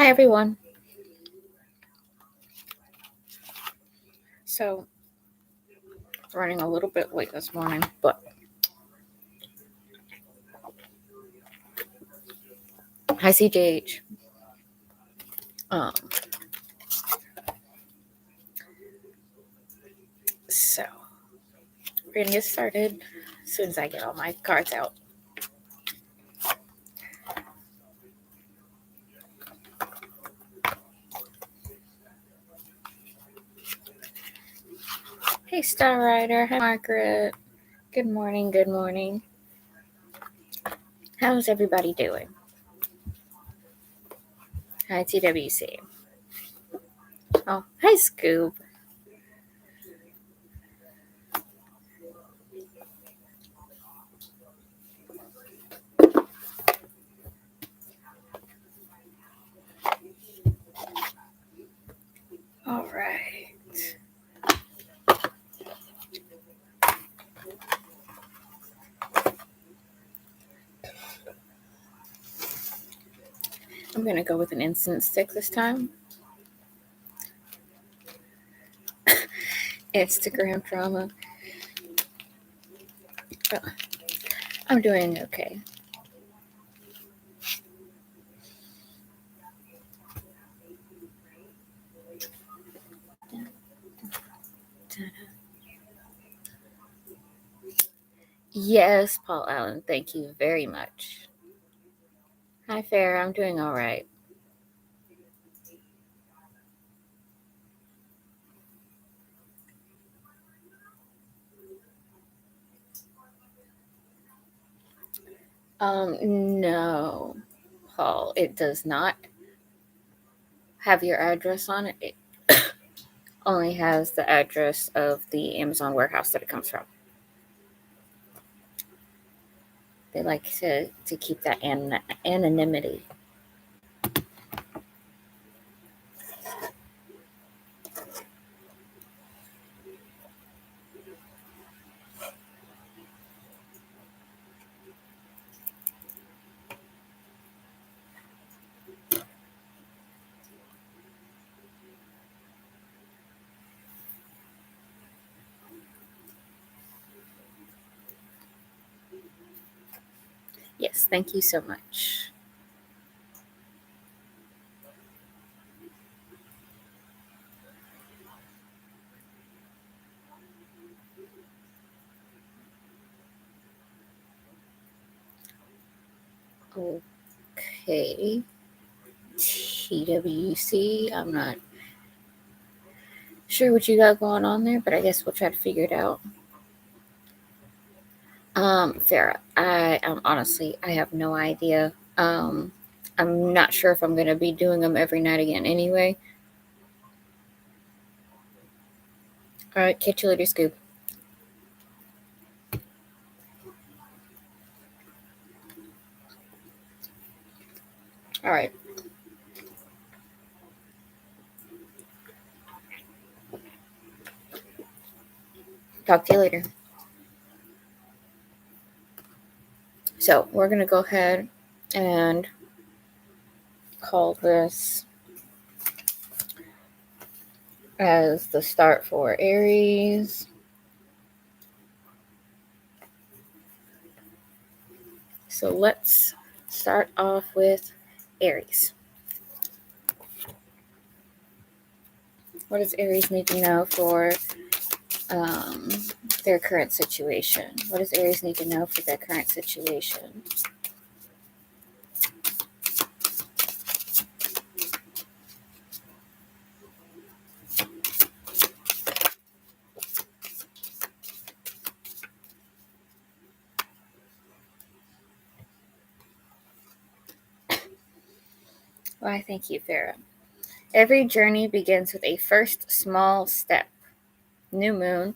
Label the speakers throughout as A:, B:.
A: Hi, everyone. So, running a little bit late this morning, but hi, CJH. So, we're going to get started as soon as I get all my cards out. Hey, Star Rider. Hi, Margaret. Good morning. Good morning. How's everybody doing? Hi, TWC. Oh, hi, Scoob. All right. I'm going to go with an instant stick this time. Instagram drama. Oh, I'm doing okay. Yes, Paul Allen. Thank you very much. Hi, Farah. I'm doing all right. No, Paul, it does not have your address on it. It only has the address of the Amazon warehouse that it comes from. They like to keep that anonymity. Yes, thank you so much. Okay. TWC, I'm not sure what you got going on there, but I guess we'll try to figure it out. Farah, I have no idea. I'm not sure if I'm going to be doing them every night again anyway. All right, catch you later, Scoop. All right. Talk to you later. So we're going to go ahead and call this as the start for Aries. So let's start off with Aries. What does Aries need to know for their current situation? What does Aries need to know for their current situation? Why, thank you, Farah. Every journey begins with a first small step. New moon.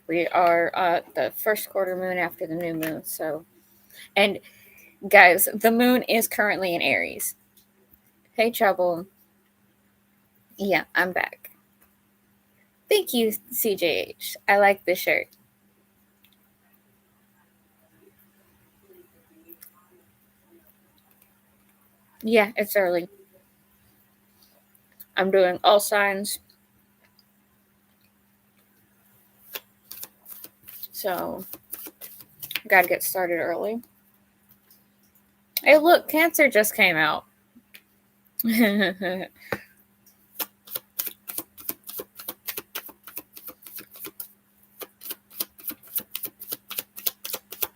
A: We are the first quarter moon after the new moon. So, and guys, the moon is currently in Aries. Hey, Trouble. Yeah, I'm back. Thank you, CJH. I like the shirt. Yeah, it's early. I'm doing all signs. So, got to get started early. Hey, look, Cancer just came out.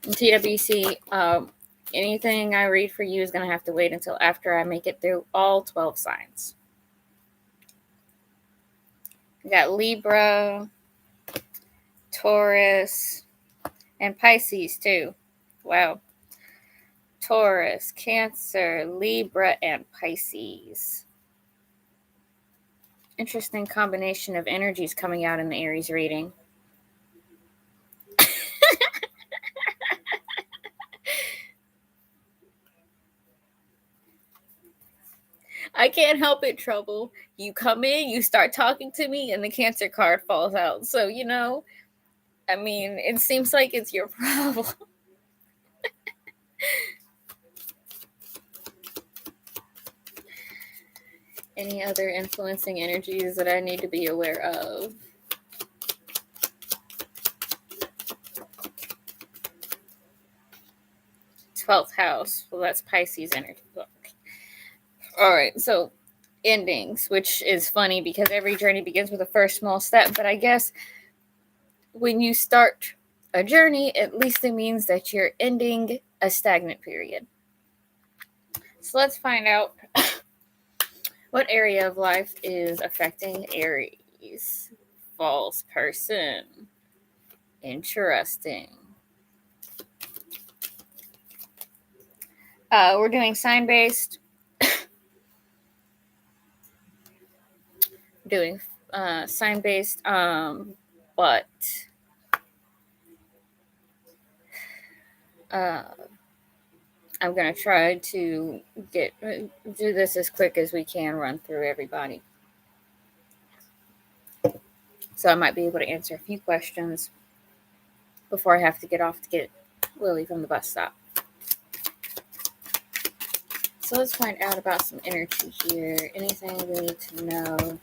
A: TWC, anything I read for you is going to have to wait until after I make it through all 12 signs. We got Libra, Taurus, and Pisces too. Wow. Taurus, Cancer, Libra, and Pisces. Interesting combination of energies coming out in the Aries reading. I can't help it, Trouble. You come in, you start talking to me, and the Cancer card falls out. So, I mean, it seems like it's your problem. Any other influencing energies that I need to be aware of? Twelfth house. Well, that's Pisces energy. All right, so endings, which is funny because every journey begins with a first small step. But I guess when you start a journey, at least it means that you're ending a stagnant period. So let's find out what area of life is affecting Aries. False person. Interesting. We're doing sign-based. Doing sign-based, but I'm going to try to do this as quick as we can, run through everybody. So I might be able to answer a few questions before I have to get off to get Lily from the bus stop. So let's find out about some energy here. Anything we need to know?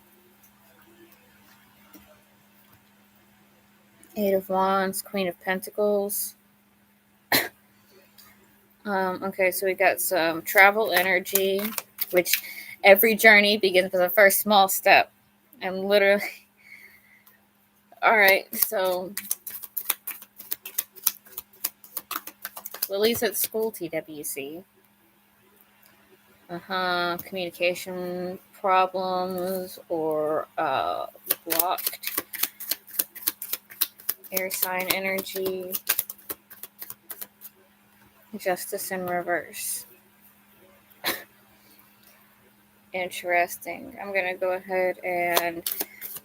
A: Eight of Wands, Queen of Pentacles. Okay, so we got some travel energy, which every journey begins with the first small step. I'm literally... All right, so Lily's at school, TWC. Communication problems or blocked. Air sign energy. Justice in reverse. Interesting. I'm going to go ahead and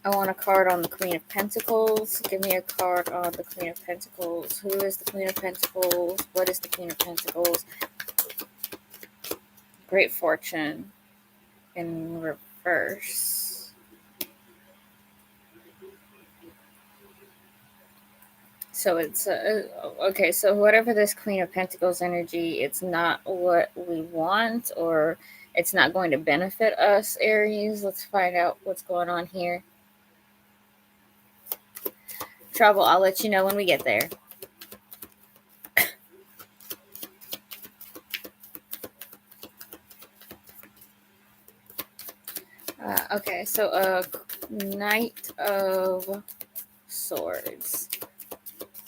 A: I want a card on the Queen of Pentacles. Give me a card on the Queen of Pentacles. Who is the Queen of Pentacles? What is the Queen of Pentacles? Great fortune in reverse. So it's okay. So whatever this Queen of Pentacles energy, it's not what we want, or it's not going to benefit us, Aries. Let's find out what's going on here. Trouble, I'll let you know when we get there. Okay, so Knight of Swords.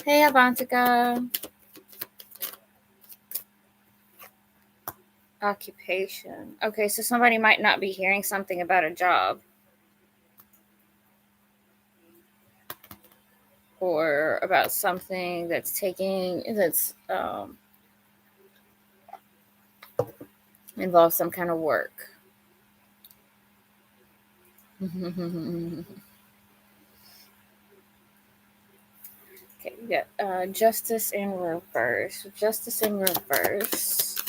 A: Hey, Avantika. Occupation. Okay, so somebody might not be hearing something about a job. Or about something that's involves some kind of work. Okay, we got Justice in reverse. Justice in reverse.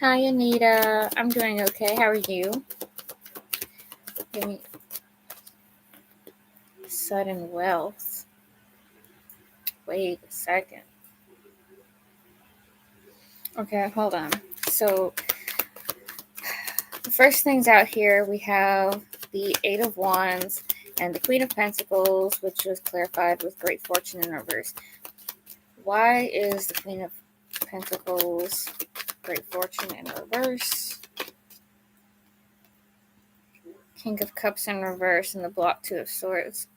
A: Hi, Anita. I'm doing okay. How are you? Give me sudden wealth. Wait a second. Okay, hold on. So First things out here, we have the Eight of Wands and the Queen of Pentacles, which was clarified with Great Fortune in reverse. Why is the Queen of Pentacles, Great Fortune in reverse, King of Cups in reverse, and the block Two of Swords?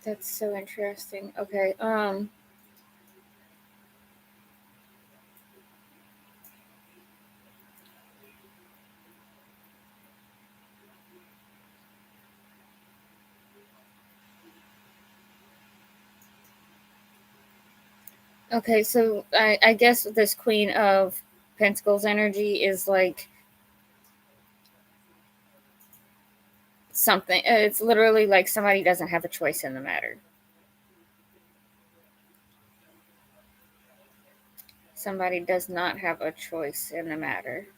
A: That's so interesting. Okay, okay, so I guess this Queen of Pentacles energy is like something. It's literally like somebody doesn't have a choice in the matter. Somebody does not have a choice in the matter.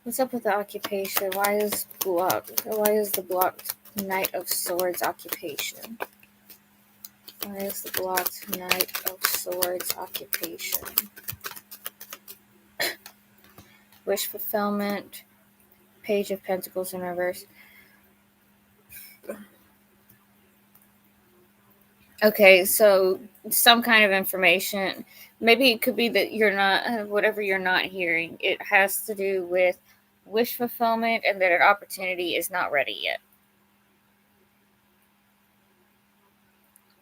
A: What's up with the occupation? Why is the blocked Knight of Swords occupation? Why is the blocked Knight of Swords occupation? Wish fulfillment, Page of Pentacles in reverse. Okay, so some kind of information. Maybe it could be that you're not, whatever you're not hearing, it has to do with wish fulfillment and that an opportunity is not ready yet.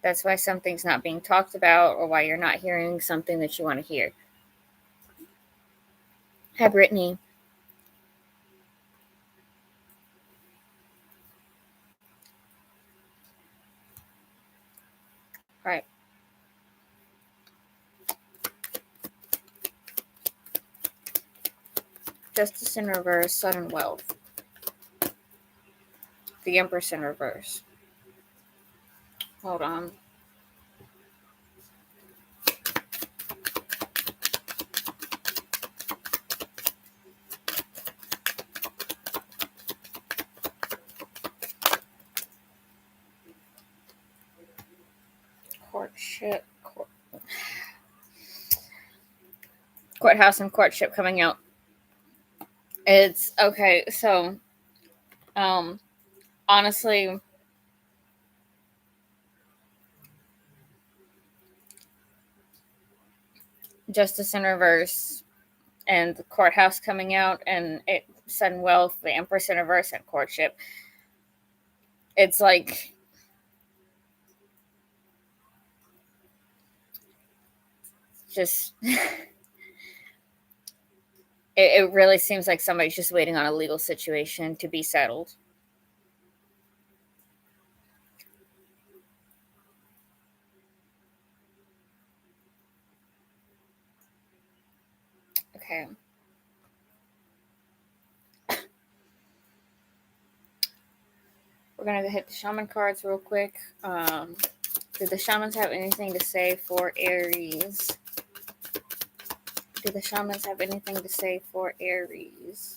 A: That's why something's not being talked about or why you're not hearing something that you want to hear. Hi, Brittany. Right. Justice in reverse, Sun and Wealth. The Empress in reverse. Hold on. Courtship. Courthouse and courtship coming out. It's okay. So, honestly, Justice in reverse and the courthouse coming out and sudden wealth, the Empress in reverse and courtship. It's like just it really seems like somebody's just waiting on a legal situation to be settled. Okay. We're going to hit the shaman cards real quick. Do the shamans have anything to say for Aries? Do the shamans have anything to say for Aries?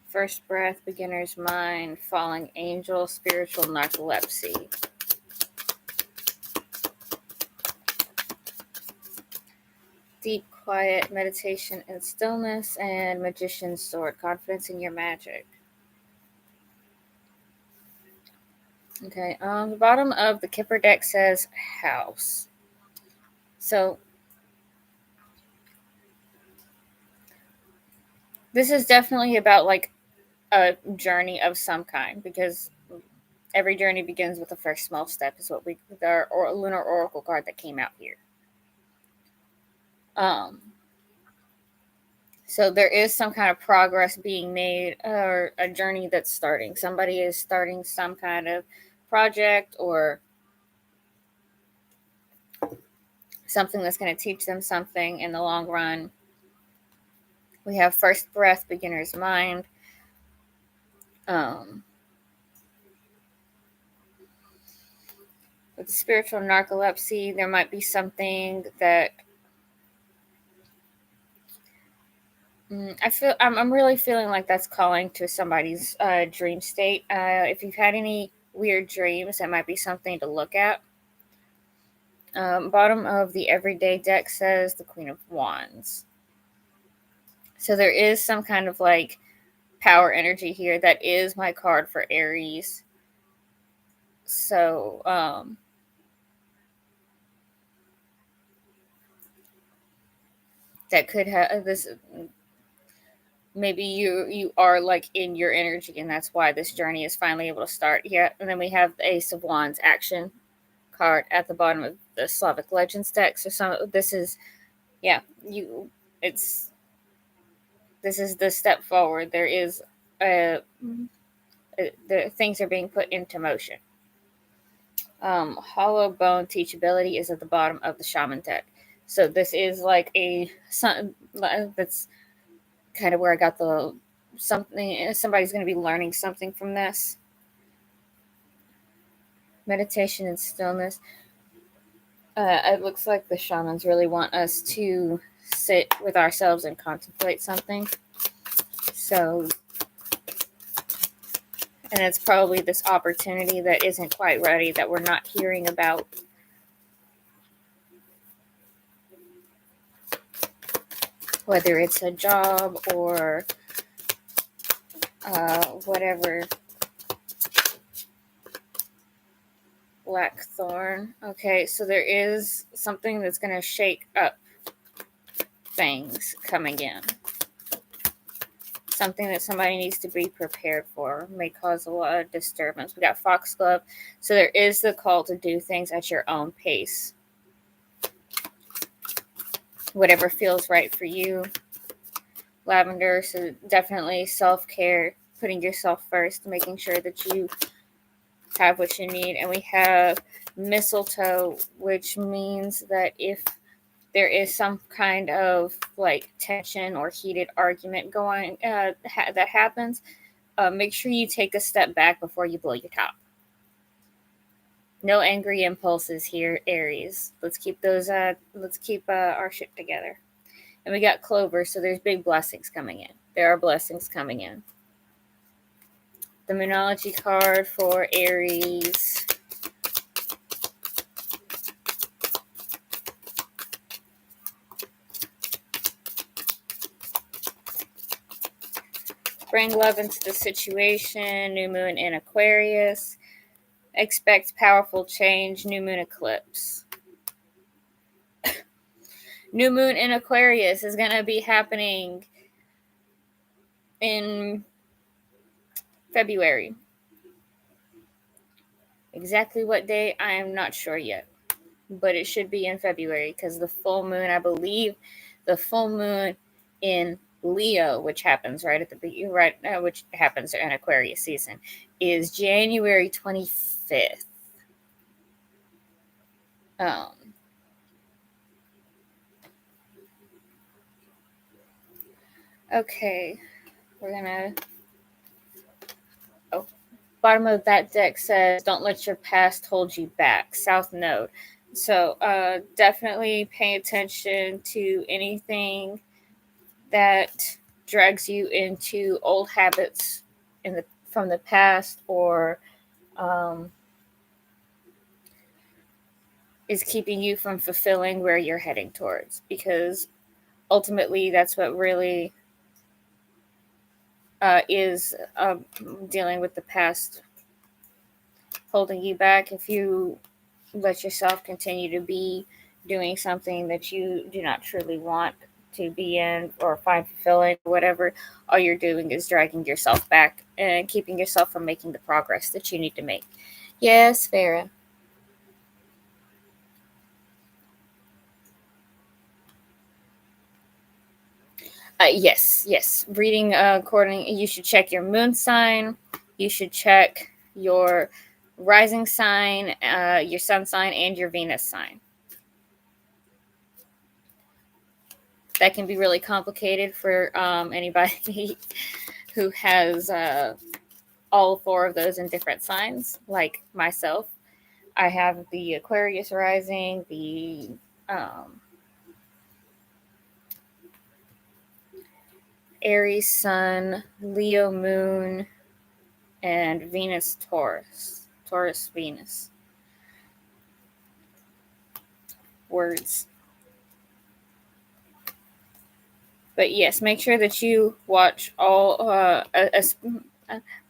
A: First breath, beginner's mind, falling angel, spiritual narcolepsy. Deep quiet, meditation and stillness, and magician's sword, confidence in your magic. Okay, the bottom of the Kipper deck says house. So this is definitely about like a journey of some kind, because every journey begins with the first small step, is what our lunar oracle card that came out here. So there is some kind of progress being made, or a journey that's starting. Somebody is starting some kind of project or something that's going to teach them something in the long run. We have first breath, beginner's mind. With the spiritual narcolepsy, there might be something that I'm really feeling like that's calling to somebody's dream state. If you've had any weird dreams, that might be something to look at. Bottom of the everyday deck says the Queen of Wands. So there is some kind of like power energy here. That is my card for Aries. So that could have this. Maybe you are like in your energy, and that's why this journey is finally able to start. Yeah, and then we have the Ace of Wands action card at the bottom of the Slavic Legends deck. So this is it's this is the step forward. There is the things are being put into motion. Hollow Bone Teachability is at the bottom of the Shaman deck. So this is like that's kind of where I got the something. Somebody's going to be learning something from this. Meditation and stillness. It looks like the shamans really want us to sit with ourselves and contemplate something. So, and it's probably this opportunity that isn't quite ready, that we're not hearing about. Whether it's a job or whatever. Blackthorn. Okay, so there is something that's going to shake up things coming in. Something that somebody needs to be prepared for. May cause a lot of disturbance. We got Foxglove. So there is the call to do things at your own pace. Whatever feels right for you. Lavender. So definitely self-care. Putting yourself first. Making sure that you have what you need. And we have Mistletoe, which means that if there is some kind of like tension or heated argument going that happens, make sure you take a step back before you blow your top. No angry impulses here, Aries. Let's keep those. Let's keep our shit together. And we got Clover, so there's big blessings coming in. There are blessings coming in. The Moonology card for Aries. Bring love into the situation. New moon in Aquarius. Expect powerful change. New moon eclipse. New moon in Aquarius is going to be happening in February. Exactly what day, I am not sure yet. But it should be in February because the full moon, I believe, the full moon in Leo, which happens right at the beginning, which happens in Aquarius season, is January 25th. Okay, we're gonna. Oh, bottom of that deck says, "Don't let your past hold you back." South Node. So definitely pay attention to anything that drags you into old habits from the past, or is keeping you from fulfilling where you're heading towards, because ultimately that's what really is dealing with the past holding you back. If you let yourself continue to be doing something that you do not truly want to be in or find fulfilling, whatever, all you're doing is dragging yourself back and keeping yourself from making the progress that you need to make. Yes, Farah. Yes. Reading according, you should check your moon sign. You should check your rising sign, your sun sign, and your Venus sign. That can be really complicated for anybody who has all four of those in different signs, like myself. I have the Aquarius rising, the Aries sun, Leo moon, and Venus Taurus. Taurus Venus. Words. But yes, make sure that you watch all.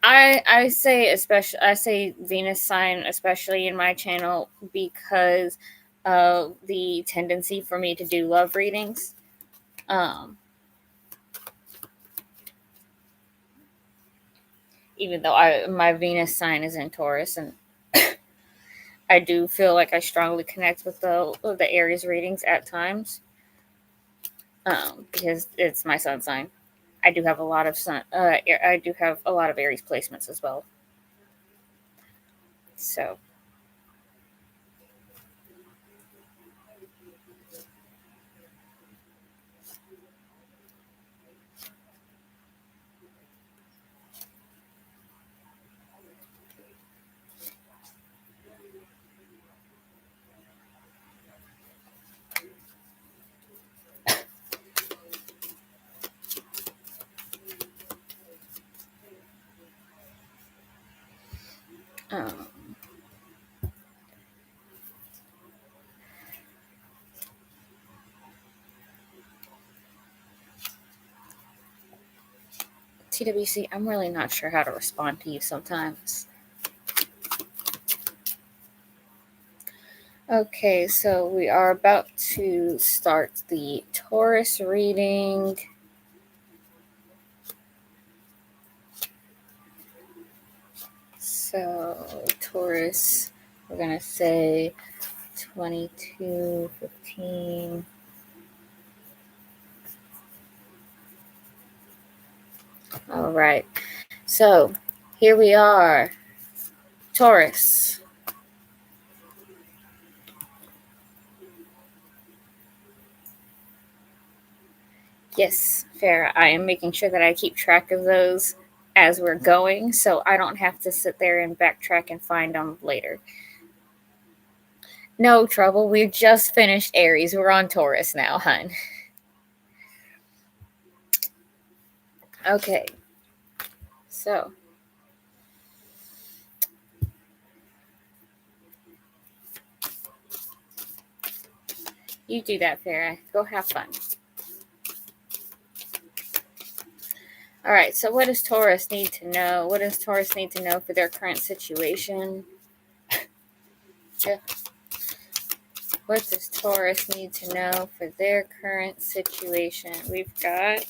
A: I say Venus sign, especially in my channel, because of the tendency for me to do love readings. Even though my Venus sign is in Taurus, and I do feel like I strongly connect with the Aries readings at times, because it's my sun sign. I do have a lot of I do have a lot of Aries placements as well. So. TWC, I'm really not sure how to respond to you sometimes. Okay, so we are about to start the Taurus reading. So, Taurus, we're going to say 2215. All right. So, here we are. Taurus. Yes, Farah, I am making sure that I keep track of those as we're going, so I don't have to sit there and backtrack and find them later. No trouble. We just finished Aries. We're on Taurus now, hun. Okay. So. You do that, Farah. Go have fun. All right. So what does Taurus need to know? What does Taurus need to know for their current situation? Yeah. What does Taurus need to know for their current situation? We've got...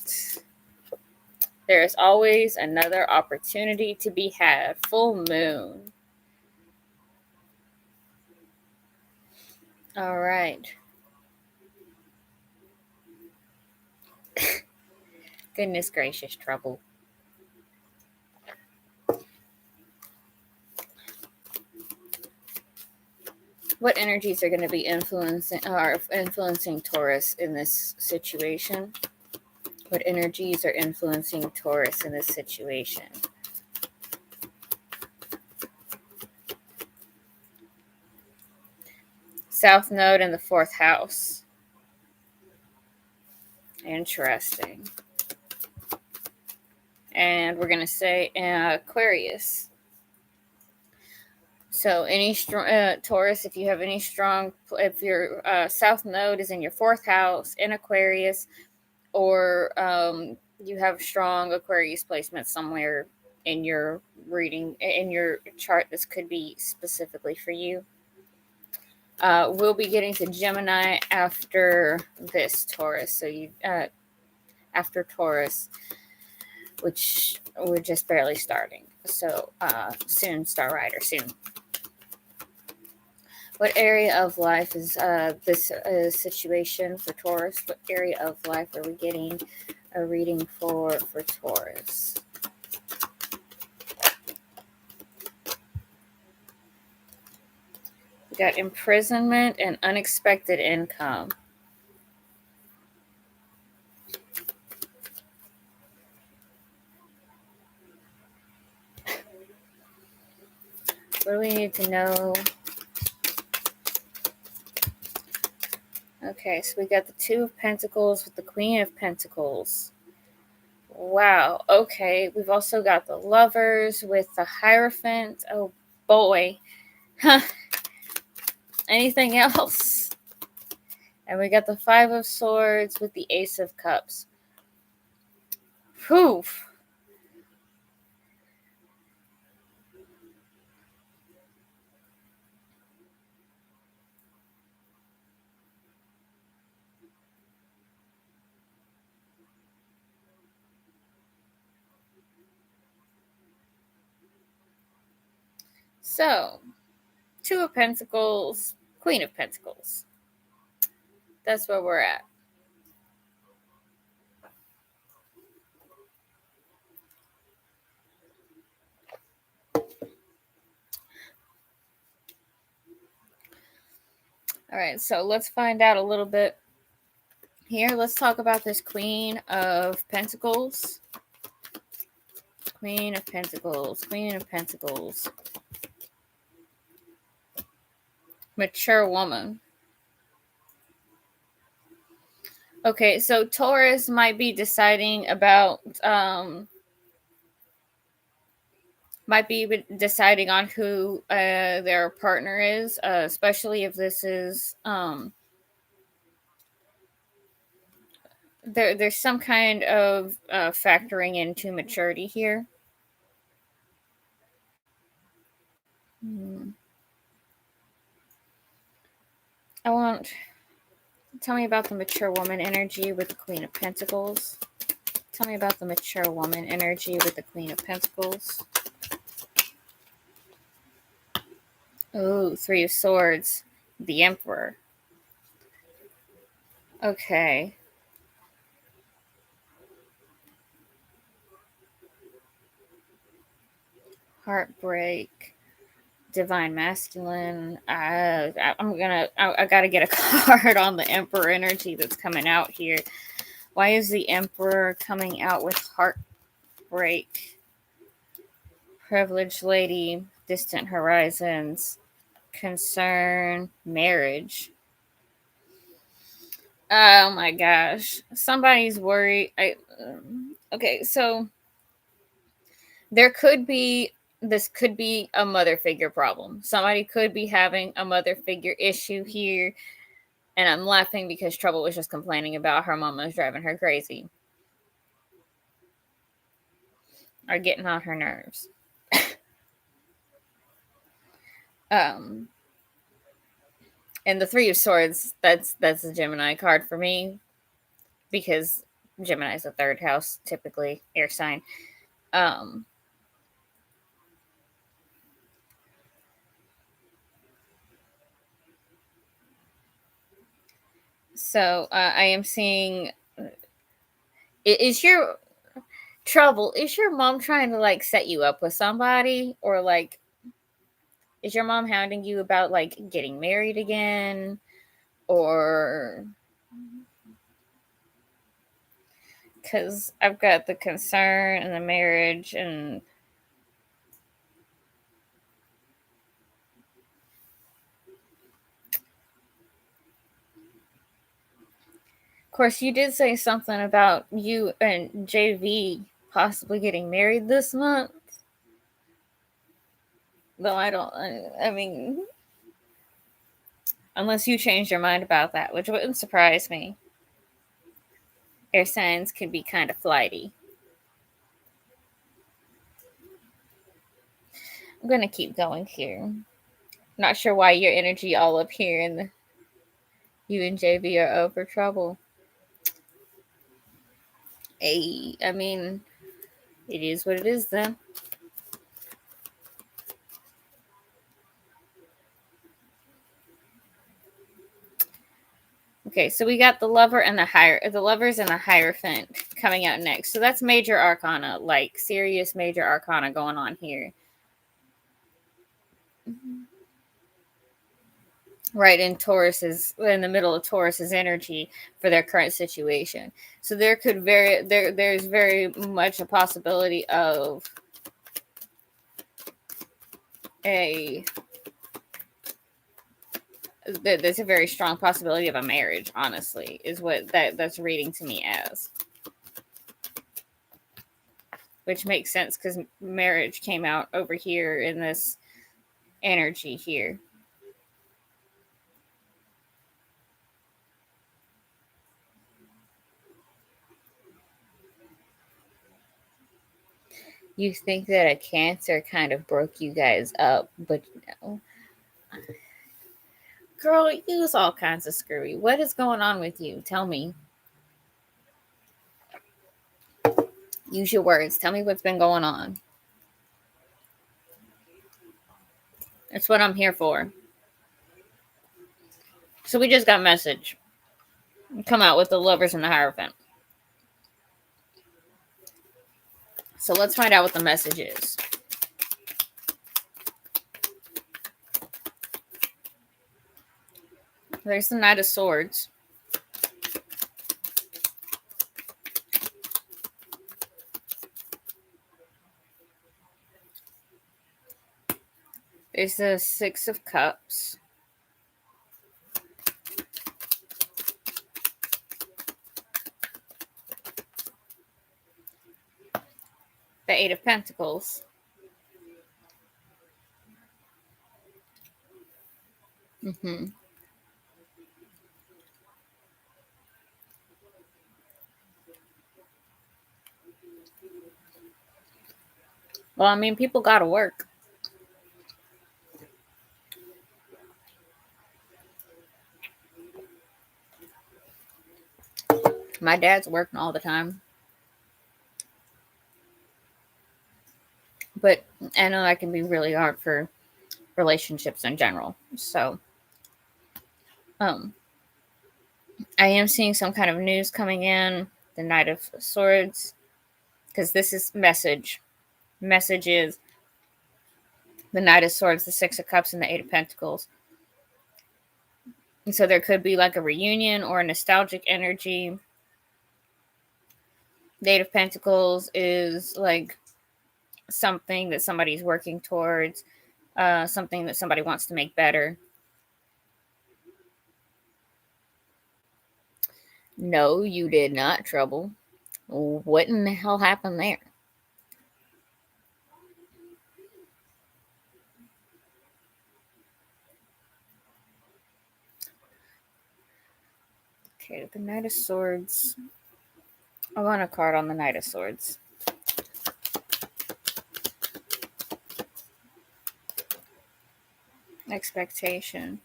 A: There is always another opportunity to be had. Full moon. All right. Goodness gracious, trouble. What energies are going to be influencing Taurus in this situation? What energies are influencing Taurus in this situation? South Node in the 4th house. Interesting. And we're going to say Aquarius. So any strong Taurus, if you have any strong, if your South Node is in your 4th house in Aquarius, or you have strong Aquarius placement somewhere in your reading, in your chart, this could be specifically for you. We'll be getting to Gemini after this Taurus. So you after Taurus, which we're just barely starting. So soon, Star Rider, soon. What area of life is this situation for Taurus? What area of life are we getting a reading for Taurus? We got imprisonment and unexpected income. What do we need to know Okay, so we got the Two of Pentacles with the Queen of Pentacles. Wow, okay. We've also got the Lovers with the Hierophant. Oh boy. Anything else? And we got the Five of Swords with the Ace of Cups. Whew. So, Two of Pentacles, Queen of Pentacles. That's where we're at. All right, so let's find out a little bit here. Let's talk about this Queen of Pentacles. Queen of Pentacles, Queen of Pentacles. Mature woman. Okay, so Taurus might be deciding about on who their partner is, especially if this is there's some kind of factoring into maturity here. Tell me about the mature woman energy with the Queen of Pentacles. Tell me about the mature woman energy with the Queen of Pentacles. Oh, Three of Swords. The Emperor. Okay. Heartbreak. Divine Masculine. I gotta get a card on the Emperor energy that's coming out here. Why is the Emperor coming out with heartbreak? Privileged Lady. Distant Horizons. Concern. Marriage. Oh my gosh. Somebody's worried. Okay, so this could be a mother figure problem. Somebody could be having a mother figure issue here. And I'm laughing because Trouble was just complaining about her mama's driving her crazy. Or getting on her nerves. And the Three of Swords, that's a Gemini card for me. Because Gemini is the third house, typically, air sign. So I am seeing. Is your Trouble? Is your mom trying to like set you up with somebody, or like, is your mom hounding you about like getting married again, or? Because I've got the concern and the marriage and. Of course, you did say something about you and JV possibly getting married this month. Though I mean, unless you changed your mind about that, which wouldn't surprise me. Air signs can be kind of flighty. I'm going to keep going here. Not sure why your energy all up here and you and JV are over Trouble. Hey, I mean, it is what it is then. Okay, so we got the Lovers and the Hierophant coming out next. So that's major arcana, like serious major arcana going on here. Right in in the middle of Taurus's energy for their current situation. So there's very much a possibility of a there's a very strong possibility of a marriage, honestly, is what that's reading to me as. Which makes sense because marriage came out over here in this energy here. You think that a Cancer kind of broke you guys up, but no. Girl, you was all kinds of screwy. What is going on with you? Tell me. Use your words. Tell me what's been going on. That's what I'm here for. So we just got a message. Come out with the Lovers and the Hierophant. So let's find out what the message is. There's the Knight of Swords. There's the Six of Cups. The Eight of Pentacles. Mm-hmm. Well, I mean, people gotta work. My dad's working all the time. But I know that can be really hard for relationships in general. So, I am seeing some kind of news coming in. The Knight of Swords. Because this is message. Message is the Knight of Swords, the Six of Cups, and the Eight of Pentacles. And so there could be like a reunion or a nostalgic energy. The Eight of Pentacles is like something that somebody's working towards, something that somebody wants to make better. No, you did not, Trouble. What in the hell happened there? Okay, the Knight of Swords. I want a card on the Knight of Swords. Expectation.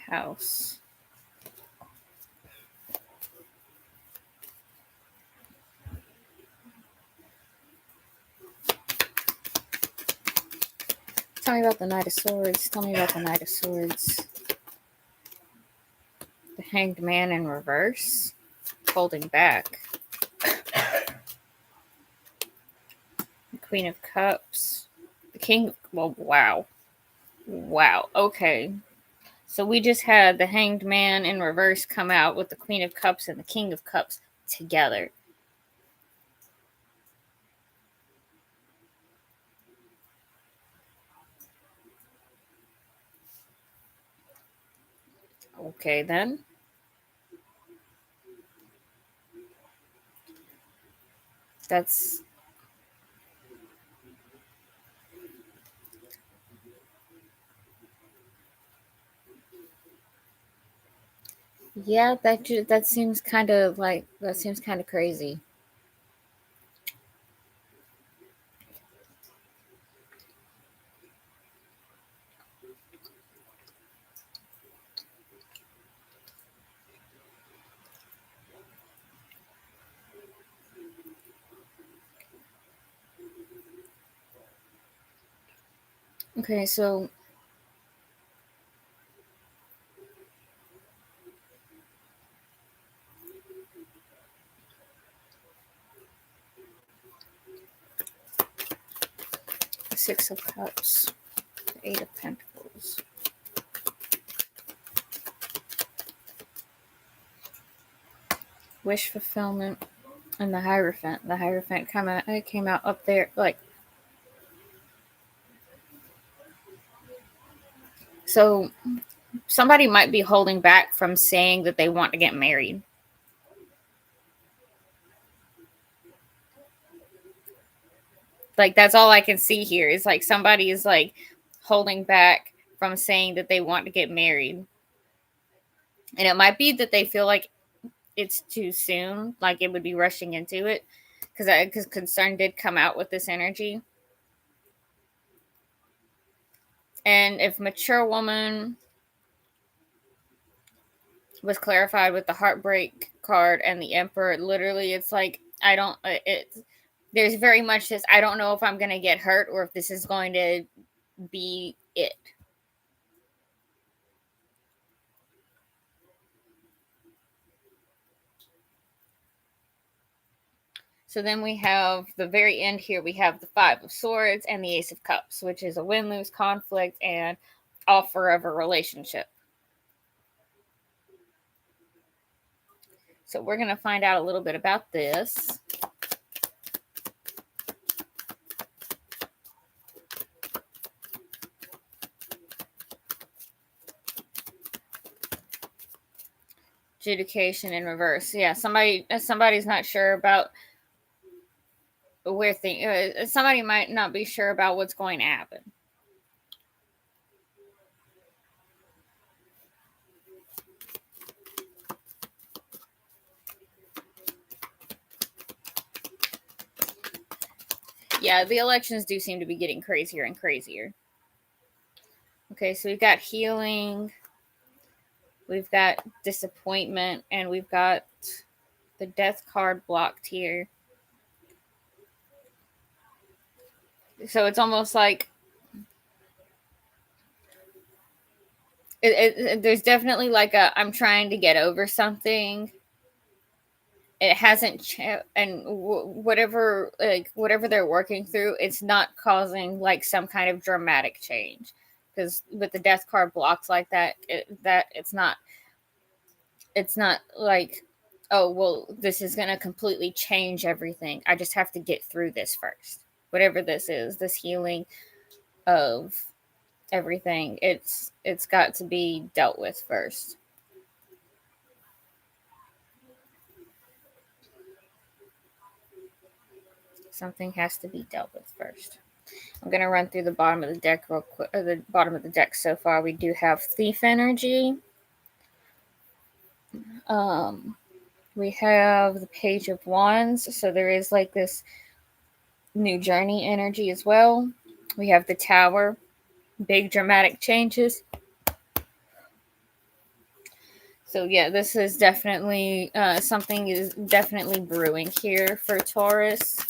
A: House. Tell me about the Knight of Swords. Tell me about the Knight of Swords. The Hanged Man in reverse. Holding back. The Queen of Cups. The King. Well, wow. Wow. Okay. So we just had the Hanged Man in reverse come out with the Queen of Cups and the King of Cups together. Okay, then. That's... yeah, that seems kind of like... that seems kind of crazy. Okay, so... the Six of Cups. The Eight of Pentacles. Wish fulfillment. And the Hierophant. The Hierophant came out up there, like... So somebody might be holding back from saying that they want to get married. Like, that's all I can see here is like somebody is like holding back from saying that they want to get married. And it might be that they feel like it's too soon, like it would be rushing into it, because concern did come out with this energy. And if mature woman was clarified with the heartbreak card and the emperor, literally it's like I don't it's there's very much this, I don't know if I'm going to get hurt or if this is going to be it. So then we have the very end here, we have the Five of Swords and the Ace of Cups, which is a win-lose conflict and offer of a relationship. So we're going to find out a little bit about this. Adjudication in reverse. Yeah, somebody's not sure about where things. Somebody might not be sure about what's going to happen. Yeah, the elections do seem to be getting crazier and crazier. Okay, so we've got healing, we've got disappointment, and we've got the death card blocked here. So it's almost like there's definitely like a I'm trying to get over something. It hasn't and whatever they're working through, it's not causing like some kind of dramatic change, because with the death card blocks like that, it's not like, oh well, this is going to completely change everything. I just have to get through this first, whatever this is, this healing of everything. It's got to be dealt with first. Something has to be dealt with first. I'm going to run through the bottom of the deck real quick. The bottom of the deck so far, we do have Thief energy. We have the Page of Wands. So there is like this new journey energy as well. We have the Tower. Big dramatic changes. So yeah, this is definitely something is definitely brewing here for Taurus.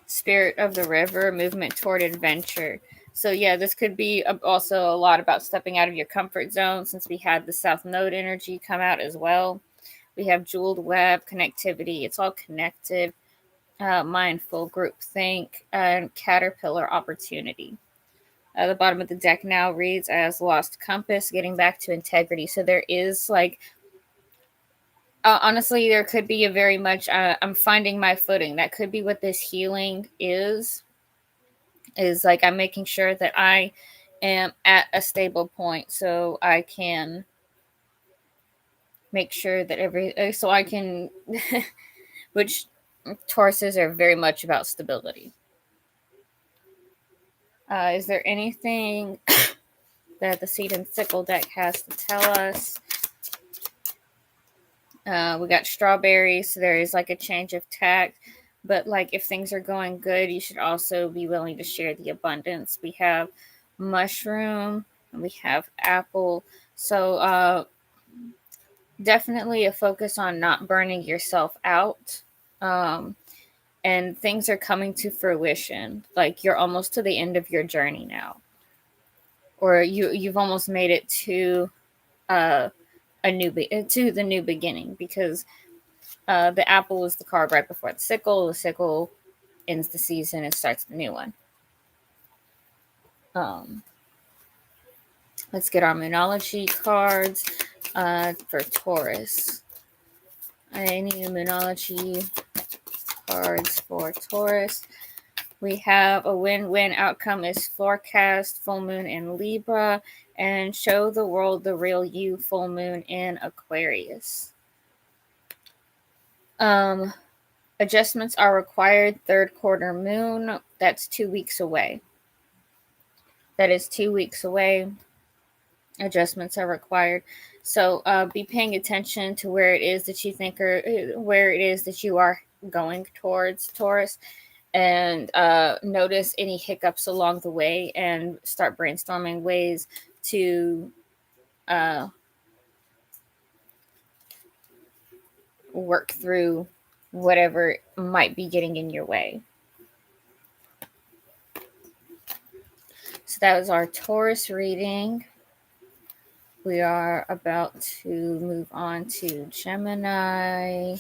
A: Spirit of the River, movement toward adventure. So yeah, this could be also a lot about stepping out of your comfort zone, since we had the South Node energy come out as well. We have Jeweled Web, connectivity. It's all connected. Mindful, groupthink, and Caterpillar opportunity. The bottom of the deck now reads as Lost Compass, getting back to integrity. So there is like, honestly, there could be a very much, I'm finding my footing. That could be what this healing is like, I'm making sure that I am at a stable point so I can make sure that so I can, which Tauruses are very much about stability. Is there anything that the Seed and Sickle deck has to tell us? We got strawberries, so there is like a change of tact, but like if things are going good, you should also be willing to share the abundance. We have mushroom, and we have apple. So definitely a focus on not burning yourself out. And things are coming to fruition. Like you're almost to the end of your journey now, or you've almost made it to to the new beginning, because the apple is the card right before the sickle. The sickle ends the season and starts the new one. Let's get our Moonology cards for Taurus. Any numerology cards for Taurus. We have a win-win outcome is forecast, full moon in Libra, and show the world the real you, full moon in Aquarius. Adjustments are required, third quarter moon. That's 2 weeks away. That is 2 weeks away. Adjustments are required. So be paying attention to where it is that you think or where it is that you are going towards, Taurus, and notice any hiccups along the way and start brainstorming ways to work through whatever might be getting in your way. So that was our Taurus reading. We are about to move on to Gemini.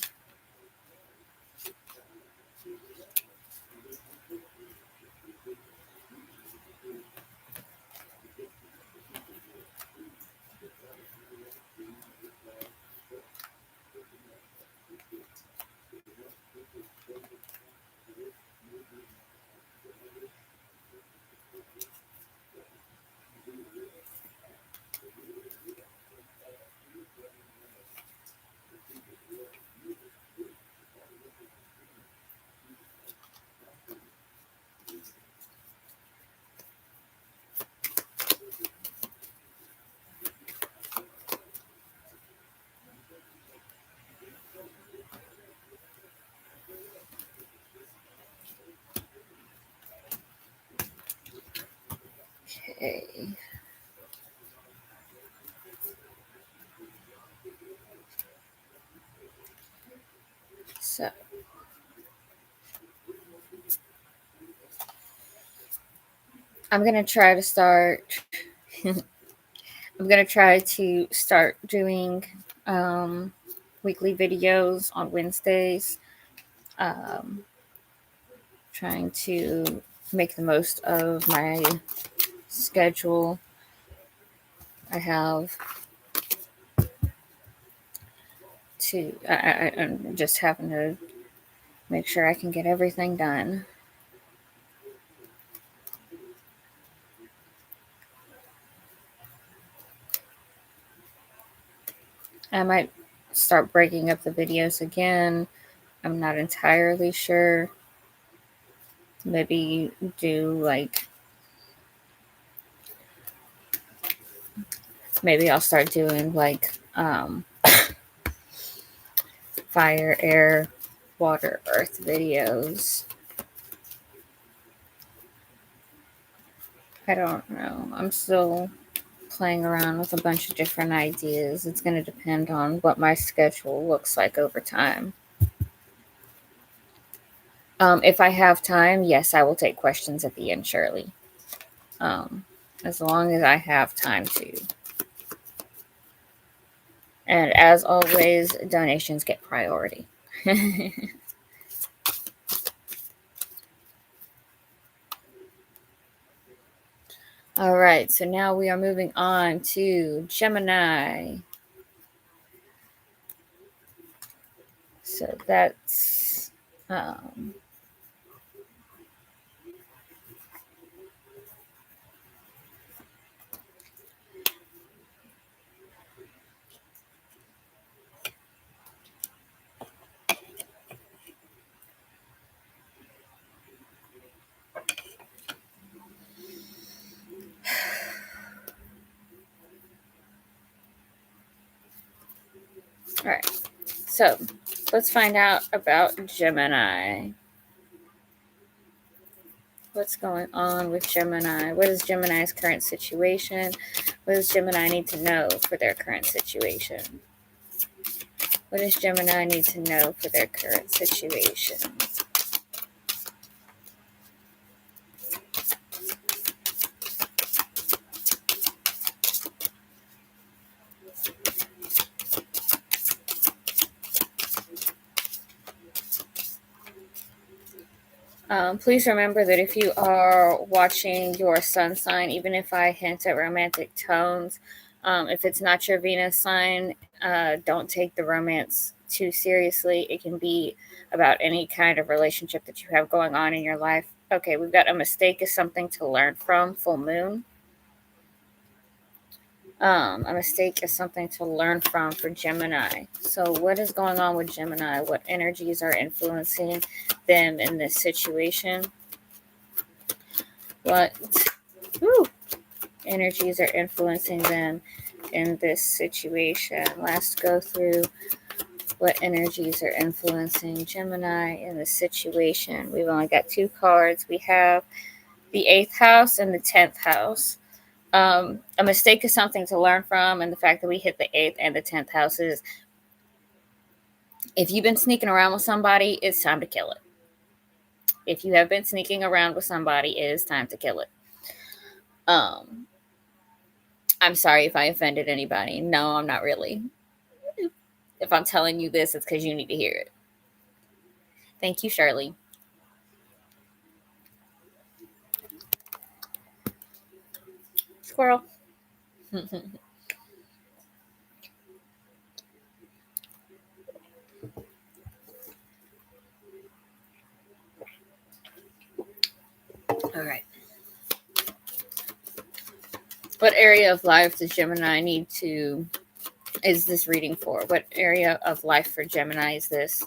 A: Okay. So I'm going to try to start doing weekly videos on Wednesdays. Trying to make the most of my schedule. I have to, I'm just having to make sure I can get everything done. I might start breaking up the videos again. I'm not entirely sure. Maybe do maybe I'll start doing fire, air, water, earth videos. I don't know. I'm still playing around with a bunch of different ideas. It's going to depend on what my schedule looks like over time. If I have time, yes, I will take questions at the end, Shirley. As long as I have time to. And as always, donations get priority. All right, so now we are moving on to Gemini. So that's all right. So let's find out about Gemini. What's going on with Gemini? What is Gemini's current situation? What does Gemini need to know for their current situation? What does Gemini need to know for their current situation? Please remember that if you are watching your sun sign, even if I hint at romantic tones, if it's not your Venus sign, don't take the romance too seriously. It can be about any kind of relationship that you have going on in your life. Okay, we've got a mistake is something to learn from, full moon. A mistake is something to learn from for Gemini. So what is going on with Gemini? What energies are influencing them in this situation? What energies are influencing them in this situation? Let's go through what energies are influencing Gemini in this situation. We've only got 2 cards. We have the 8th house and the 10th house. A mistake is something to learn from, and the fact that we hit the 8th and the 10th houses. If you've been sneaking around with somebody, it's time to kill it. If you have been sneaking around with somebody, it is time to kill it. I'm sorry if I offended anybody. No, I'm not really. If I'm telling you this, it's because you need to hear it. Thank you, Shirley. Squirrel. All right. What area of life does Gemini is this reading for? What area of life for Gemini is this?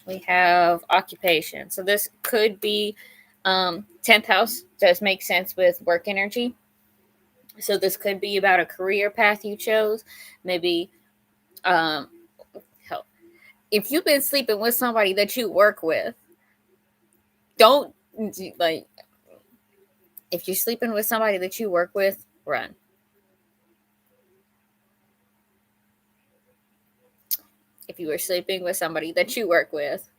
A: We have occupation. So this could be 10th house does make sense with work energy. So this could be about a career path you chose. Maybe if you've been sleeping with somebody that you work with, don't like if you're sleeping with somebody that you work with, run. If you are sleeping with somebody that you work with,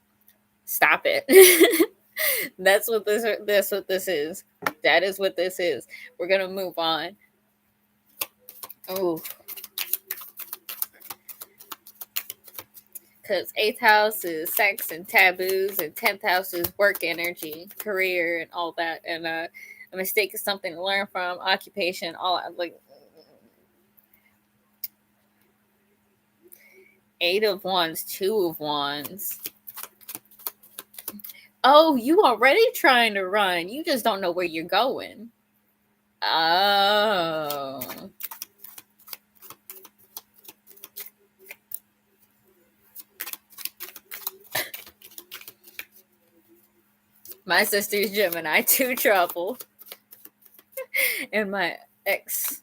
A: stop it. That's what this is. That is what this is. We're gonna move on. Oh, because 8th house is sex and taboos, and 10th house is work energy, career, and all that. And a mistake is something to learn from, occupation, all like 8 of wands, 2 of wands. Oh, you already trying to run. You just don't know where you're going. Oh. My sister's Gemini, 2 trouble. And my ex.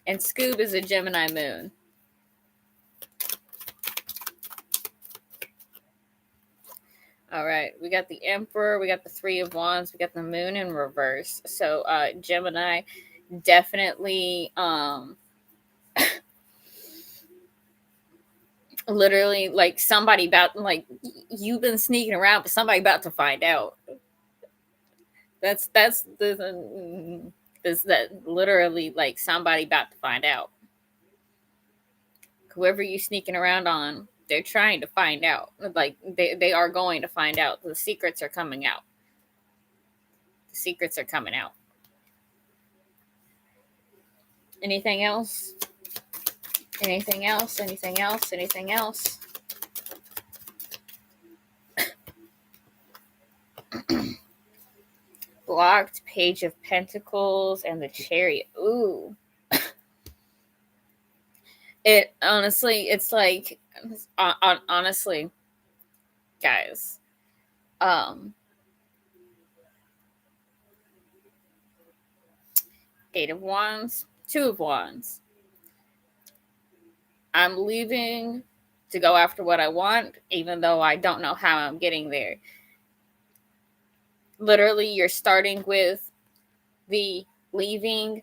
A: And Scoob is a Gemini moon. All right, we got the Emperor, we got the 3 of Wands, we got the Moon in reverse. So Gemini definitely literally like somebody about like you've been sneaking around, but somebody about to find out. That's the that literally like somebody about to find out. Whoever you sneaking around on, they're trying to find out. Like they are going to find out. The secrets are coming out. The secrets are coming out. Anything else? Anything else? Anything else? Anything else? Blocked, Page of Pentacles, and the Chariot. Ooh. It honestly, it's like, honestly, guys, 8 of Wands, 2 of Wands. I'm leaving to go after what I want, even though I don't know how I'm getting there. Literally, you're starting with the leaving.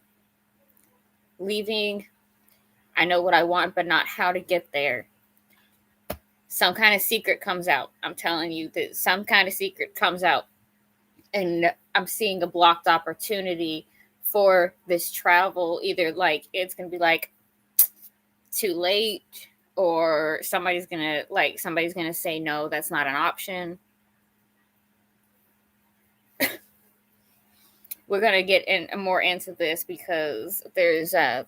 A: I know what I want, but not how to get there. Some kind of secret comes out. I'm telling you that some kind of secret comes out. And I'm seeing a blocked opportunity for this travel. Either like it's going to be like too late, or somebody's going to say, no, that's not an option. we're gonna get more into this because there's a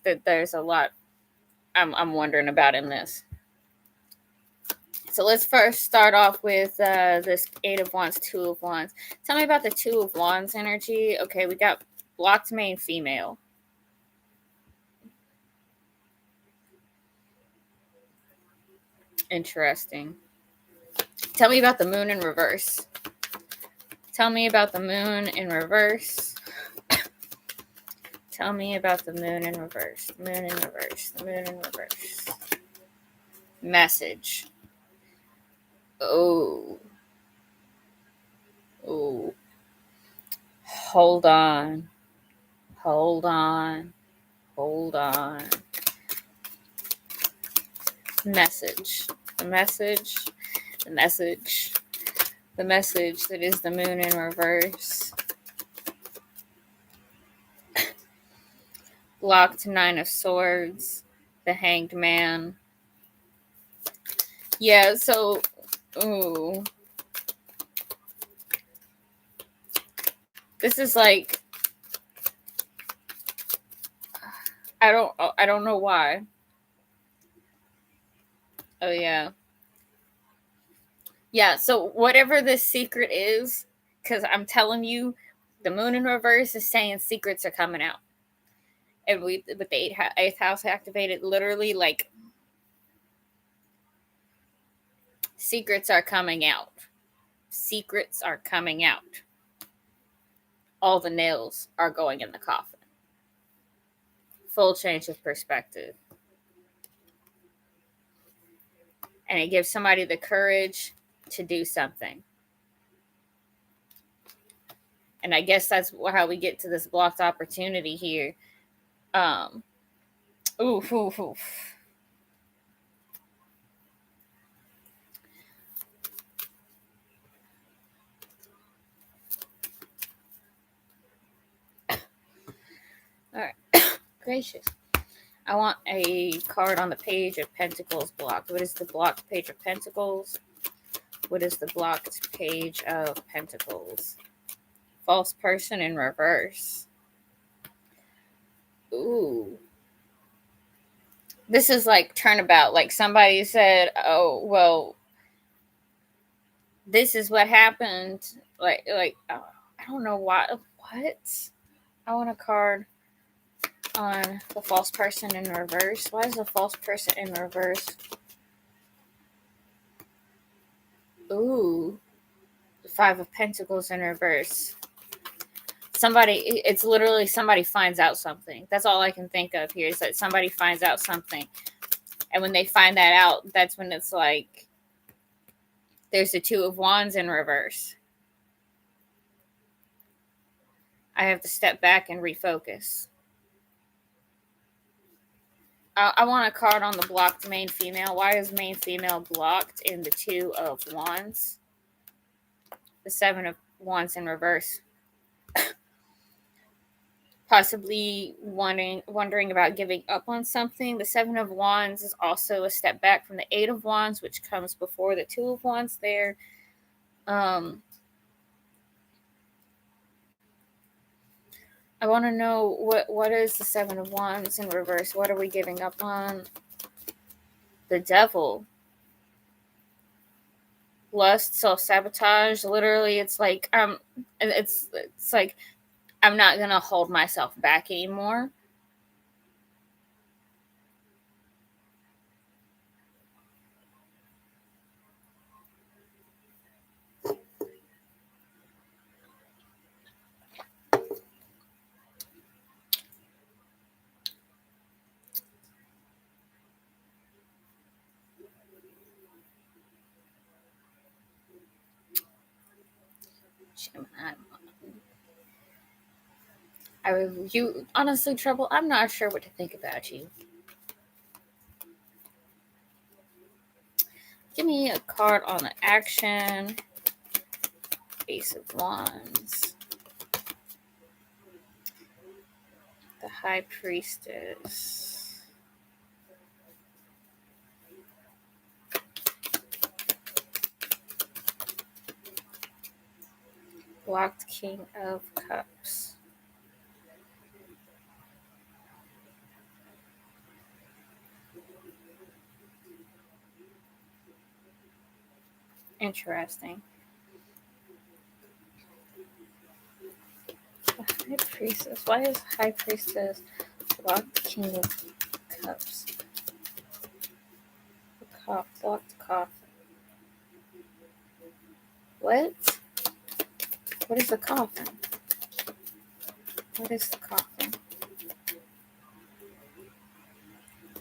A: lot I'm wondering about in this. So let's first start off with this 8 of Wands, 2 of Wands. Tell me about the 2 of Wands energy. Okay, we got blocked main female. Interesting. Tell me about the moon in reverse. Tell me about the moon in reverse. Tell me about the moon in reverse. The moon in reverse. The moon in reverse. Message. Oh. Oh. Hold on. Hold on. Hold on. Message. The message. The message. The message that is the moon in reverse. Blocked 9 of Swords. The Hanged Man. Yeah, so, ooh. This is like, I don't know why. Oh yeah. Yeah, so whatever this secret is, because I'm telling you, the moon in reverse is saying secrets are coming out. And with the eighth house activated, literally like secrets are coming out. Secrets are coming out. All the nails are going in the coffin. Full change of perspective. And it gives somebody the courage to do something. And I guess that's how we get to this blocked opportunity here. Oof. All right. Gracious. I want a card on the Page of Pentacles blocked. What is the blocked Page of Pentacles? What is the blocked Page of Pentacles? False person in reverse. Ooh. This is like turnabout. Like somebody said, oh, well, this is what happened. Like I don't know why. What? I want a card on the false person in reverse. Why is the false person in reverse? Ooh. The 5 of Pentacles in reverse. It's literally somebody finds out something. That's all I can think of here is that somebody finds out something. And when they find that out, that's when it's like there's the 2 of Wands in reverse. I have to step back and refocus. I want a card on the blocked main female. Why is main female blocked in the 2 of Wands? The 7 of Wands in reverse. Possibly wondering about giving up on something. The 7 of Wands is also a step back from the 8 of Wands, which comes before the 2 of Wands there. I want to know what is the 7 of Wands in reverse? What are we giving up on? The Devil. Lust, self-sabotage. Literally, it's like it's like I'm not gonna hold myself back anymore. You honestly, Trouble, I'm not sure what to think about you. Give me a card on the action. Ace of Wands. The High Priestess. Blocked King of Cups. Interesting. The High Priestess. Why is High Priestess blocked King of Cups? Blocked coffin. What? What is the coffin? What is the coffin?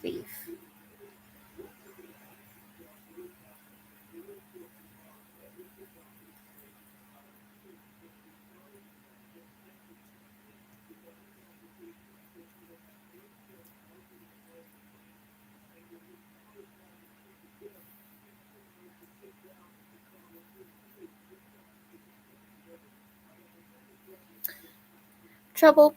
A: Thief. Trouble.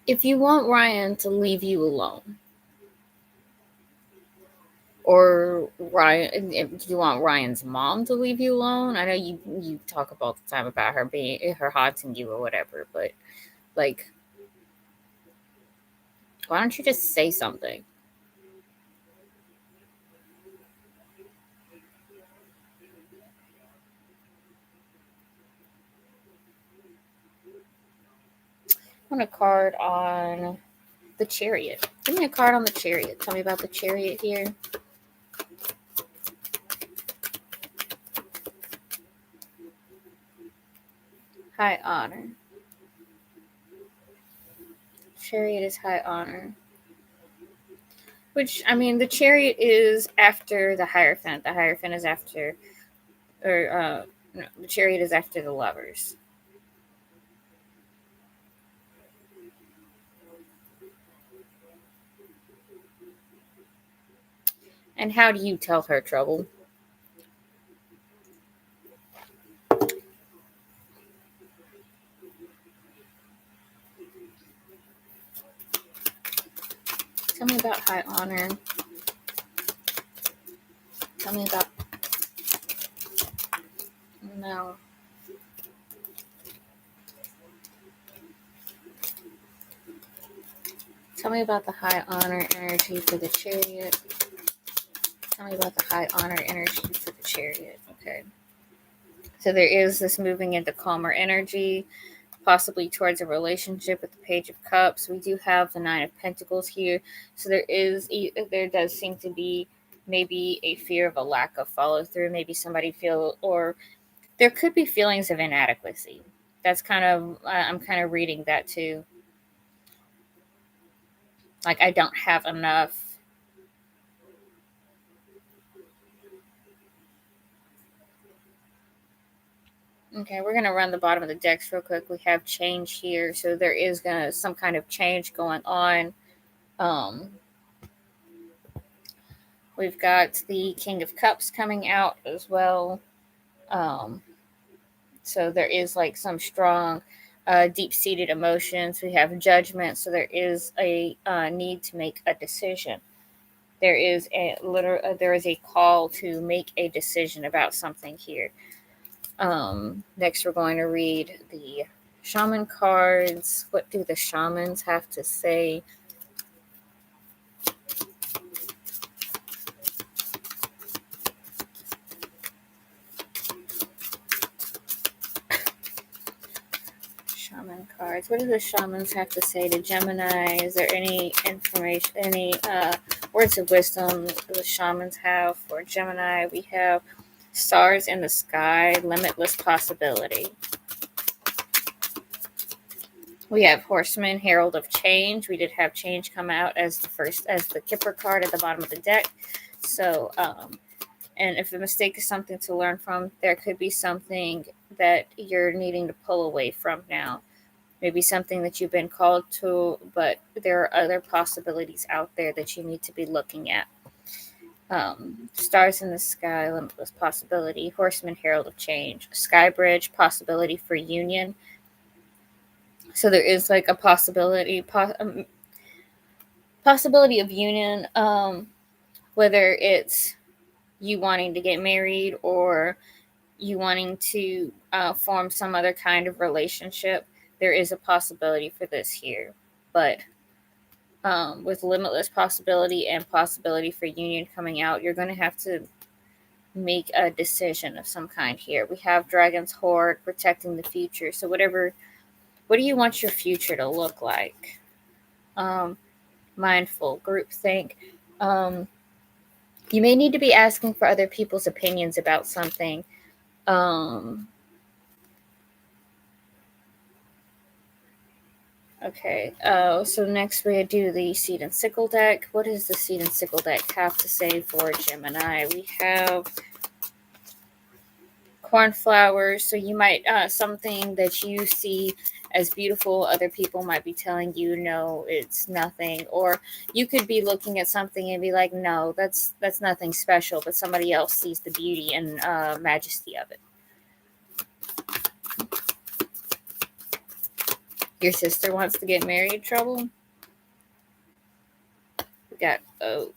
A: If you want Ryan to leave you alone, or Ryan, if you want Ryan's mom to leave you alone, I know you talk about the time about her haunting you or whatever, but like, why don't you just say something? I want a card on the Chariot. Give me a card on the Chariot. Tell me about the Chariot here. High honor. Chariot is high honor. Which, I mean, the Chariot is after the Hierophant. The Hierophant is after, no, the Chariot is after the Lovers. And how do you tell her, Trouble? Tell me about high honor. Tell me about... No. Tell me about the high honor energy for the Chariot. Tell me about the high honor energy for the Chariot. Okay. So there is this moving into calmer energy, possibly towards a relationship with the Page of Cups. We do have the Nine of Pentacles here. So there does seem to be maybe a fear of a lack of follow through. Maybe somebody or there could be feelings of inadequacy. That's I'm kind of reading that too. Like, I don't have enough. Okay, we're gonna run the bottom of the decks real quick. We have change here, so there is some kind of change going on. We've got the King of Cups coming out as well. So there is like some strong, deep-seated emotions. We have judgment, so there is a need to make a decision. There is a call to make a decision about something here. Next, we're going to read the shaman cards. What do the shamans have to say? Shaman cards. What do the shamans have to say to Gemini? Is there any information, any words of wisdom the shamans have for Gemini? We have stars in the sky, limitless possibility. We have Horseman, Herald of Change. We did have Change come out as the Kipper card at the bottom of the deck. So, and if a mistake is something to learn from, there could be something that you're needing to pull away from now. Maybe something that you've been called to, but there are other possibilities out there that you need to be looking at. Stars in the sky, limitless possibility. Horseman, Herald of Change. Sky Bridge, possibility for union. So there is like a possibility of union, whether it's you wanting to get married or you wanting to form some other kind of relationship. There is a possibility for this here, but with limitless possibility and possibility for union coming out, you're going to have to make a decision of some kind here. We have Dragon's Hoard, protecting the future. So what do you want your future to look like? Mindful, groupthink. You may need to be asking for other people's opinions about something. Okay, so next we do the Seed and Sickle deck. What does the Seed and Sickle deck have to say for Gemini? We have cornflowers, so you might, something that you see as beautiful, other people might be telling you, no, it's nothing. Or you could be looking at something and be like, no, that's nothing special, but somebody else sees the beauty and majesty of it. Your sister wants to get married, trouble? We got oak.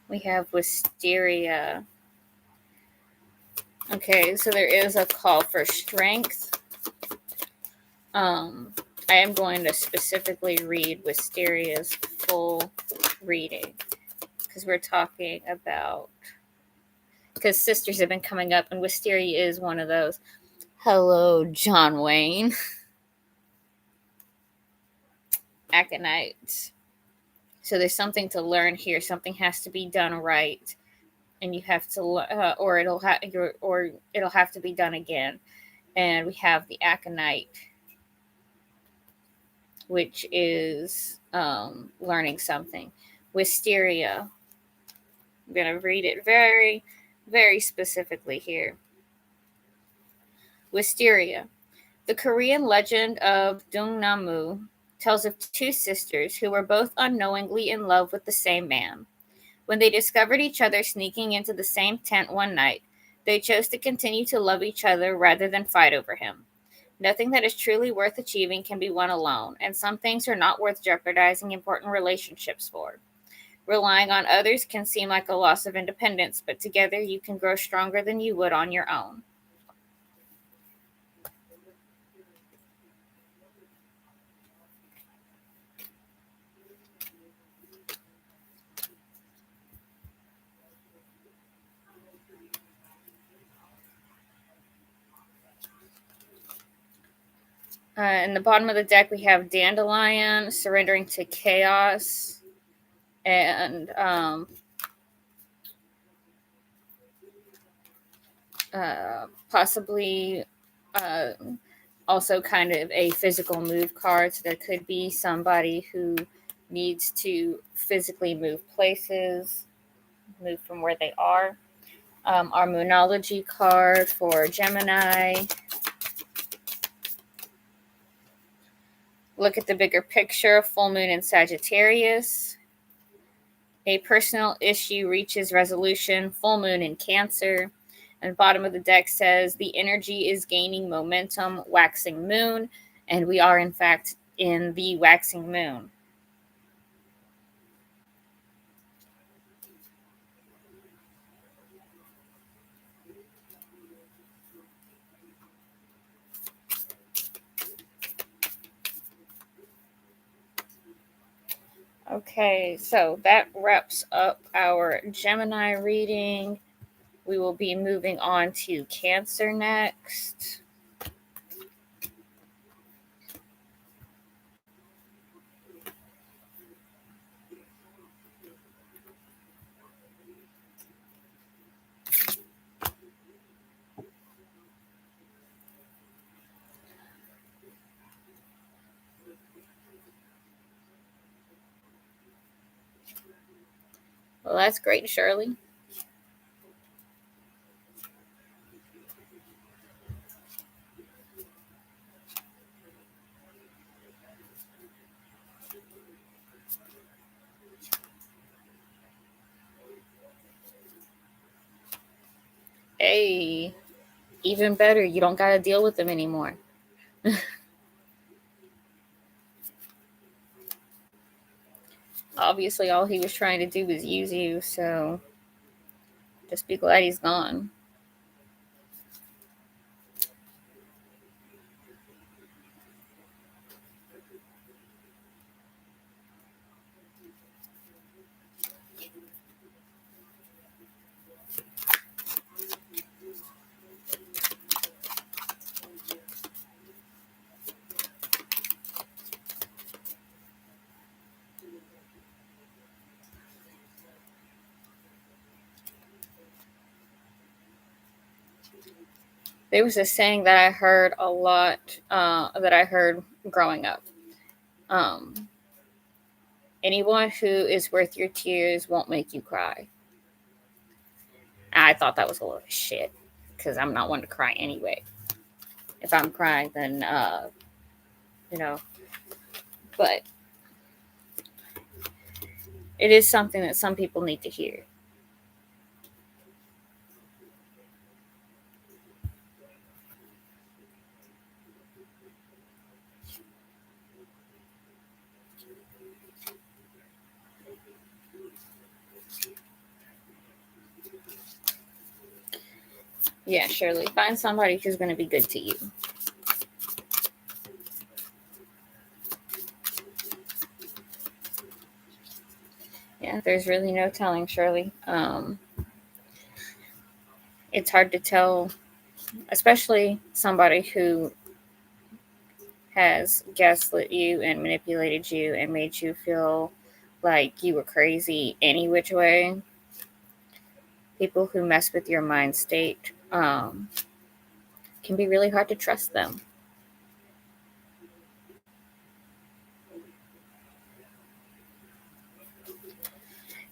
A: We have wisteria. Okay, so there is a call for strength. I am going to specifically read Wisteria's full reading because we're talking about, because sisters have been coming up and Wisteria is one of those. Hello, John Wayne. Aconite. So there's something to learn here. Something has to be done right, and you have to, or it'll have to be done again. And we have the aconite, which is learning something. Wisteria. I'm going to read it very, very specifically here. Wisteria. The Korean legend of Dungnamu tells of two sisters who were both unknowingly in love with the same man. When they discovered each other sneaking into the same tent one night, they chose to continue to love each other rather than fight over him. Nothing that is truly worth achieving can be won alone, and some things are not worth jeopardizing important relationships for. Relying on others can seem like a loss of independence, but together you can grow stronger than you would on your own. In the bottom of the deck, we have Dandelion, surrendering to chaos, and possibly also kind of a physical move card. So there could be somebody who needs to physically move places, move from where they are. Our Moonology card for Gemini. Look at the bigger picture, full moon in Sagittarius. A personal issue reaches resolution, full moon in Cancer. And the bottom of the deck says the energy is gaining momentum, waxing moon. And we are, in fact, in the waxing moon. Okay, so that wraps up our Gemini reading. We will be moving on to Cancer next. Well, that's great, Shirley. Hey, even better. You don't got to deal with them anymore. Obviously, all he was trying to do was use you, so just be glad he's gone. There was a saying that I heard a lot, that I heard growing up. Anyone who is worth your tears won't make you cry. I thought that was a load of shit, because I'm not one to cry anyway. If I'm crying, then, but it is something that some people need to hear. Yeah, Shirley, find somebody who's going to be good to you. Yeah, there's really no telling, Shirley. It's hard to tell, especially somebody who has gaslit you and manipulated you and made you feel like you were crazy any which way. People who mess with your mind state can be really hard to trust them.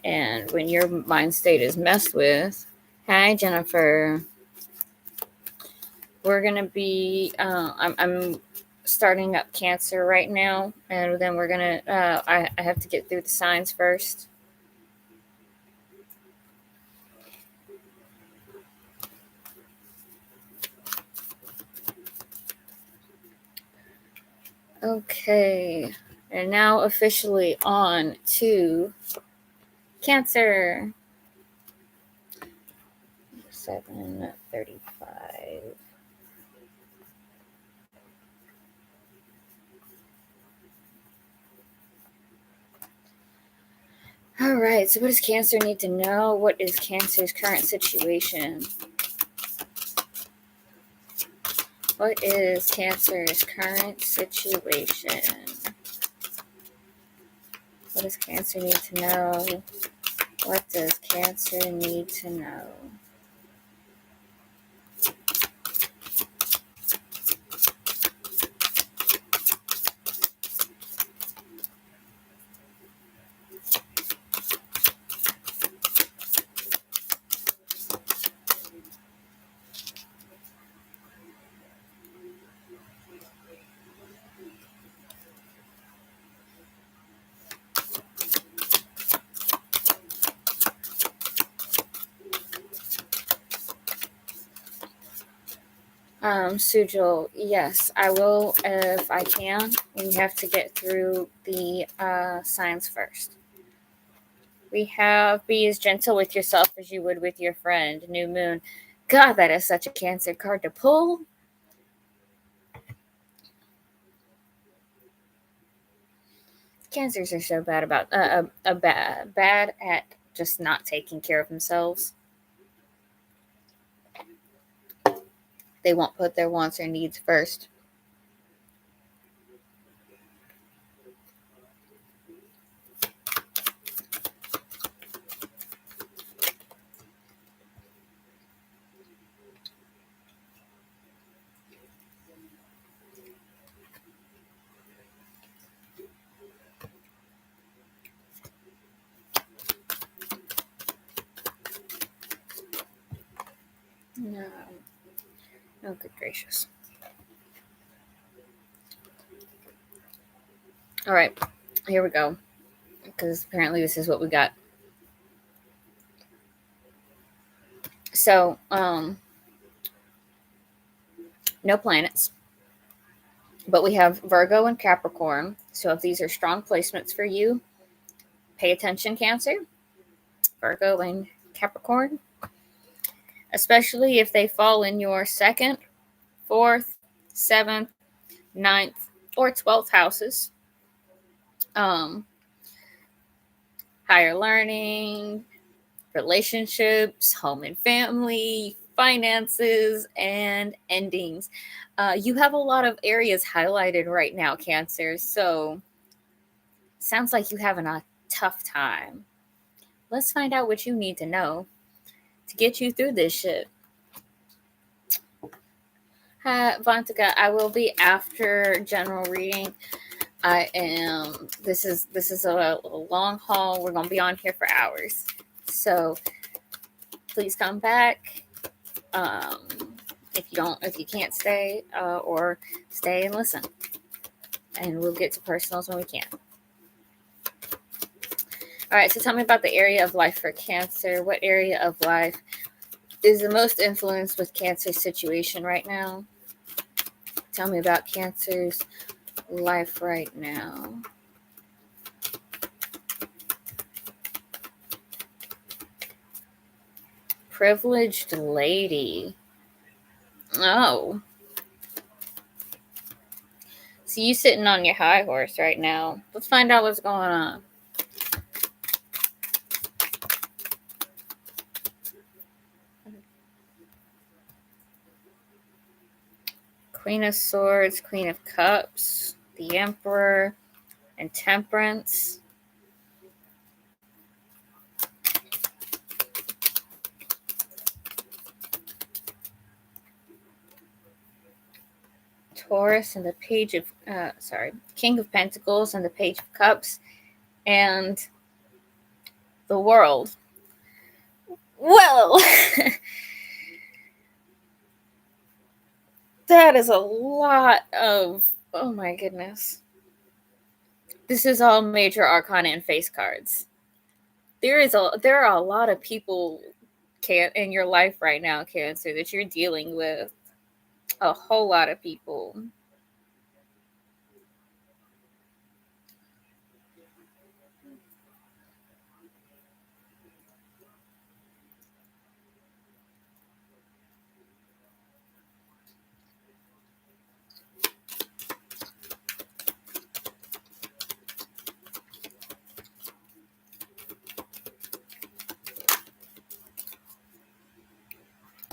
A: And when your mind state is messed with, hi Jennifer, we're gonna be. I'm starting up Cancer right now, and then we're gonna. I have to get through the signs first. Okay, and now officially on to Cancer. 7:35. All right, so what does Cancer need to know? What is Cancer's current situation? What is Cancer's current situation? What does Cancer need to know? What does Cancer need to know? Sujal, yes, I will if I can. We have to get through the signs first. We have be as gentle with yourself as you would with your friend. New moon. God, that is such a Cancer card to pull. Cancers are so bad about bad at just not taking care of themselves. They won't put their wants or needs first. No. Oh, good gracious. All right, here we go. Because apparently this is what we got. So, no planets. But we have Virgo and Capricorn. So if these are strong placements for you, pay attention, Cancer. Virgo and Capricorn. Especially if they fall in your 2nd, 4th, 7th, 9th, or 12th houses. Higher learning, relationships, home and family, finances, and endings. You have a lot of areas highlighted right now, Cancer. So sounds like you're having a tough time. Let's find out what you need to know to get you through this shit. Hi, Vantika. I will be after general reading. This is a long haul. We're gonna be on here for hours, so please come back. If you can't stay, or stay and listen, and we'll get to personals when we can. All right, so tell me about the area of life for Cancer. What area of life is the most influenced with Cancer's situation right now? Tell me about Cancer's life right now. Privileged lady. Oh. So you sitting on your high horse right now. Let's find out what's going on. Queen of Swords, Queen of Cups, the Emperor, and Temperance. Taurus and the Page of, King of Pentacles and the Page of Cups, and the World. Well, that is a lot of, oh my goodness. This is all major arcana and face cards. There are a lot of people in your life right now, Cancer, that you're dealing with. A whole lot of people.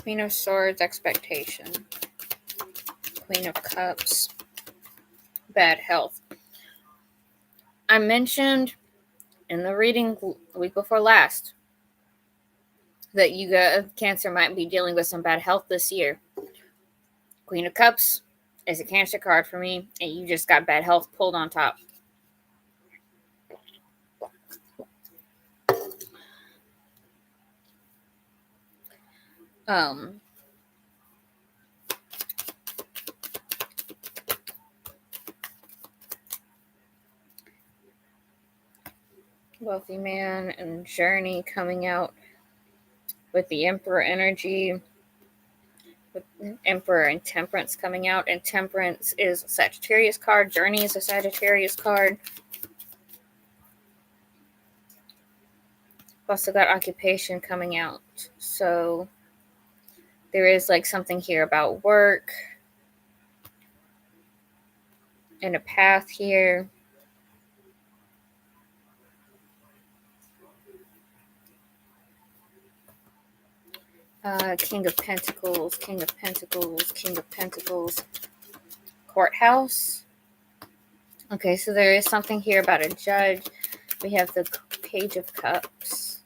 A: Queen of Swords, expectation. Queen of Cups, bad health. I mentioned in the reading week before last that you got Cancer might be dealing with some bad health this year. Queen of Cups is a Cancer card for me, and you just got bad health pulled on top. Wealthy man and journey coming out with the Emperor energy, with Emperor and Temperance coming out, and Temperance is a Sagittarius card. Journey is a Sagittarius card. Also got occupation coming out, so there is like something here about work and a path here. King of Pentacles, King of Pentacles, King of Pentacles, courthouse. Okay, so there is something here about a judge. We have the Page of Cups,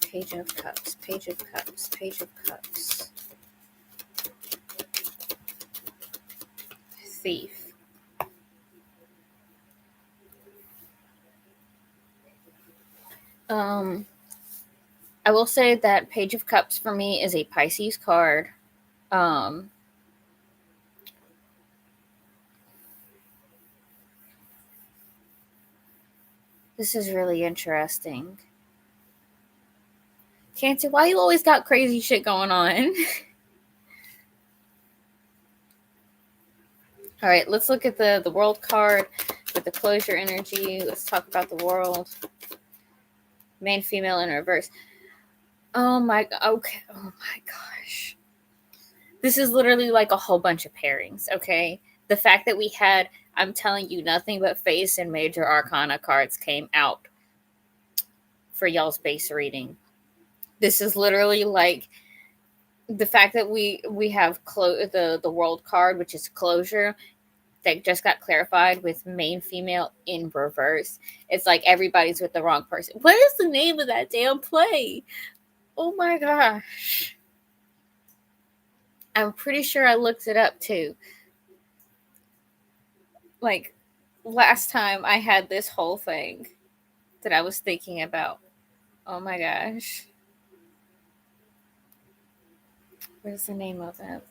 A: Page of Cups, Page of Cups, Page of Cups, Thief. I will say that Page of Cups for me is a Pisces card. This is really interesting. Cancer, why you always got crazy shit going on? All right, let's look at the World card with the closure energy. Let's talk about the World. Main, female, in reverse. Oh my, okay. Oh my gosh. This is literally like a whole bunch of pairings, okay? The fact that we had, I'm telling you, nothing but face and major arcana cards came out for y'all's base reading. This is literally like the fact that we have the World card, which is closure, that just got clarified with main, female, in reverse. It's like everybody's with the wrong person. What is the name of that damn play? Oh my gosh. I'm pretty sure I looked it up too. Like, last time I had this whole thing that I was thinking about. Oh my gosh. What's the name of it?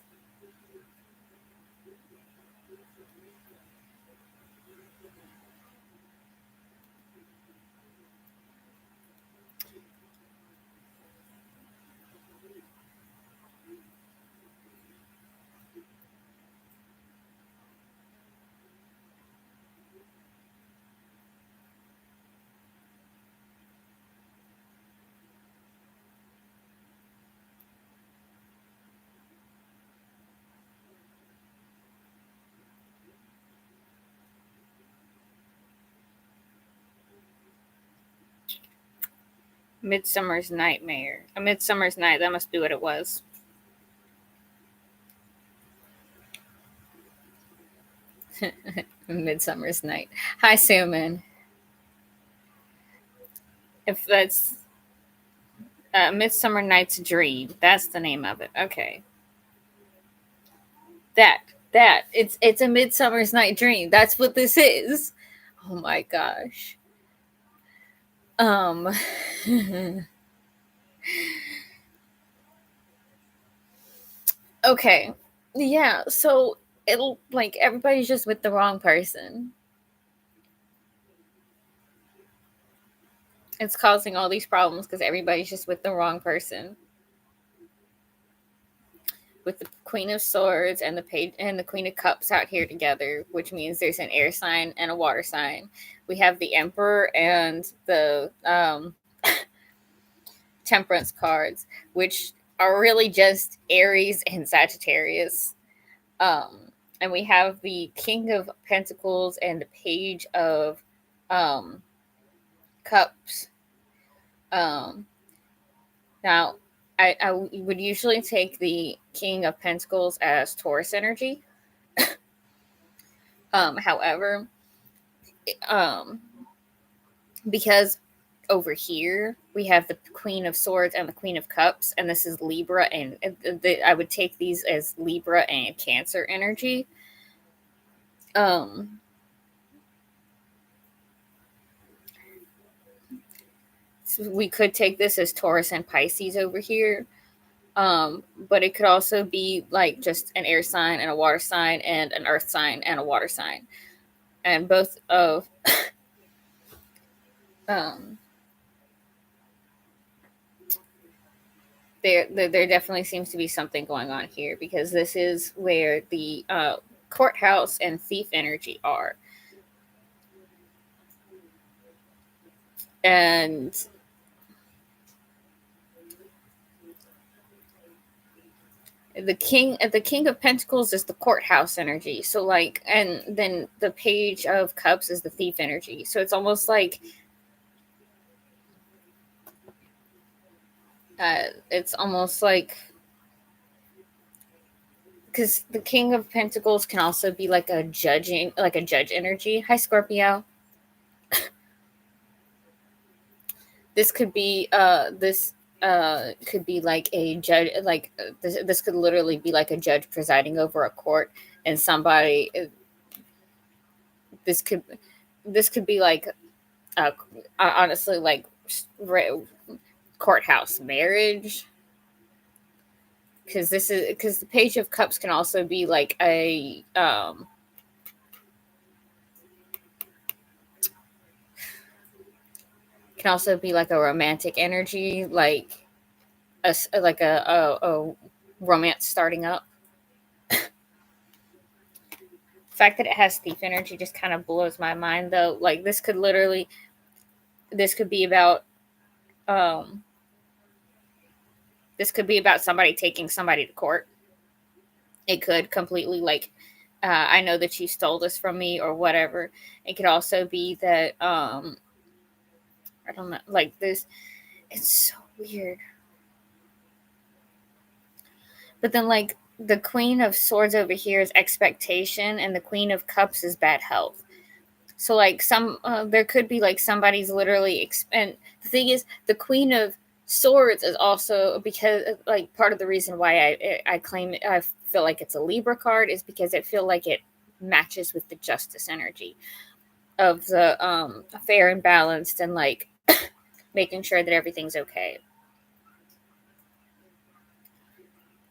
A: Midsummer's Nightmare. A Midsummer's Night. That must be what it was. Midsummer's Night. Hi, Suman. If that's Midsummer Night's Dream, that's the name of it. Okay. That it's a Midsummer's Night Dream. That's what this is. Oh my gosh. Um. Okay. Yeah. So it'll like everybody's just with the wrong person. It's causing all these problems because everybody's just with the wrong person. With the Queen of Swords and the Page and the Queen of Cups out here together, which means there's an air sign and a water sign. We have the Emperor and the Temperance cards, which are really just Aries and Sagittarius. And we have the King of Pentacles and the Page of Cups. Now, I would usually take the King of Pentacles as Taurus energy. However, because over here we have the Queen of Swords and the Queen of Cups, and this is Libra, and I would take these as Libra and Cancer energy. So we could take this as Taurus and Pisces over here. But it could also be like just an air sign and a water sign and an earth sign and a water sign. And both of there definitely seems to be something going on here, because this is where the courthouse and thief energy are. And the king of Pentacles is the courthouse energy. So like, and then the Page of Cups is the thief energy. So it's almost like because the King of Pentacles can also be like a judge energy. Hi, Scorpio. This could be could be like a judge, like this could literally be like a judge presiding over a court, and somebody this could be like honestly like courthouse marriage, because the Page of Cups can also be like a can also be like a romantic energy, like a romance starting up. The fact that it has thief energy just kind of blows my mind, though. Like this could be about somebody taking somebody to court. It could completely like I know that you stole this from me or whatever. It could also be that I don't know, like this. It's so weird. But then like the Queen of Swords over here is expectation, and the Queen of Cups is bad health. So like there could be like somebody's literally and the thing is, the Queen of Swords is also because, like, part of the reason why I claim I feel like it's a Libra card is because I feel like it matches with the justice energy of the fair and balanced, and like making sure that everything's okay.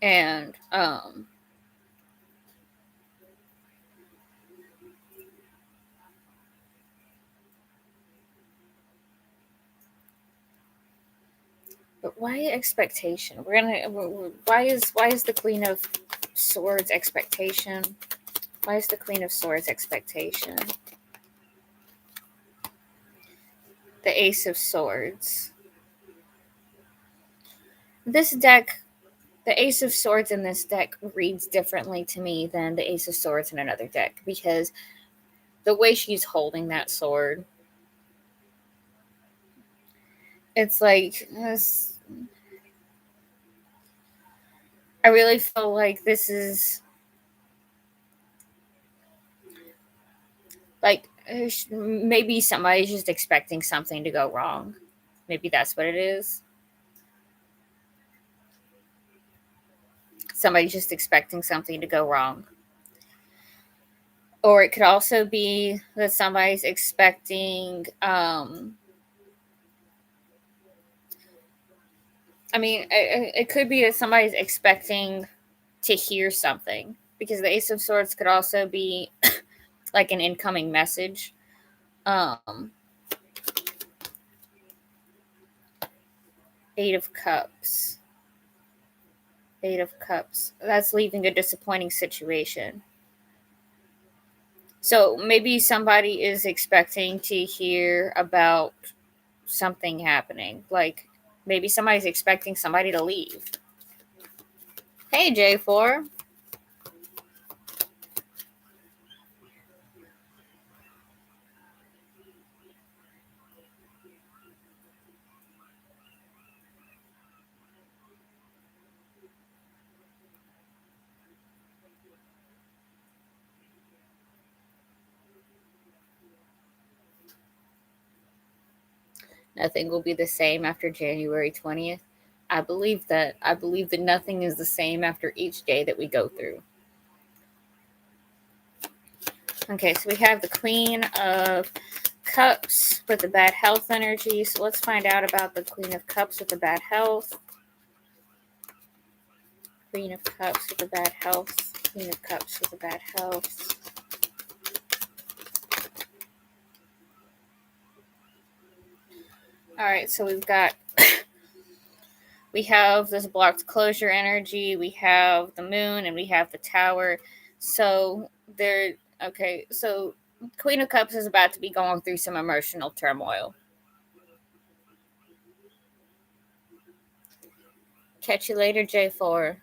A: And but why expectation? Why is the Queen of Swords expectation? Why is the Queen of Swords expectation? The Ace of Swords. This deck, the Ace of Swords in this deck reads differently to me than the Ace of Swords in another deck, because the way she's holding that sword, it's like this, I really feel like this is like maybe somebody's just expecting something to go wrong. Maybe that's what it is. Somebody's just expecting something to go wrong. Or it could also be that somebody's expecting, it could be that somebody's expecting to hear something, because the Ace of Swords could also be like an incoming message. Eight of Cups. Eight of Cups. That's leaving a disappointing situation. So maybe somebody is expecting to hear about something happening. Like maybe somebody's expecting somebody to leave. Hey, J4. Nothing will be the same after January 20th. I believe that. I believe that nothing is the same after each day that we go through. Okay, so we have the Queen of Cups with the bad health energy. So let's find out about the Queen of Cups with the bad health. Queen of Cups with the bad health. Queen of Cups with the bad health. All right, so we've got we have this blocked closure energy, we have the moon, and we have the tower. So so Queen of Cups is about to be going through some emotional turmoil. Catch you later, J4.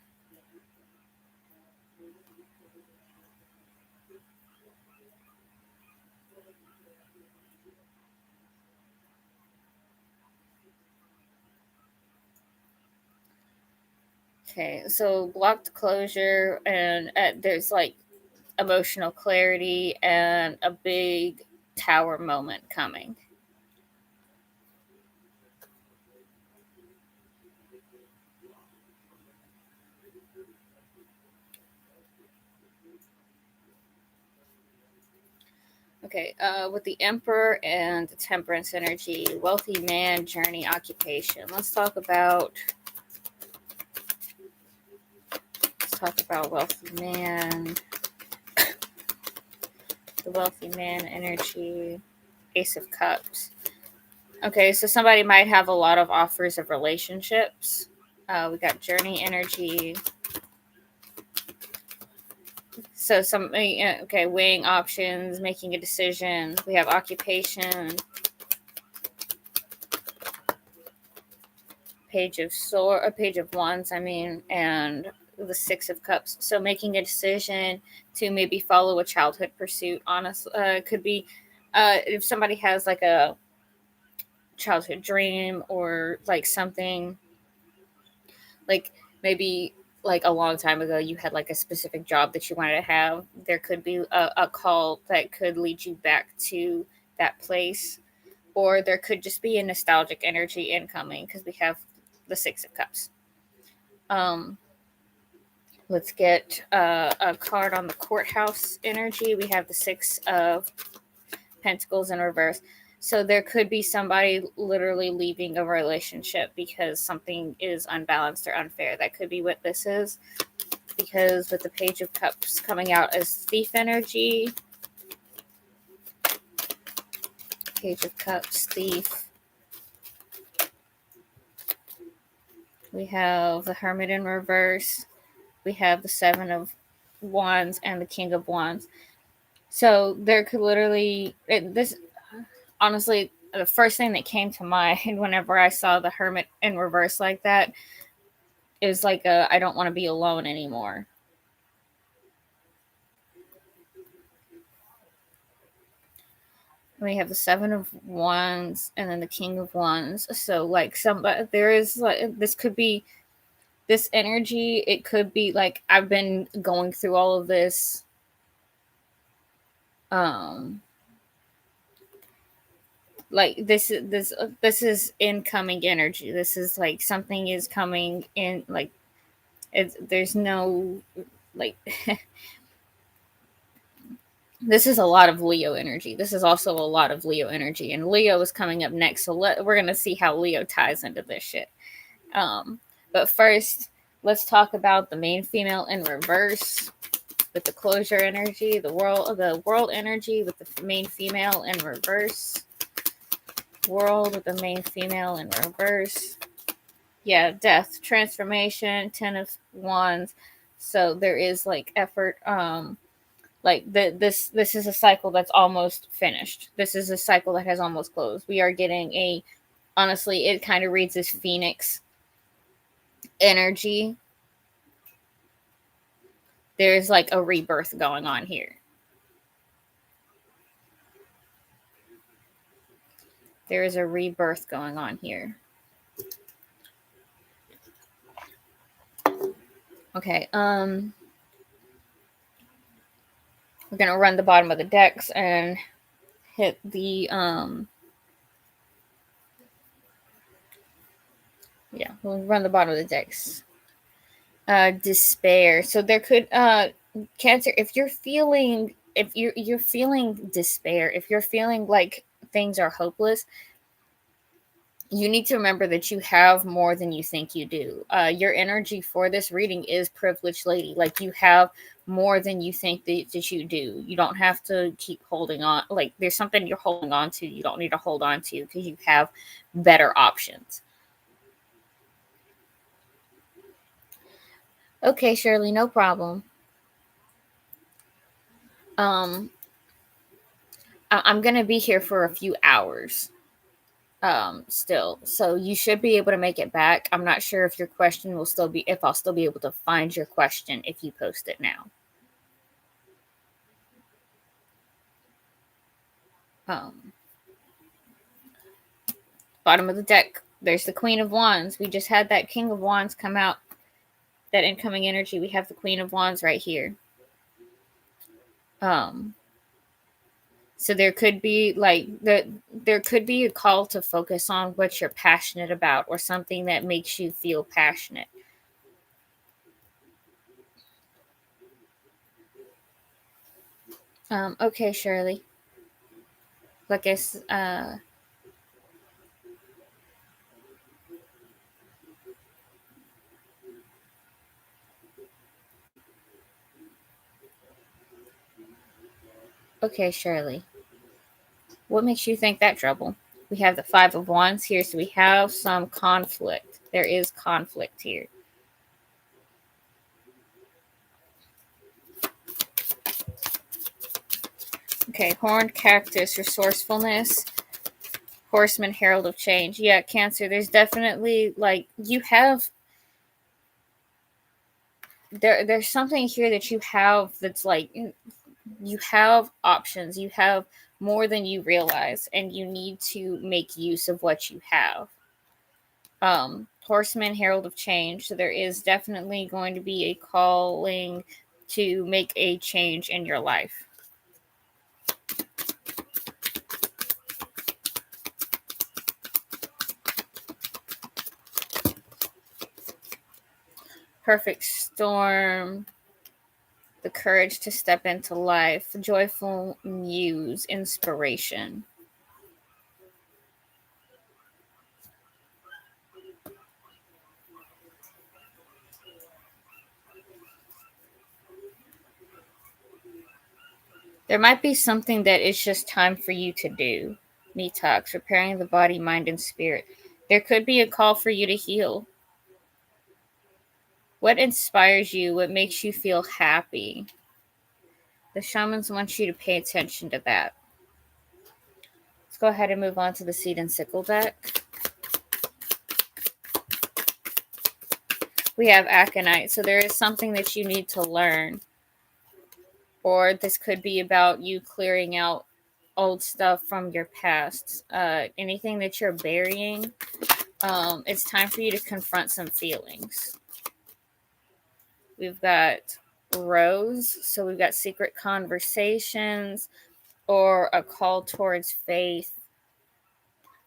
A: Okay, so blocked closure, and there's like emotional clarity and a big tower moment coming. Okay, with the Emperor and the Temperance energy, wealthy man, journey, occupation. Let's talk about wealthy man. The wealthy man energy, Ace of Cups. Okay, so somebody might have a lot of offers of relationships. We got journey energy. So weighing options, making a decision. We have occupation. Page of Wands, and the Six of Cups. So making a decision to maybe follow a childhood pursuit. Honestly, could be if somebody has like a childhood dream, or like something like maybe like a long time ago you had like a specific job that you wanted to have. There could be a call that could lead you back to that place, or there could just be a nostalgic energy incoming, because we have the Six of Cups. Let's get a card on the courthouse energy. We have the Six of Pentacles in reverse. So there could be somebody literally leaving a relationship because something is unbalanced or unfair. That could be what this is. Because with the Page of Cups coming out as thief energy, Page of Cups, thief. We have the Hermit in reverse. We have the Seven of Wands and the King of Wands. So there could literally, this, honestly, the first thing that came to mind whenever I saw the Hermit in reverse like that is like I don't want to be alone anymore. We have the Seven of Wands and then the King of Wands. So like somebody, there is like, this could be this energy. It could be like I've been going through all of this like this is incoming energy. This is like something is coming in, like there's no like this is a lot of Leo energy. This is also a lot of Leo energy, and Leo is coming up next, so we're gonna see how Leo ties into this shit. But first, let's talk about the main female in reverse with the closure energy, the world energy with the main female in reverse. World with the main female in reverse. Yeah, death, transformation, 10 of Wands. So there is like effort. Like this is a cycle that's almost finished. This is a cycle that has almost closed. We are getting honestly, it kind of reads as Phoenix energy. There's like a rebirth going on here. There is a rebirth going on here. Okay, we're gonna run the bottom of the decks and hit the yeah, we'll run the bottom of the decks. Despair. So there could Cancer, if you're feeling despair, if you're feeling like things are hopeless, you need to remember that you have more than you think you do. Your energy for this reading is privileged lady. Like you have more than you think that you do. You don't have to keep holding on. Like there's something you're holding on to. You don't need to hold on to because you have better options. Okay, Shirley, no problem. I'm going to be here for a few hours still. So you should be able to make it back. I'm not sure if your question will still be, if I'll still be able to find your question if you post it now. Bottom of the deck, there's the Queen of Wands. We just had that King of Wands come out. That incoming energy. We have the Queen of Wands right here. So there could be like there could be a call to focus on what you're passionate about or something that makes you feel passionate. Okay, Shirley. Like okay, Shirley. What makes you think that, trouble? We have the Five of Wands here, so we have some conflict. There is conflict here. Okay, Horned Cactus, resourcefulness. Horseman, Herald of Change. Yeah, Cancer, there's definitely, like, you have... There's something here that you have that's, like, you have options. You have more than you realize, and you need to make use of what you have. Horseman, Herald of Change. So there is definitely going to be a calling to make a change in your life. perfect storm, the courage to step into life, joyful muse, inspiration. There might be something that it's just time for you to do. Detox, preparing the body, mind, and spirit. There could be a call for you to heal. What inspires you? What makes you feel happy? The shamans want you to pay attention to that. Let's go ahead and move on to the seed and sickle deck. We have aconite. So there is something that you need to learn. Or this could be about you clearing out old stuff from your past. Anything that you're burying, it's time for you to confront some feelings. We've got rose. So we've got secret conversations or a call towards faith.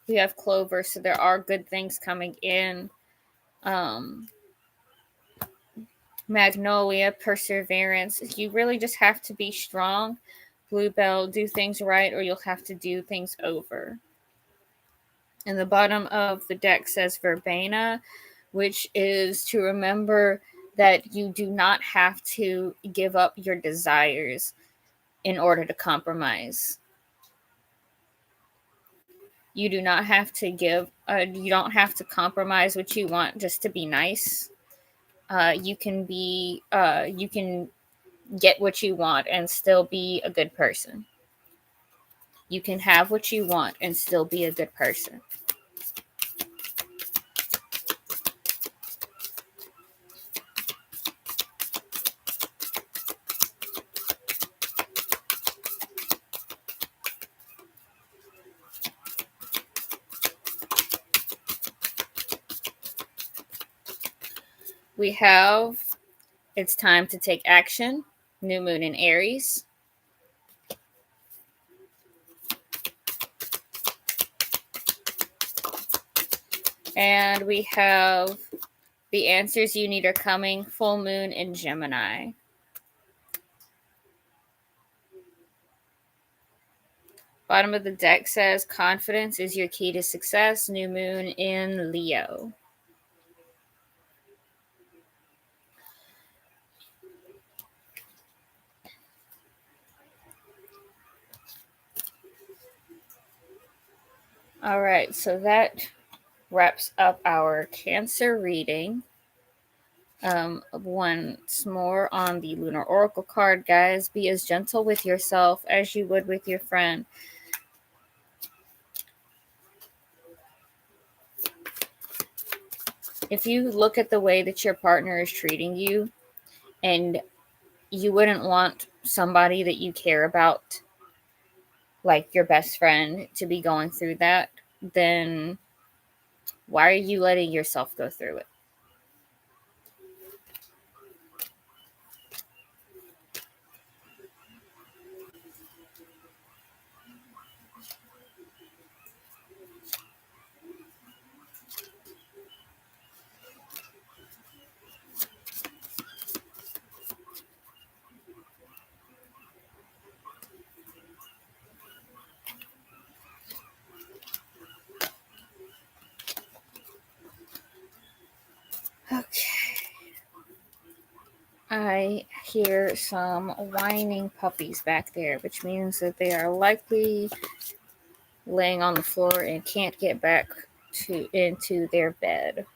A: We have clover. So there are good things coming in. Magnolia, perseverance. You really just have to be strong. Bluebell, do things right or you'll have to do things over. And the bottom of the deck says verbena, which is to remember that you do not have to give up your desires in order to compromise. You do not have to you don't have to compromise what you want just to be nice. You can get what you want and still be a good person. You can have what you want and still be a good person. We have it's time to take action. New moon in Aries. And we have the answers you need are coming. Full moon in Gemini. Bottom of the deck says confidence is your key to success. New moon in Leo. All right, so that wraps up our Cancer reading. Once more on the Lunar Oracle card, guys, be as gentle with yourself as you would with your friend. If you look at the way that your partner is treating you and you wouldn't want somebody that you care about, like your best friend, to be going through that, then why are you letting yourself go through it? Okay. I hear some whining puppies back there, which means that they are likely laying on the floor and can't get back into their bed.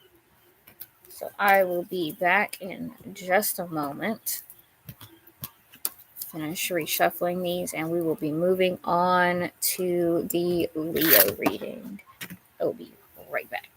A: So I will be back in just a moment. Finish reshuffling these and we will be moving on to the Leo reading. I'll be right back.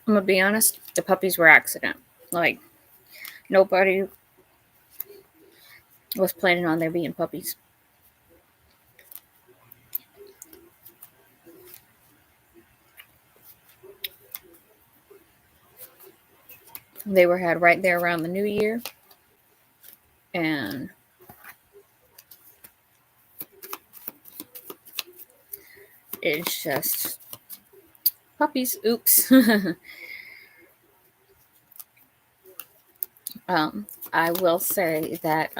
A: I'm gonna be honest, the puppies were accident. Like, nobody was planning on there being puppies. They were had right there around the new year, and it's just puppies. Oops. I will say that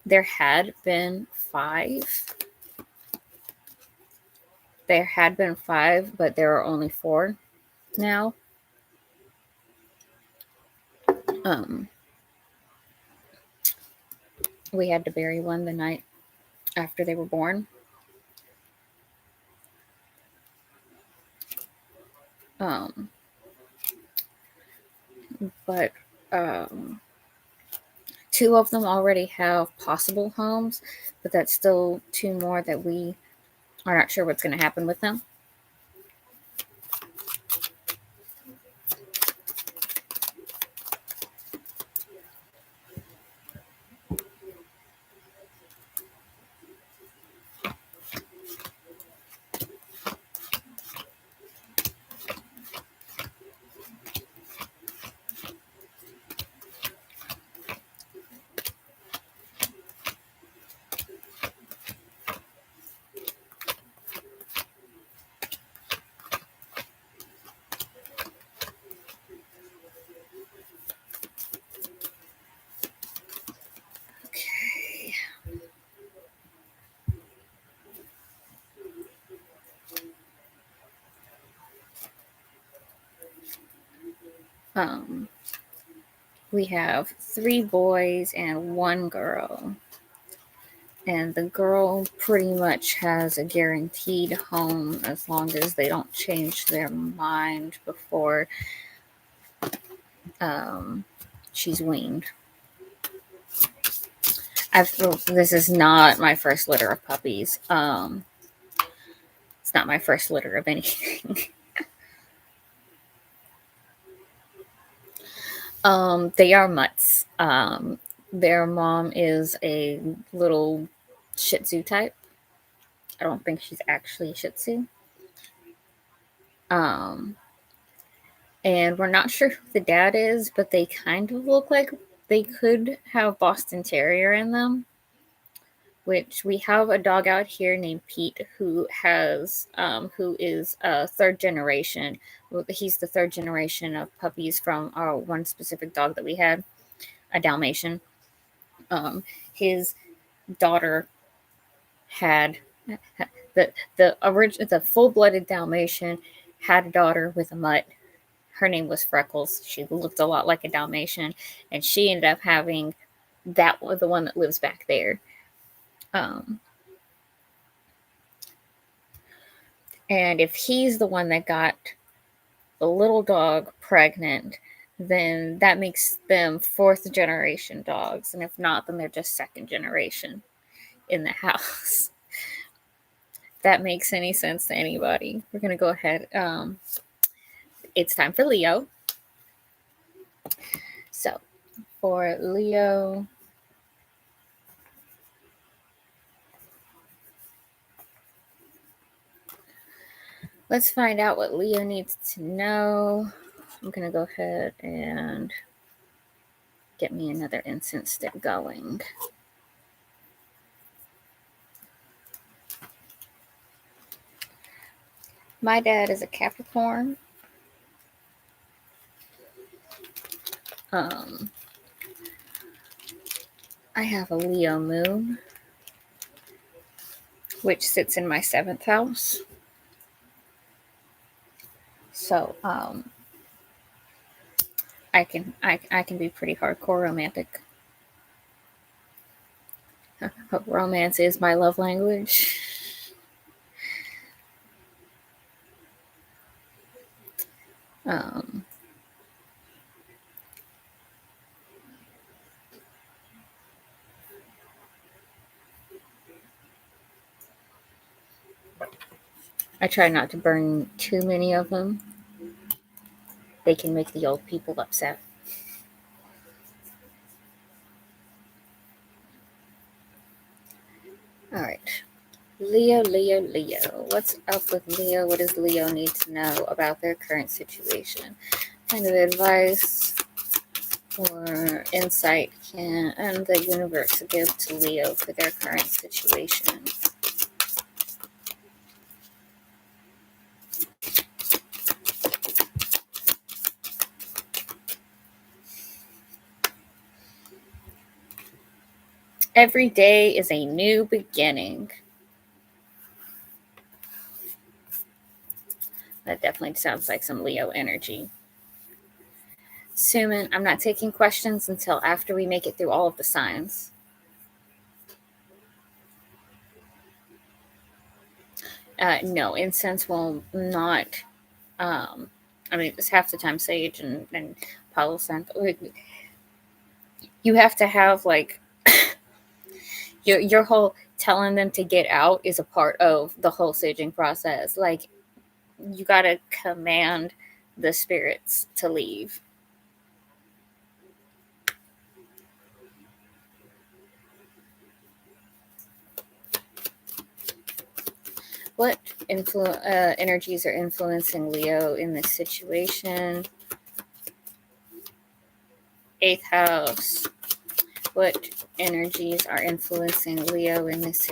A: there had been five. There had been five, but there are only four now. We had to bury one the night after they were born. But two of them already have possible homes, but that's still two more that we are not sure what's going to happen with them. We have 3 boys and 1 girl. And the girl pretty much has a guaranteed home as long as they don't change their mind before she's weaned. This is not my first litter of puppies. It's not my first litter of anything. They are mutts. Their mom is a little Shih Tzu type. I don't think she's actually a Shih Tzu. And we're not sure who the dad is, but they kind of look like they could have Boston Terrier in them. Which we have a dog out here named Pete who is a 3rd generation. He's the 3rd generation of puppies from our one specific dog that we had, a Dalmatian. His daughter had the full-blooded Dalmatian had a daughter with a mutt. Her name was Freckles. She looked a lot like a Dalmatian, and she ended up having the one that lives back there. And if he's the one that got the little dog pregnant, then that makes them 4th generation dogs. And if not, then they're just 2nd generation in the house. If that makes any sense to anybody. We're going to go ahead. It's time for Leo. So for Leo, let's find out what Leo needs to know. I'm going to go ahead and get me another incense stick going. My dad is a Capricorn. I have a Leo moon, which sits in my 7th house. So I can be pretty hardcore romantic. Romance is my love language. I try not to burn too many of them They can make the old people upset. All right. Leo. What's up with Leo? What does Leo need to know about their current situation? What kind of advice or insight can the universe give to Leo for their current situation? Every day is a new beginning. That definitely sounds like some Leo energy. Suman, I'm not taking questions until after we make it through all of the signs. No, incense will not. It's half the time sage and Palo Santo. You have to have like your whole telling them to get out is a part of the whole saging process. Like, you gotta command the spirits to leave. What energies are influencing Leo in this situation? 8th house. What energies are influencing Leo in this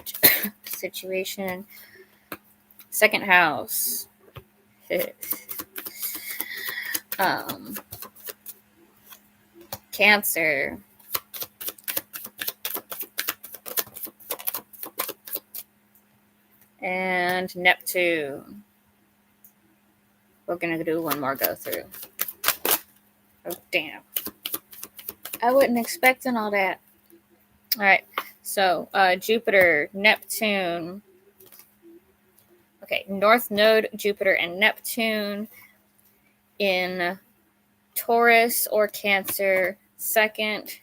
A: situation? 2nd house. Cancer. And Neptune. We're going to do one more go through. Oh, damn. I wasn't expecting all that. All right. So, Jupiter, Neptune. Okay, North Node, Jupiter, and Neptune in Taurus or Cancer, 2nd,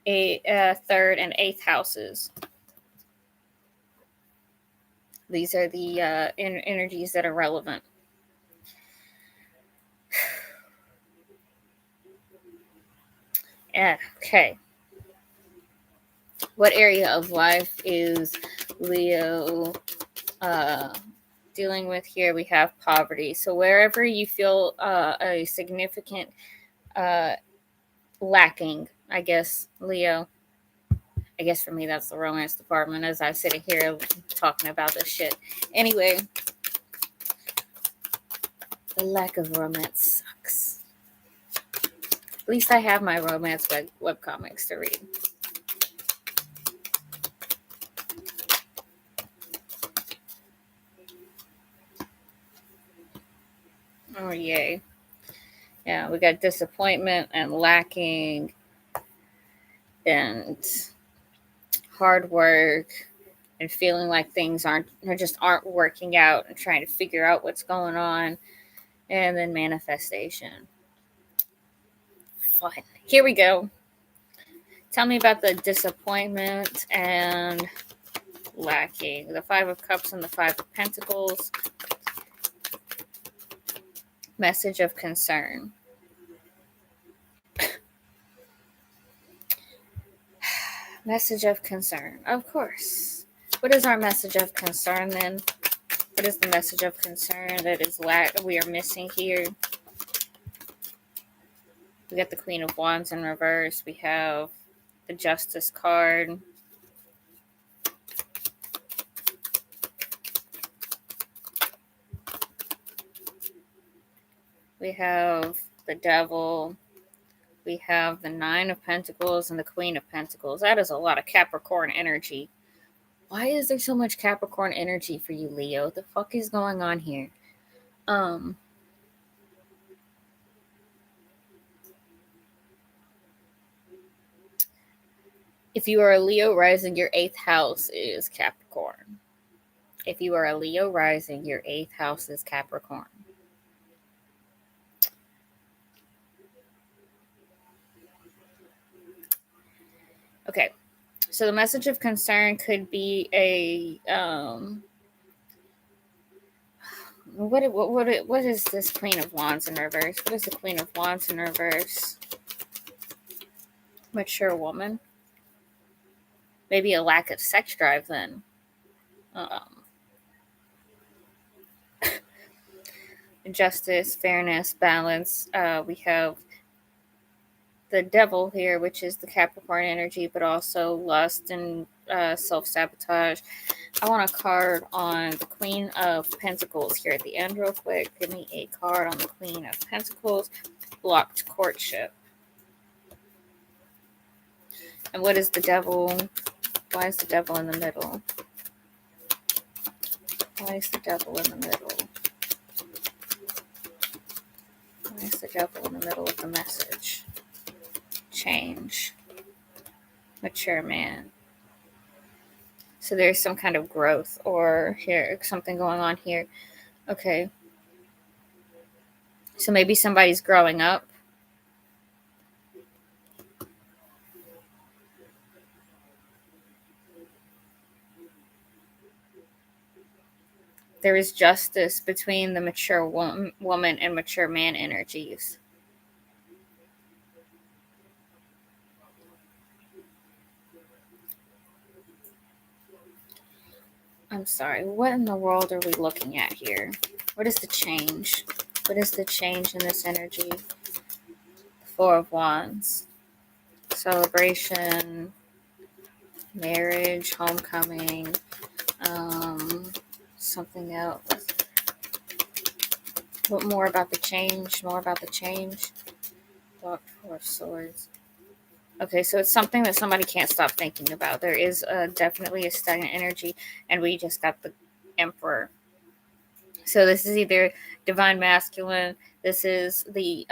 A: 3rd, and 8th houses. These are the energies that are relevant. Okay. What area of life is Leo dealing with here? We have poverty. So wherever you feel a significant lacking, I guess, Leo. I guess for me, that's the romance department as I sit here talking about this shit. Anyway, the lack of romance sucks. At least I have my romance webcomics to read. Oh, yay. Yeah, we got disappointment and lacking and hard work and feeling like things aren't working out and trying to figure out what's going on, and then manifestation. Fun. Here we go. Tell me about the disappointment and lacking. The 5 of Cups and the 5 of Pentacles. Message of concern. Message of concern. Of course. What is our message of concern then? What is the message of concern that we are missing here? We got the Queen of Wands in reverse. We have the Justice card. We have the Devil. We have the 9 of Pentacles and the Queen of Pentacles. That is a lot of Capricorn energy. Why is there so much Capricorn energy for you, Leo? The fuck is going on here? If you are a Leo rising, your 8th house is Capricorn. If you are a Leo rising, your 8th house is Capricorn. Okay, so the message of concern could be a What is this Queen of Wands in reverse? What is the Queen of Wands in reverse? Mature woman. Maybe a lack of sex drive then. Justice, fairness, balance. We have the devil here, which is the Capricorn energy, but also lust and self-sabotage. I want a card on the Queen of Pentacles here at the end real quick. Give me a card on the Queen of Pentacles. Blocked courtship. And what is the devil? Why is the devil in the middle? Why is the devil in the middle? Why is the devil in the middle of the message? Change. Mature man. So there's some kind of growth or here something going on here. Okay. So maybe somebody's growing up. There is justice between the mature woman and mature man energies. I'm sorry, what in the world are we looking at here? What is the change? What is the change in this energy? Four of Wands. Celebration, marriage, homecoming, something else. What more about the change? More about the change. Four of Swords. Okay, so it's something that somebody can't stop thinking about. There is definitely a stagnant energy, and we just got the Emperor. So this is either divine masculine. This is the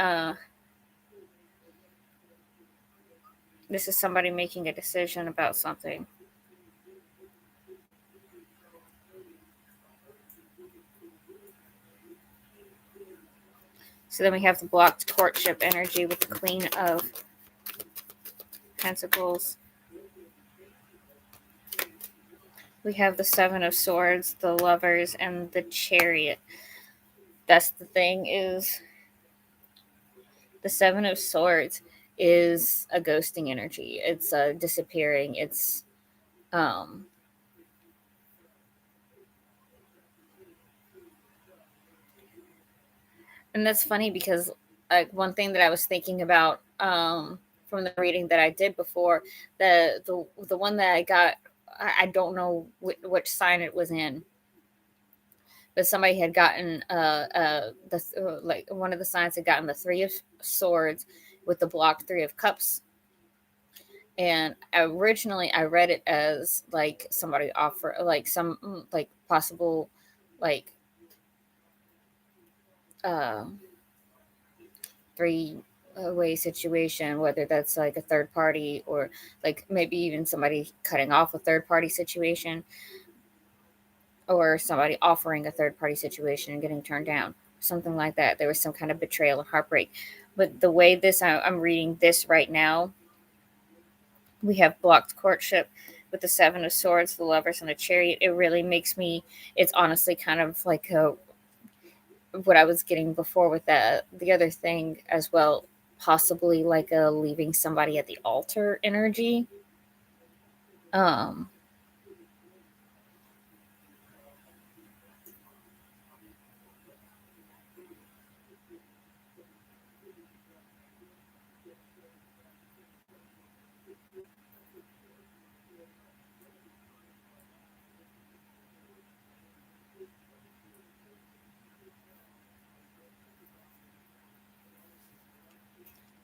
A: this is somebody making a decision about something. So then we have the blocked courtship energy with the Queen of Pentacles. We have the Seven of Swords, the Lovers, and the Chariot. That's the thing, is the Seven of Swords is a ghosting energy. It's disappearing. It's and that's funny because one thing that I was thinking about from the reading that I did before, the one that I got, I don't know which sign it was in, but somebody had gotten like one of the signs had gotten the Three of Swords with the blocked Three of Cups. And originally I read it as like somebody offer like some like possible like three-way situation, whether that's like a third party or like maybe even somebody cutting off a third party situation, or somebody offering a third party situation and getting turned down, something like that. There was some kind of betrayal and heartbreak. But the way I'm reading this right now, we have blocked courtship with the Seven of Swords, the Lovers, and the Chariot. It really makes me, it's honestly kind of like what I was getting before with the other thing as well, possibly like a leaving somebody at the altar energy.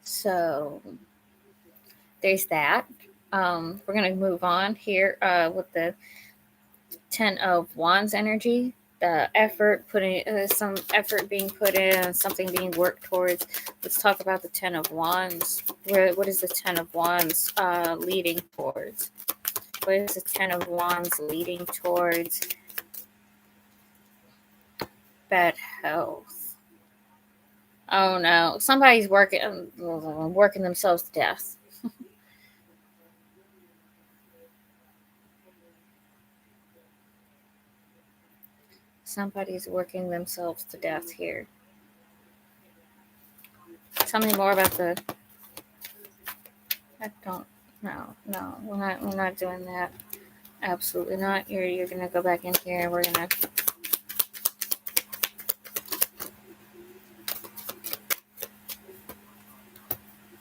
A: So there's that. We're going to move on here with the Ten of Wands energy. The effort, putting some effort being put in, something being worked towards. Let's talk about the Ten of Wands. What is the Ten of Wands leading towards? What is the Ten of Wands leading towards? Bad health. Oh no, somebody's working themselves to death. Somebody's working themselves to death here. Tell me more about the... I don't... No, we're not doing that. Absolutely not. You're gonna go back in here and we're gonna...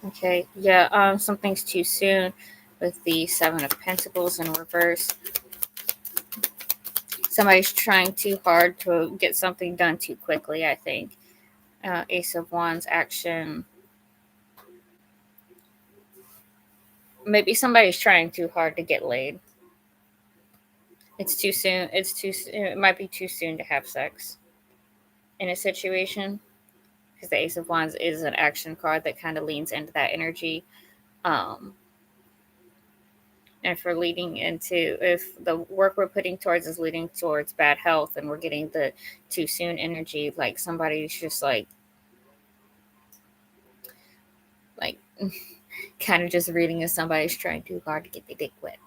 A: Okay, yeah, something's too soon with the Seven of Pentacles in reverse. Somebody's trying too hard to get something done too quickly, I think. Ace of Wands, action. Maybe somebody's trying too hard to get laid. It's too soon. It might be too soon to have sex in a situation, because the Ace of Wands is an action card that kind of leans into that energy. And if the work we're putting towards is leading towards bad health and we're getting the too soon energy, like somebody's just like kind of just reading as somebody's trying too hard to get the dick wet.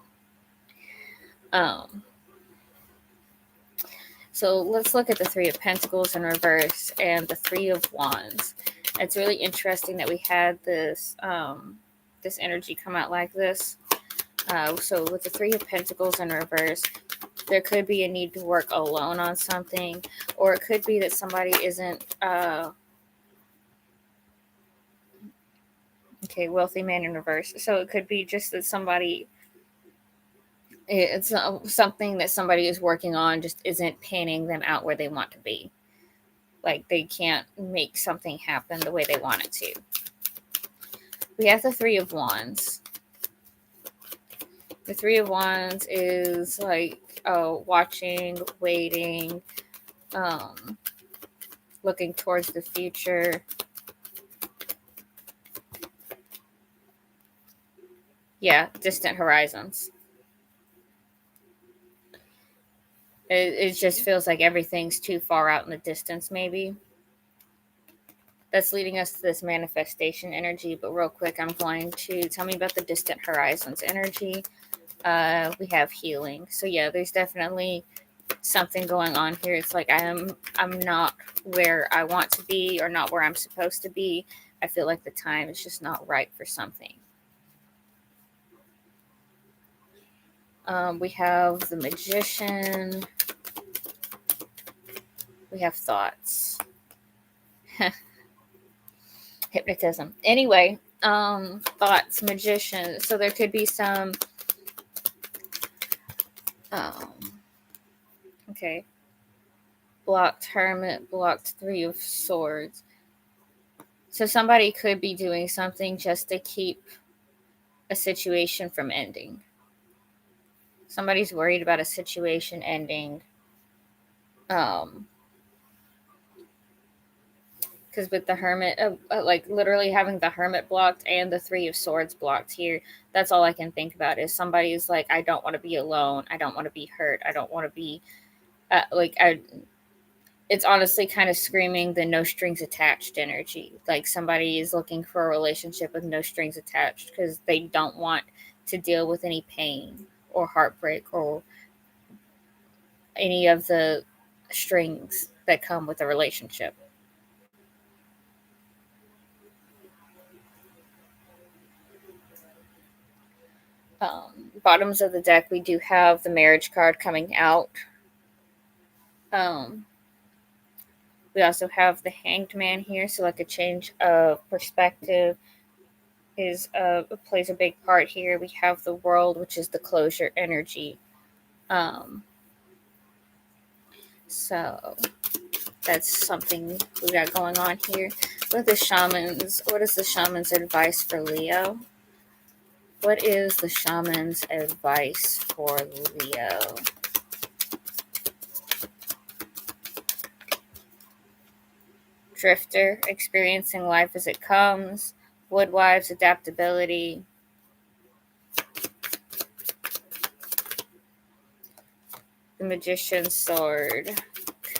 A: So let's look at the Three of Pentacles in reverse and the Three of Wands. It's really interesting that we had this this energy come out like this. So with the Three of Pentacles in reverse, there could be a need to work alone on something, or it could be that somebody isn't wealthy man in reverse. So it could be just that it's something that somebody is working on just isn't panning them out where they want to be. Like they can't make something happen the way they want it to. We have the Three of Wands. The Three of Wands is like watching, waiting, looking towards the future. Yeah, distant horizons. It just feels like everything's too far out in the distance, maybe. That's leading us to this manifestation energy. But real quick, I'm going to tell me about the distant horizons energy. We have healing. So yeah, there's definitely something going on here. It's like I'm not where I want to be, or not where I'm supposed to be. I feel like the time is just not right for something. We have the Magician. We have thoughts. Hypnotism. Anyway, thoughts, Magician. So there could be some okay. Blocked Hermit, blocked Three of Swords. So somebody could be doing something just to keep a situation from ending. Somebody's worried about a situation ending. Because with the Hermit, like literally having the Hermit blocked and the Three of Swords blocked here, that's all I can think about is somebody's like, I don't want to be alone. I don't want to be hurt. I don't want to be it's honestly kind of screaming the no strings attached energy. Like somebody is looking for a relationship with no strings attached because they don't want to deal with any pain or heartbreak or any of the strings that come with a relationship. Bottoms of the deck, we do have the Marriage card coming out. We also have the Hanged Man here, so like a change of perspective plays a big part here. We have the World, which is the closure energy. So that's something we got going on here. What are the shamans? What is the shaman's advice for Leo? What is the shaman's advice for Leo? Drifter, experiencing life as it comes. Woodwives, adaptability. The Magician's sword,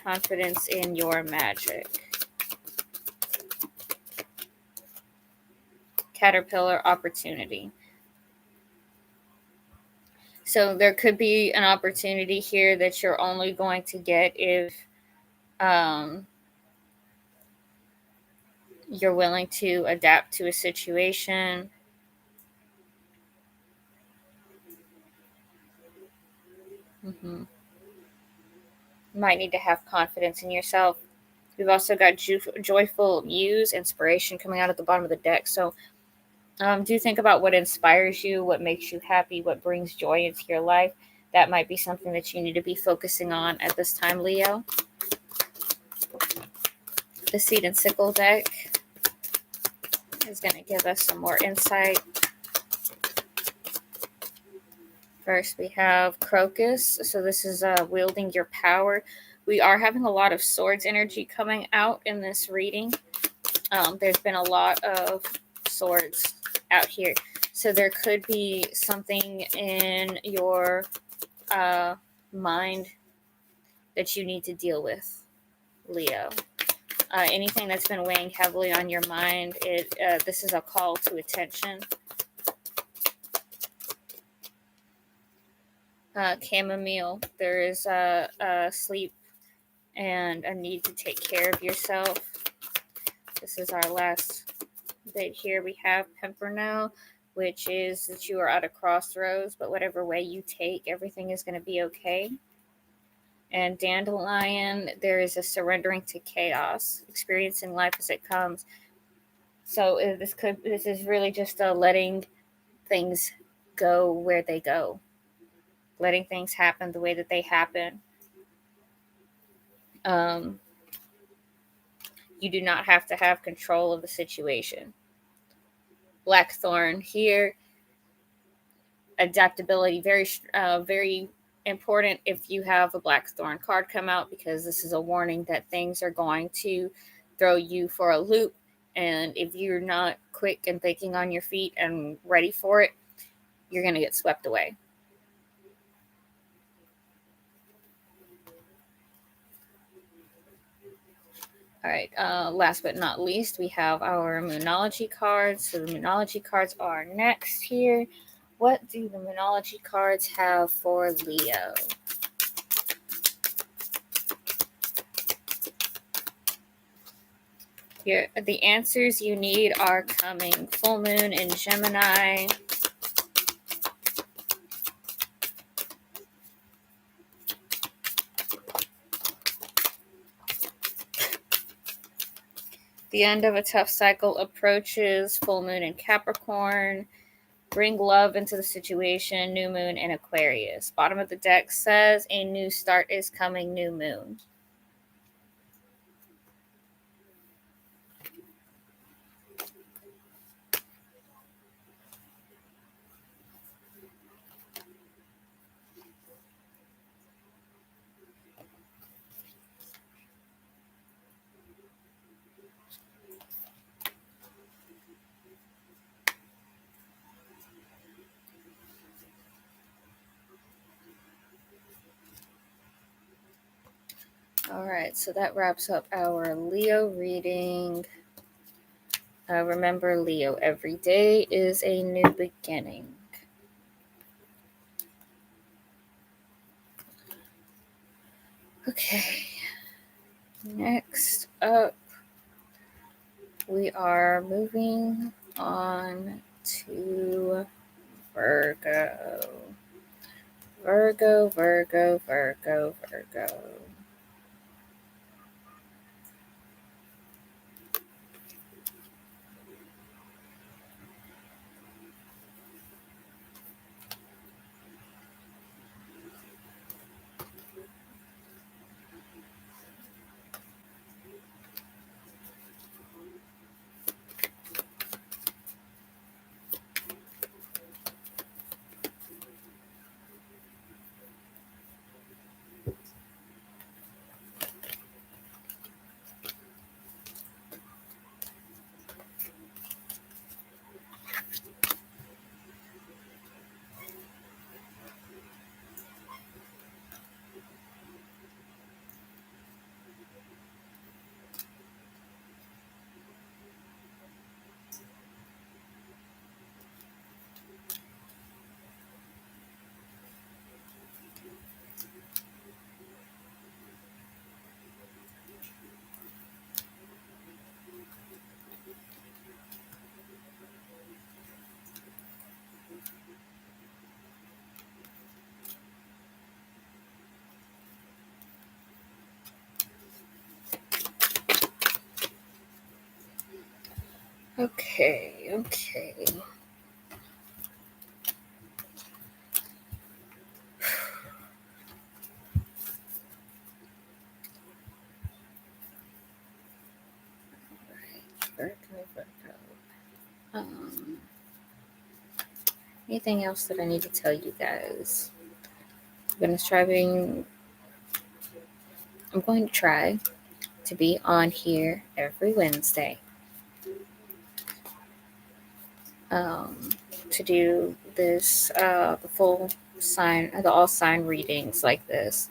A: confidence in your magic. Caterpillar, opportunity. So there could be an opportunity here that you're only going to get if You're willing to adapt to a situation. Mm-hmm. You might need to have confidence in yourself. We've also got joyful muse, inspiration coming out at the bottom of the deck. So do think about what inspires you, what makes you happy, what brings joy into your life. That might be something that you need to be focusing on at this time, Leo. The Seed and Sickle deck is going to give us some more insight. First, we have Crocus. So this is wielding your power. We are having a lot of swords energy coming out in this reading. There's been a lot of swords out here. So there could be something in your mind that you need to deal with, Leo. Anything that's been weighing heavily on your mind, this is a call to attention. Chamomile, there is sleep and a need to take care of yourself. This is our last bit here. We have Pimpernel, which is that you are at a crossroads, but whatever way you take, everything is going to be okay. And Dandelion, there is a surrendering to chaos, experiencing life as it comes. So this is really just letting things go where they go, letting things happen the way that they happen. You do not have to have control of the situation. Blackthorn here, adaptability, very important if you have a Blackthorn card come out, because this is a warning that things are going to throw you for a loop. And if you're not quick and thinking on your feet and ready for it, you're going to get swept away. All right, last but not least, we have our Moonology cards. So the Moonology cards are next here. What do the Moonology cards have for Leo? Here, the answers you need are coming. Full moon in Gemini. The end of a tough cycle approaches. Full moon in Capricorn. Bring love into the situation. New moon in Aquarius. Bottom of the deck says a new start is coming. New moon. All right, so that wraps up our Leo reading. Remember, Leo, every day is a new beginning. Okay, next up, we are moving on to Virgo. Virgo, Virgo, Virgo, Virgo. Okay. Virgo. Anything else that I need to tell you guys? I'm going to try to be on here every Wednesday. To do this, the full sign, the all sign readings like this.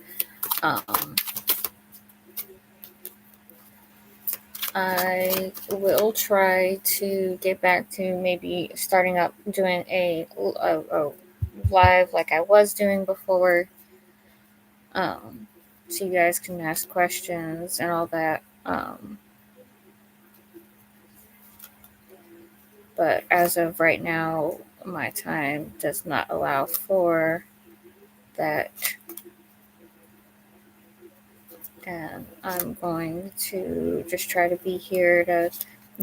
A: I will try to get back to maybe starting up doing a live like I was doing before. So you guys can ask questions and all that. But as of right now, my time does not allow for that. And I'm going to just try to be here to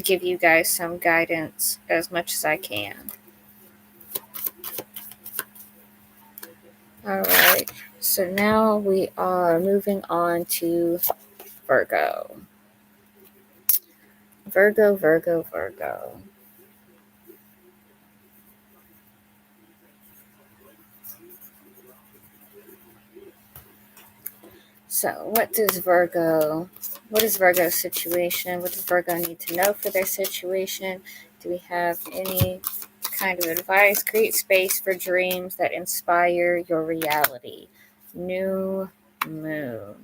A: give you guys some guidance as much as I can. All right. So now we are moving on to Virgo. Virgo. So what is Virgo's situation? What does Virgo need to know for their situation? Do we have any kind of advice? Create space for dreams that inspire your reality. New moon.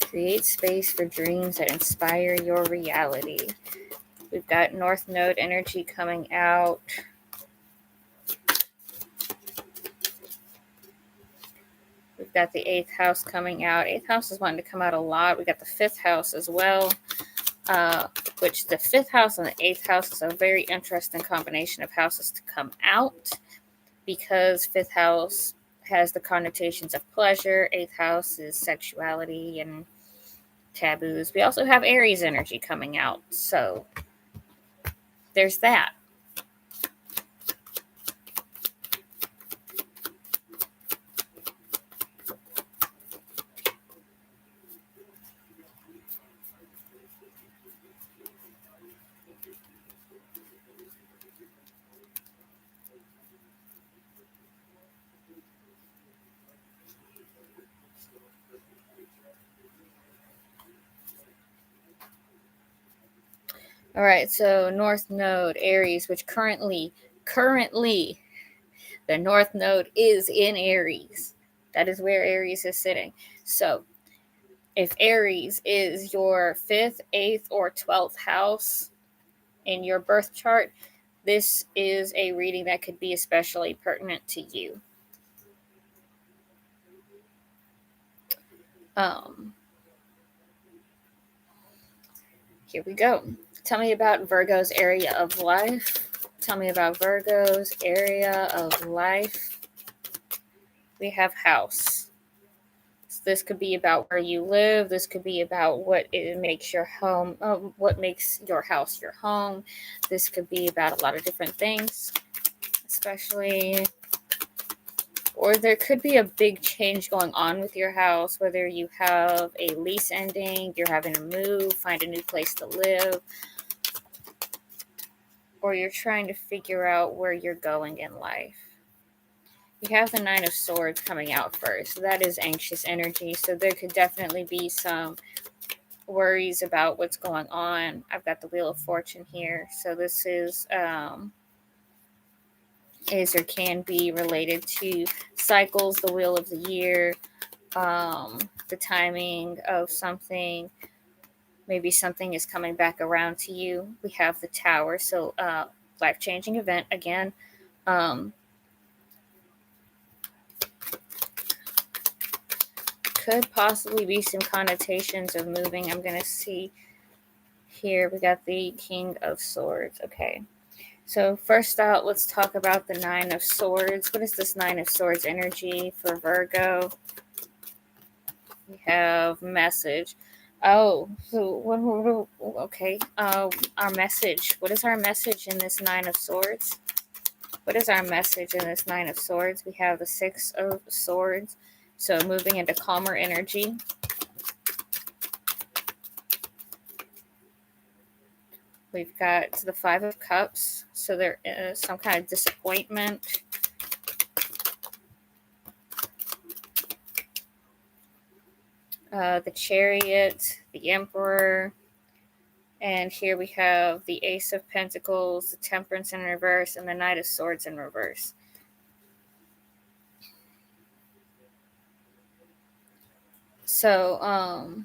A: Create space for dreams that inspire your reality. We've got North Node energy coming out. We've got the 8th house coming out. 8th house is wanting to come out a lot. We got the 5th house as well, which the 5th house and the 8th house is a very interesting combination of houses to come out because 5th house has the connotations of pleasure. 8th house is sexuality and taboos. We also have Aries energy coming out. So there's that. All right, so North Node, Aries, which currently, the North Node is in Aries. That is where Aries is sitting. So if Aries is your 5th, 8th, or 12th house in your birth chart, this is a reading that could be especially pertinent to you. Here we go. Tell me about Virgo's area of life. We have house. So this could be about where you live. This could be about what it makes your home, what makes your house your home. This could be about a lot of different things, especially, or there could be a big change going on with your house, whether you have a lease ending, you're having to move, find a new place to live, or you're trying to figure out where you're going in life. You have the 9 of Swords coming out first. So that is anxious energy. So there could definitely be some worries about what's going on. I've got the Wheel of Fortune here. So this is or can be related to cycles, the wheel of the year, the timing of something. Maybe something is coming back around to you. We have the Tower. So life-changing event again. Could possibly be some connotations of moving. I'm going to see here. We got the King of Swords. Okay. So first out, let's talk about the 9 of Swords. What is this 9 of Swords energy for Virgo? We have message. Oh, so okay. Our message. What is our message in this Nine of Swords? What is our message in this Nine of Swords? We have the Six of Swords. So moving into calmer energy. We've got the Five of Cups. So there is some kind of disappointment. The Chariot, the Emperor. And here we have the Ace of Pentacles, the Temperance in reverse, and the Knight of Swords in reverse. So,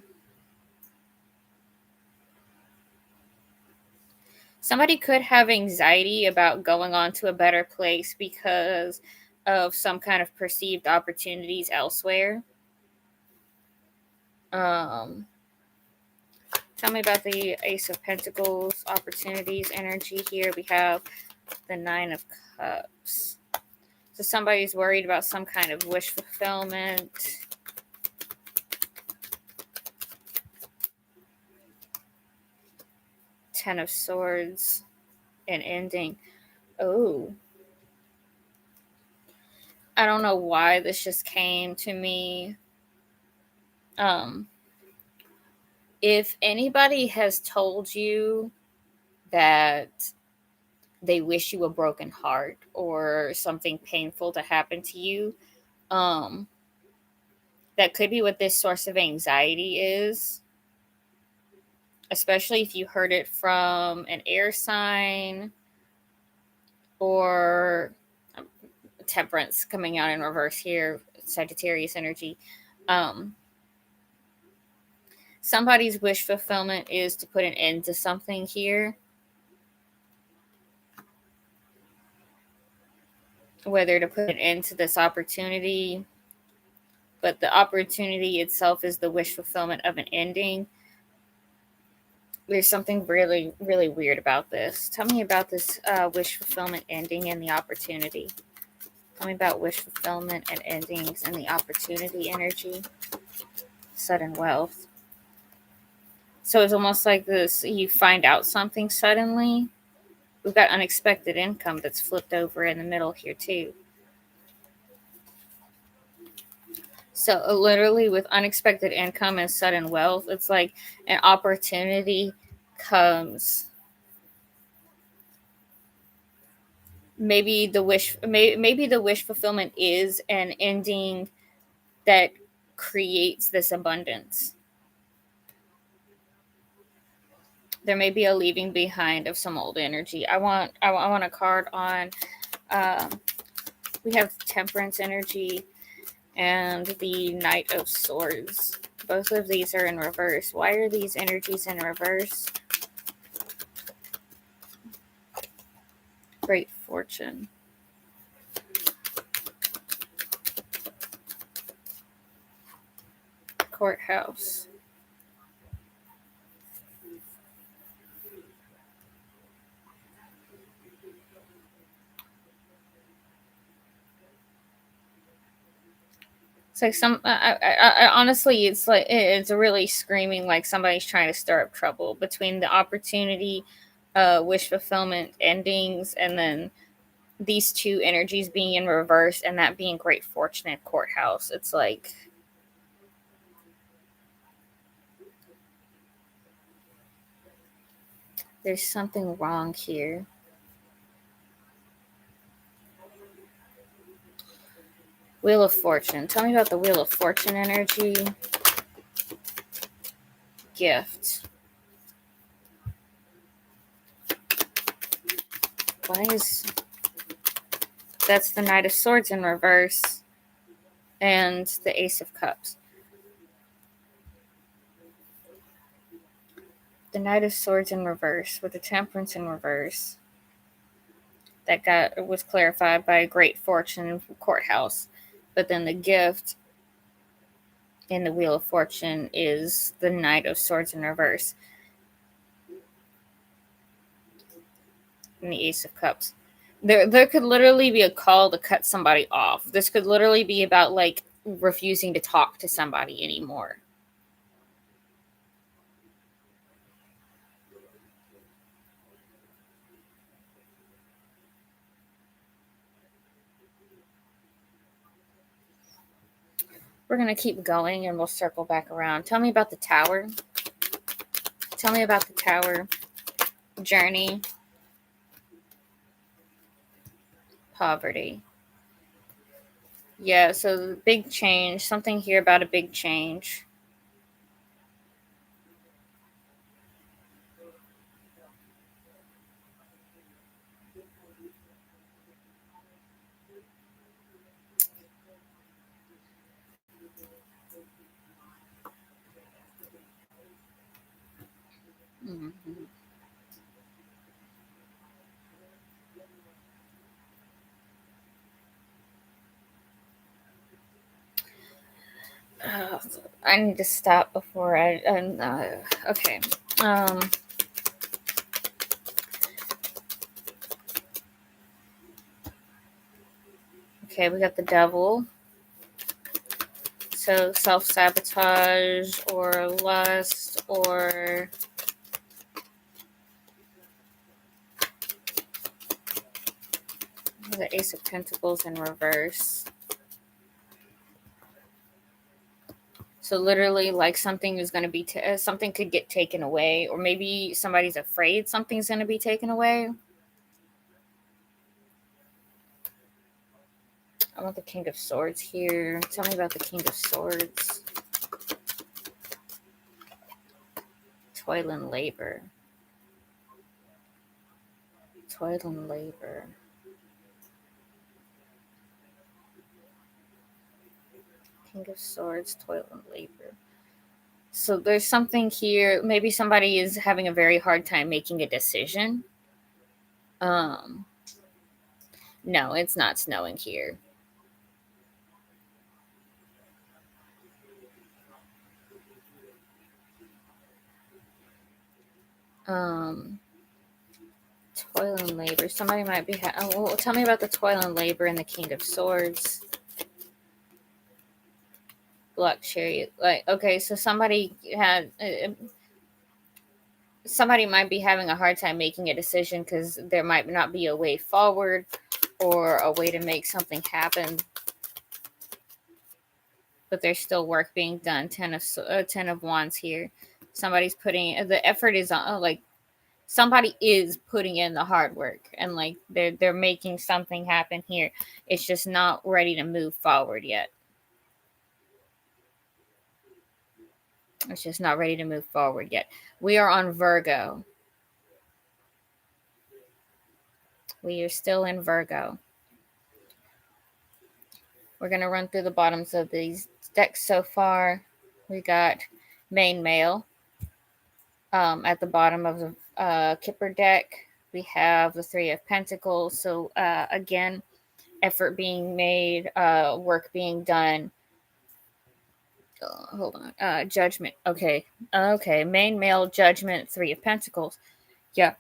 A: somebody could have anxiety about going on to a better place because of some kind of perceived opportunities elsewhere. Tell me about the Ace of Pentacles, opportunities, energy here. We have the Nine of Cups. So somebody's worried about some kind of wish fulfillment. Ten of Swords, an ending. Oh. I don't know why this just came to me. If anybody has told you that they wish you a broken heart or something painful to happen to you, that could be what this source of anxiety is. Especially if you heard it from an air sign or Temperance coming out in reverse here, Sagittarius energy. Somebody's wish fulfillment is to put an end to something here. Whether to put an end to this opportunity, but the opportunity itself is the wish fulfillment of an ending. There's something really, really weird about this. Tell me about this wish fulfillment ending and the opportunity. Tell me about wish fulfillment and endings and the opportunity energy. Sudden wealth. So it's almost like this, you find out something suddenly. We've got unexpected income that's flipped over in the middle here too. So literally with unexpected income and sudden wealth, it's like an opportunity comes. Maybe the wish fulfillment is an ending that creates this abundance. There may be a leaving behind of some old energy. I want a card on. We have Temperance energy and the Knight of Swords. Both of these are in reverse. Why are these energies in reverse? Great fortune. Courthouse. It's like honestly, it's really screaming like somebody's trying to stir up trouble between the opportunity, wish fulfillment endings, and then these two energies being in reverse, and that being great fortune at courthouse. It's like there's something wrong here. Wheel of Fortune. Tell me about the Wheel of Fortune energy. Gift. Why is... That's the Knight of Swords in reverse. And the Ace of Cups. The Knight of Swords in reverse with the Temperance in reverse. That was clarified by great fortune in courthouse. But then the gift in the Wheel of Fortune is the Knight of Swords in reverse. And the Ace of Cups. There could literally be a call to cut somebody off. This could literally be about like refusing to talk to somebody anymore. We're going to keep going and we'll circle back around. Tell me about the Tower. Tell me about the Tower. Journey. Poverty. Yeah, so big change. Something here about a big change. Mm-hmm. I need to stop before okay. Okay, we got the Devil. So self-sabotage or lust or the Ace of Pentacles in reverse. So literally, like something is going to be something could get taken away, or maybe somebody's afraid something's going to be taken away. I want the King of Swords here. Tell me about the King of Swords. Toil and labor. Toil and labor. King of Swords, toil and labor. So there's something here. Maybe somebody is having a very hard time making a decision. No, it's not snowing here. Toil and labor. Somebody might be. Well, tell me about the toil and labor and the King of Swords. Black Chariot. Like, okay, so somebody had. Somebody might be having a hard time making a decision because there might not be a way forward or a way to make something happen. But there's still work being done. 10 of Wands here. Somebody's putting the effort is on. Like somebody is putting in the hard work, and like they're making something happen here. It's just not ready to move forward yet. It's just not ready to move forward yet. We are on Virgo. We are still in Virgo. We're going to run through the bottoms of these decks so far. We got main male. At the bottom of the Kipper deck, we have the Three of Pentacles. So again, effort being made, work being done. Hold on. Judgment. Okay. Main male, Judgment, Three of Pentacles. Yeah.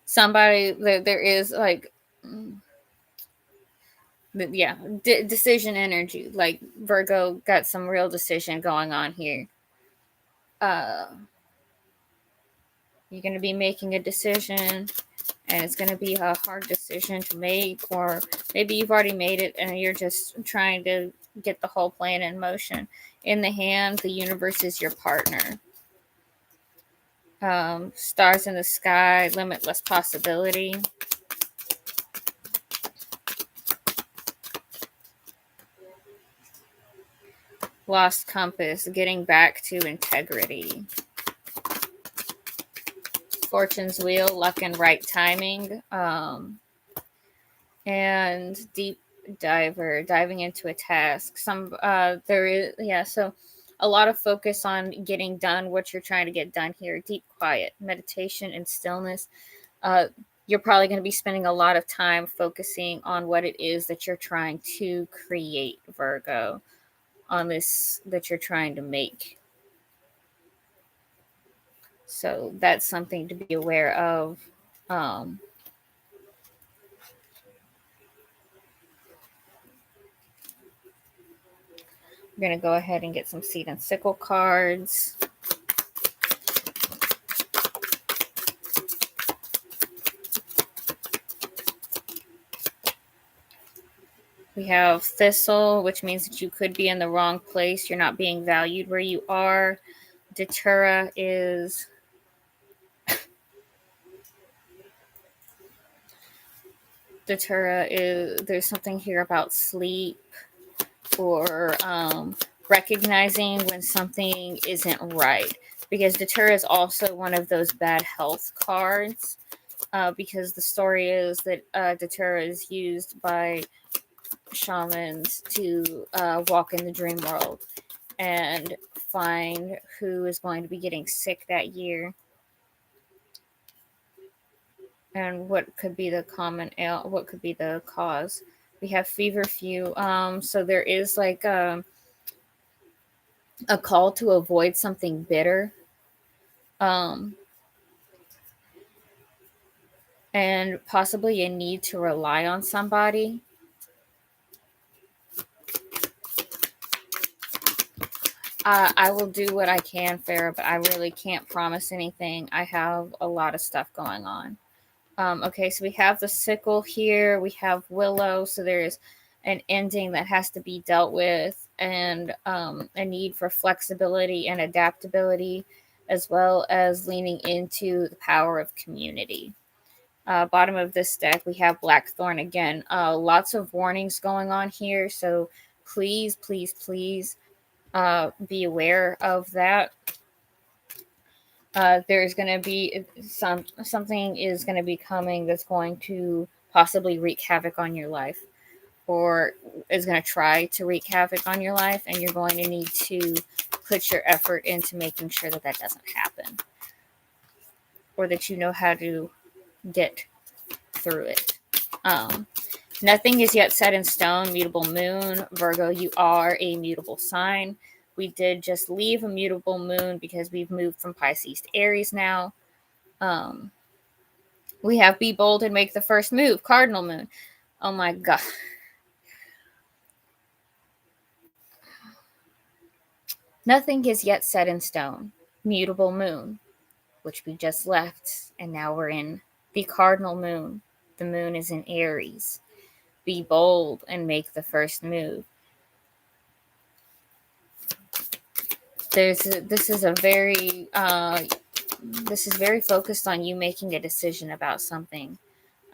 A: Somebody there is like yeah, decision energy. Like Virgo got some real decision going on here. You're going to be making a decision, and it's going to be a hard decision to make, or maybe you've already made it and you're just trying to get the whole plan in motion. In the hand, the universe is your partner. Stars in the sky, limitless possibility. Lost compass, getting back to integrity. Fortune's wheel, luck and right timing. And deep diver, diving into a task. There is, yeah, so a lot of focus on getting done what you're trying to get done here. Deep quiet, meditation, and stillness. You're probably going to be spending a lot of time focusing on what it is that you're trying to create, Virgo, on this that you're trying to make. So that's something to be aware of. I'm going to go ahead and get some seed and sickle cards. We have thistle, which means that you could be in the wrong place. You're not being valued where you are. Datura is there's something here about sleep or recognizing when something isn't right. Because Datura is also one of those bad health cards. Because the story is that Datura is used by shamans to walk in the dream world and find who is going to be getting sick that year and what could be the what could be the cause. We have feverfew. So there is like a call to avoid something bitter. Um, and possibly a need to rely on somebody. I will do what I can, Farah, but I really can't promise anything. I have a lot of stuff going on. Okay, so we have the sickle here. We have willow. So there's an ending that has to be dealt with, and a need for flexibility and adaptability, as well as leaning into the power of community. Bottom of this deck, we have Blackthorn again. Lots of warnings going on here. So please, please, please be aware of that. There's going to be something is going to be coming that's going to possibly wreak havoc on your life, or is going to try to wreak havoc on your life, and you're going to need to put your effort into making sure that that doesn't happen, or that you know how to get through it. Nothing is yet set in stone. Mutable moon. Virgo, you are a mutable sign. We did just leave a mutable moon because we've moved from Pisces to Aries now. We have be bold and make the first move. Cardinal moon. Oh my God. Nothing is yet set in stone. Mutable moon, which we just left, and now we're in the cardinal moon. The moon is in Aries. Be bold and make the first move. This is very focused on you making a decision about something,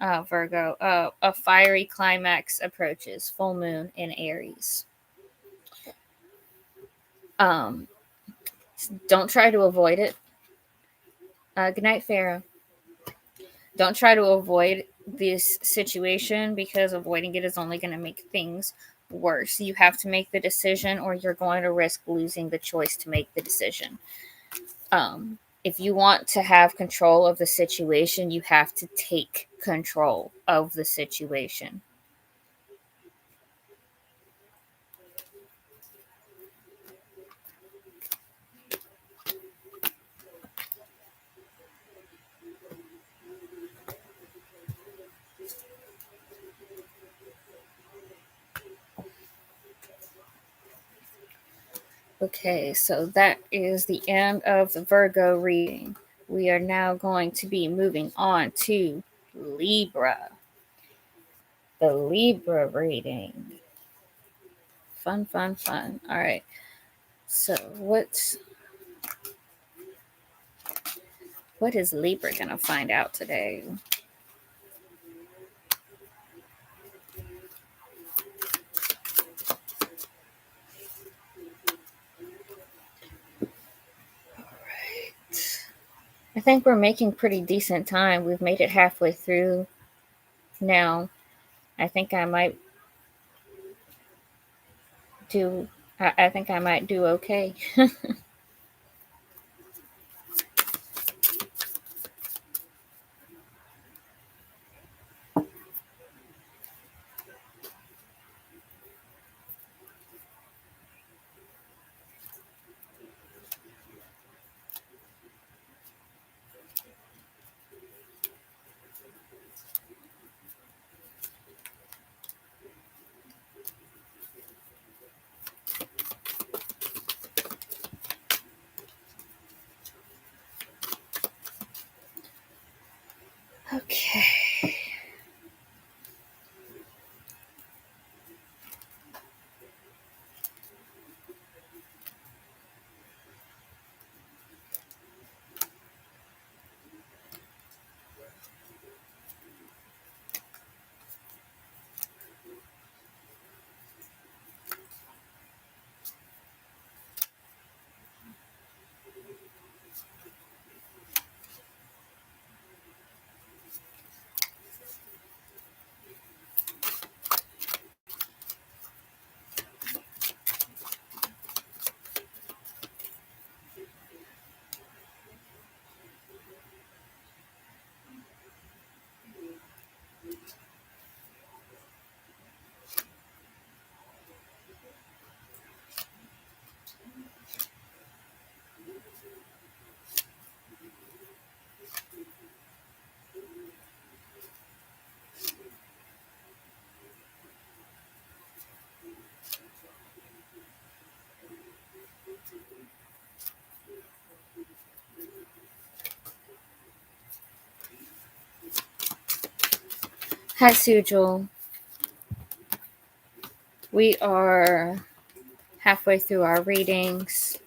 A: Virgo. A fiery climax approaches. Full moon in Aries. Don't try to avoid it. Good night, Farah. Don't try to avoid this situation, because avoiding it is only going to make things worse. You have to make the decision, or you're going to risk losing the choice to make the decision. If you want to have control of the situation, you have to take control of the situation. Okay, so that is the end of the Virgo reading. We are now going to be moving on to Libra. The Libra reading. Fun, fun, fun. All right. So what is Libra gonna find out today? All right. I think we're making pretty decent time. We've made it halfway through now. I think I might do. I think I might do okay. Okay. Hi, Sujal. We are halfway through our readings.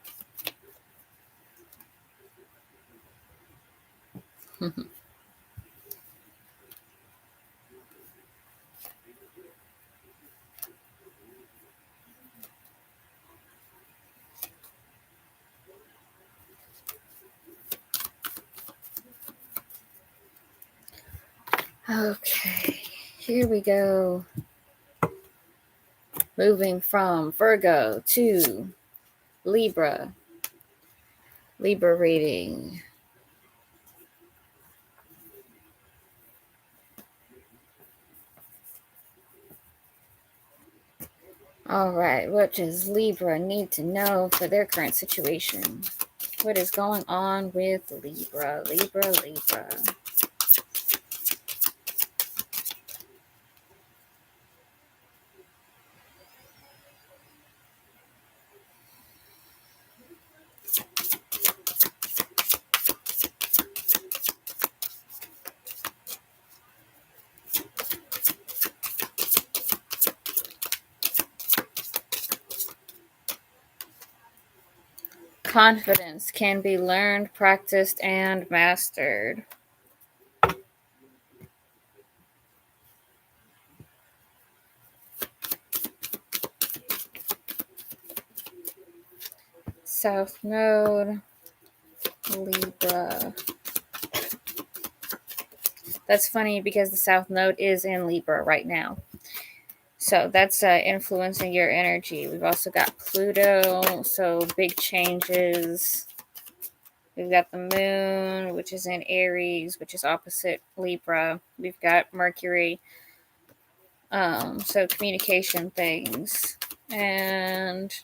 A: Okay, here we go. Moving from Virgo to Libra. Libra reading. All right, what does Libra need to know for their current situation? What is going on with Libra? Libra. Confidence can be learned, practiced, and mastered. South Node, Libra. That's funny because the South Node is in Libra right now. So that's influencing your energy. We've also got Pluto, so big changes. We've got the moon, which is in Aries, which is opposite Libra. We've got Mercury, so communication things. And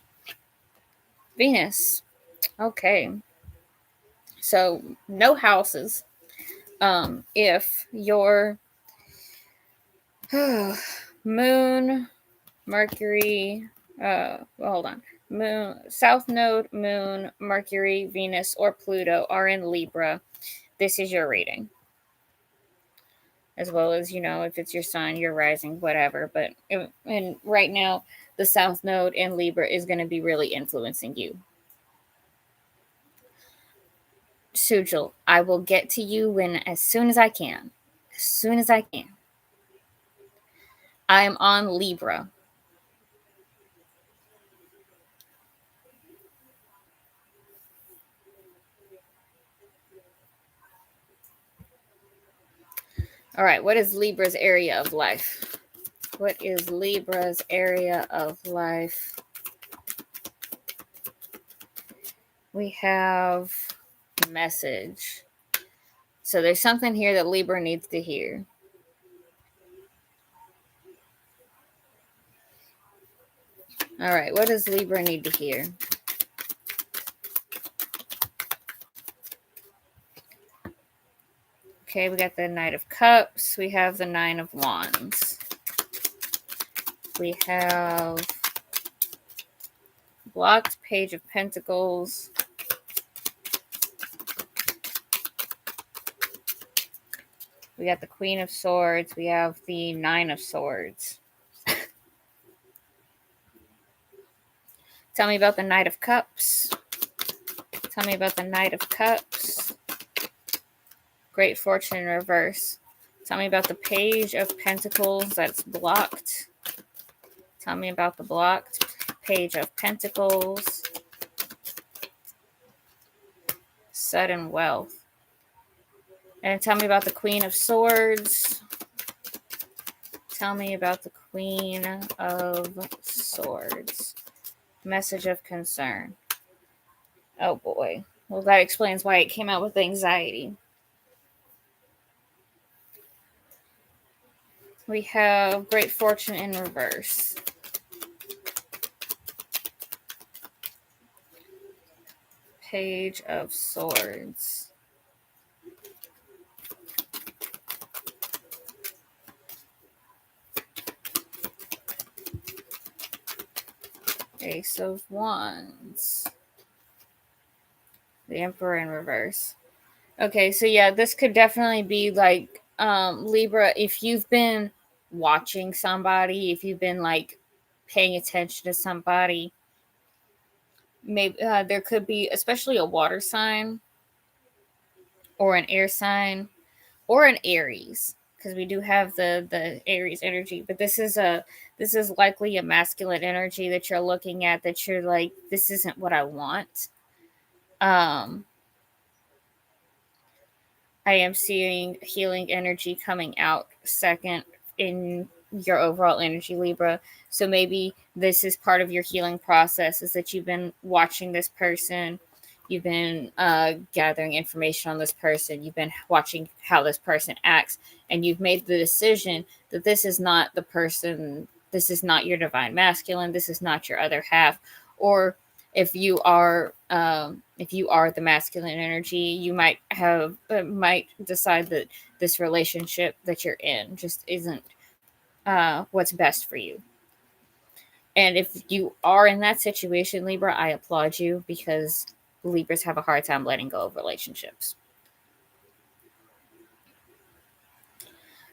A: Venus. Okay. So no houses. If your moon, Mercury, hold on. Moon, South Node, Moon, Mercury, Venus, or Pluto are in Libra, this is your reading. As well as, if it's your sun, your rising, whatever. But and right now, the South Node in Libra is going to be really influencing you. Sujal, I will get to you as soon as I can. As soon as I can. I am on Libra. All right, what is Libra's area of life? What is Libra's area of life? We have message. So there's something here that Libra needs to hear. All right, what does Libra need to hear? Okay, we got the Knight of Cups. We have the Nine of Wands. We have blocked Page of Pentacles. We got the Queen of Swords. We have the Nine of Swords. Tell me about the Knight of Cups. Tell me about the Knight of Cups. Great Fortune in reverse. Tell me about the Page of Pentacles that's blocked. Tell me about the blocked Page of Pentacles. Sudden wealth. And tell me about the Queen of Swords. Tell me about the Queen of Swords. Message of concern. Oh boy. Well, that explains why it came out with anxiety. We have Great Fortune in reverse. Page of Swords. Ace of Wands. The Emperor in reverse. Okay, so yeah, this could definitely be like Libra, if you've been watching somebody, if you've been like paying attention to somebody, maybe there could be, especially a water sign or an air sign or an Aries, because we do have the Aries energy, but this is likely a masculine energy that you're looking at, that you're like, this isn't what I want. um I am seeing healing energy coming out second in your overall energy, Libra. So maybe this is part of your healing process, is that you've been watching this person, you've been gathering information on this person, you've been watching how this person acts, and you've made the decision that this is not the person, this is not your divine masculine, this is not your other half. Or if you are the masculine energy, you might decide that this relationship that you're in just isn't what's best for you. And if you are in that situation, Libra, I applaud you, because Libras have a hard time letting go of relationships.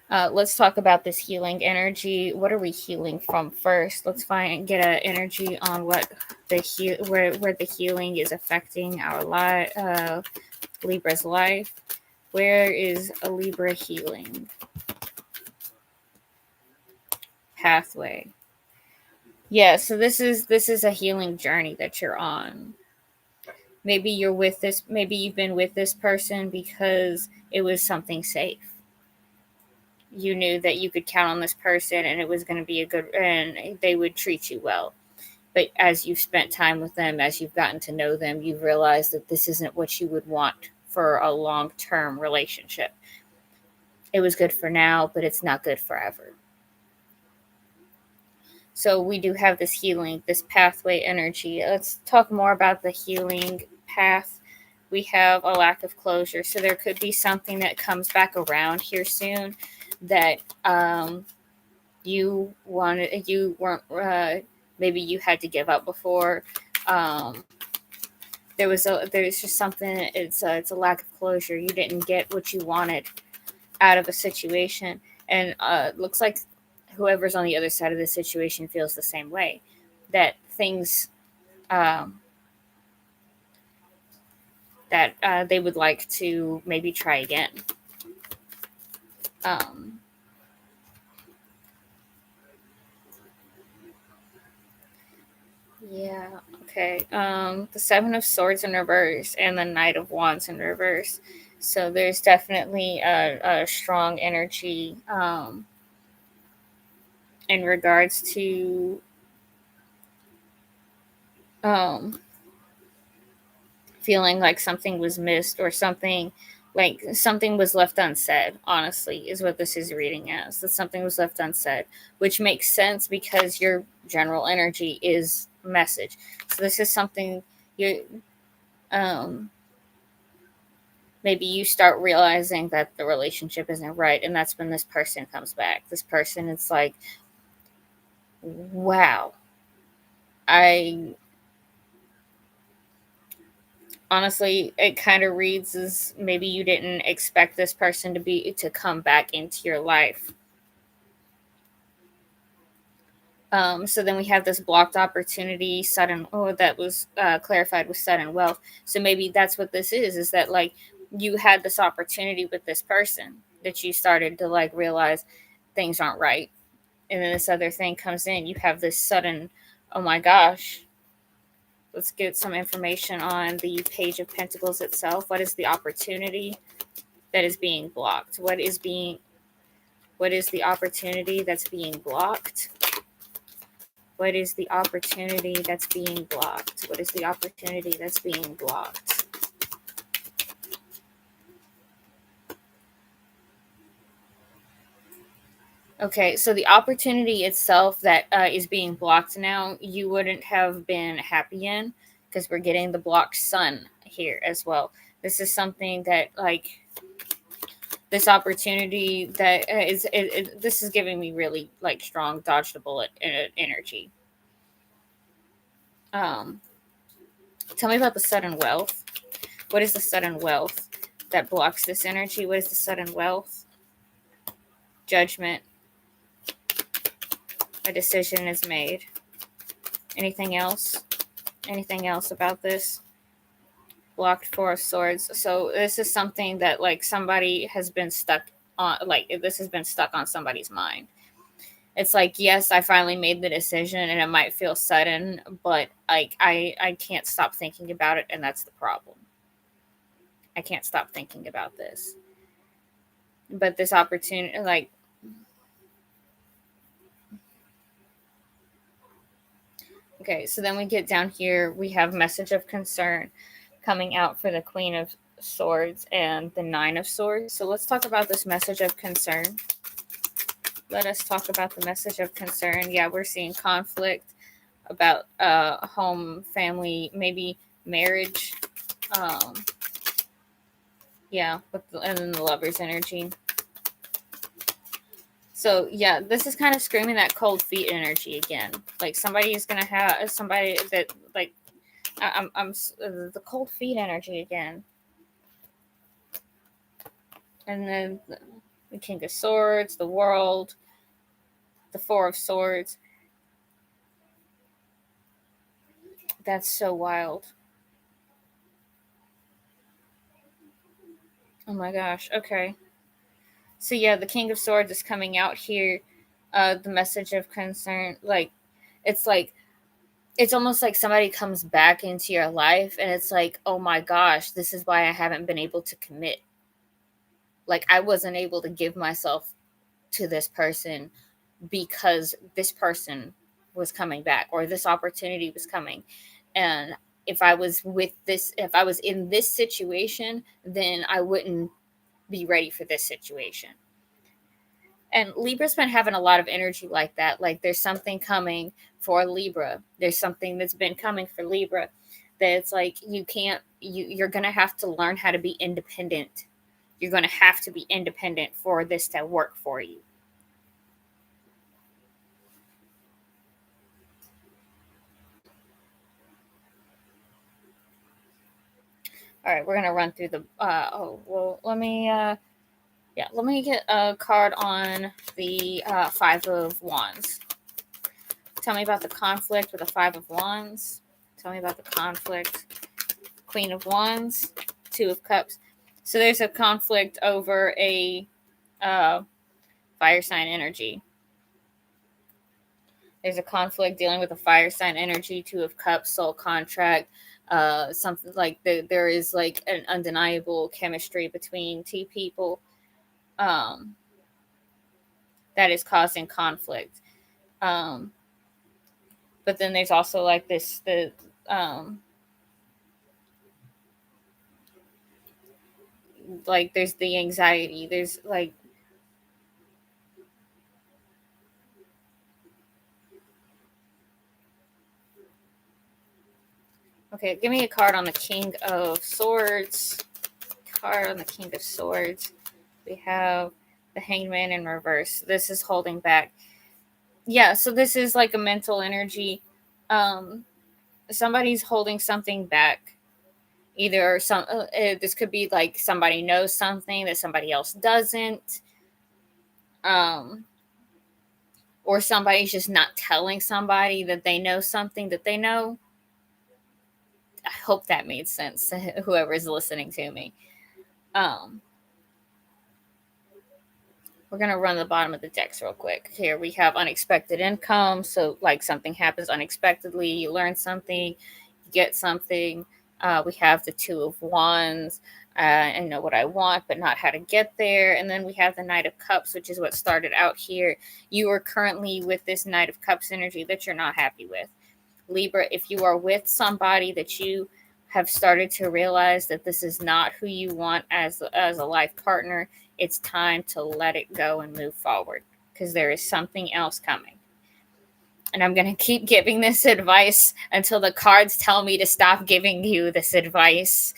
A: Let's talk about this healing energy. What are we healing from first? Let's get an energy on what where the healing is affecting our Libra's life. Where is a Libra healing pathway? Yeah, so this is a healing journey that you're on. Maybe you've been with this person because it was something safe. You knew that you could count on this person, and it was going to be and they would treat you well. But as you've spent time with them, as you've gotten to know them, you've realized that this isn't what you would want for a long-term relationship. It was good for now, but it's not good forever. So we do have this healing, this pathway energy. Let's talk more about the healing path. We have a lack of closure. So there could be something that comes back around here soon that you weren't, maybe you had to give up before. There's just something, it's a lack of closure. You didn't get what you wanted out of a situation. And it looks like whoever's on the other side of the situation feels the same way, that things that they would like to maybe try again. Yeah, okay. The Seven of Swords in reverse and the Knight of Wands in reverse. So there's definitely a strong energy in regards to um, feeling like something was missed, or something was left unsaid, honestly, is what this is reading as. That something was left unsaid, which makes sense because your general energy is message. So this is something you maybe you start realizing that the relationship isn't right, and that's when this person comes back. This person, it's like, wow, I honestly, it kind of reads as maybe you didn't expect this person to come back into your life. So then we have this blocked opportunity, sudden. Oh, that was clarified with sudden wealth. So maybe that's what this is that like you had this opportunity with this person that you started to like realize things aren't right, and then this other thing comes in. You have this sudden, oh my gosh. Let's get some information on the Page of Pentacles itself. What is the opportunity that is being blocked? What is the opportunity that's being blocked? What is the opportunity that's being blocked? What is the opportunity that's being blocked? Okay, so the opportunity itself that is being blocked now, you wouldn't have been happy in, because we're getting the blocked sun here as well. This is something that like this opportunity that this is giving me really like strong dodge the bullet energy. Um, Tell me about the sudden wealth. What is the sudden wealth that blocks this energy? What is the sudden wealth? Judgment. A decision is made. Anything else? Anything else about this? Blocked Four of Swords. So this is something that like somebody has been stuck on, like this has been stuck on somebody's mind. It's like, yes, I finally made the decision and it might feel sudden, but like I can't stop thinking about it, and that's the problem. I can't stop thinking about this. But this opportunity, like, okay, so then we get down here, we have message of concern coming out for the Queen of Swords and the Nine of Swords. So let's talk about this message of concern. Let us talk about the message of concern. Yeah, we're seeing conflict about home, family, maybe marriage. Yeah, and then the Lover's energy. So yeah, this is kind of screaming that cold feet energy again. Like somebody is gonna have somebody that like I'm the cold feet energy again. And then the King of Swords, the World, the Four of Swords. That's so wild. Oh my gosh. Okay. So yeah, the King of Swords is coming out here. The message of concern, like it's almost like somebody comes back into your life and it's like, oh my gosh, this is why I haven't been able to commit. Like I wasn't able to give myself to this person because this person was coming back or this opportunity was coming. And if I was in this situation, then I wouldn't be ready for this situation. And Libra's been having a lot of energy like that. Like there's something coming for Libra. There's something that's been coming for Libra that it's like you're going to have to learn how to be independent. You're going to have to be independent for this to work for you. All right, we're going to run through the let me get a card on the Five of Wands. Tell me about the conflict with the Five of Wands. Tell me about the conflict. Queen of Wands, Two of Cups. So there's a conflict over a fire sign energy. There's a conflict dealing with a fire sign energy, Two of Cups, soul contract. Something like there is like an undeniable chemistry between two people that is causing conflict. But then there's also like like there's the anxiety. There's like okay, give me a card on the King of Swords. Card on the King of Swords. We have the Hangman in reverse. This is holding back. Yeah, so this is like a mental energy. Somebody's holding something back. Either this could be like somebody knows something that somebody else doesn't. Or somebody's just not telling somebody that they know something that they know. I hope that made sense to whoever's listening to me. We're going to run the bottom of the decks real quick. Here we have unexpected income. So like something happens unexpectedly. You learn something, you get something. We have the Two of Wands. I know what I want, but not how to get there. And then we have the Knight of Cups, which is what started out here. You are currently with this Knight of Cups energy that you're not happy with. Libra, if you are with somebody that you have started to realize that this is not who you want as a life partner, it's time to let it go and move forward because there is something else coming. And I'm going to keep giving this advice until the cards tell me to stop giving you this advice.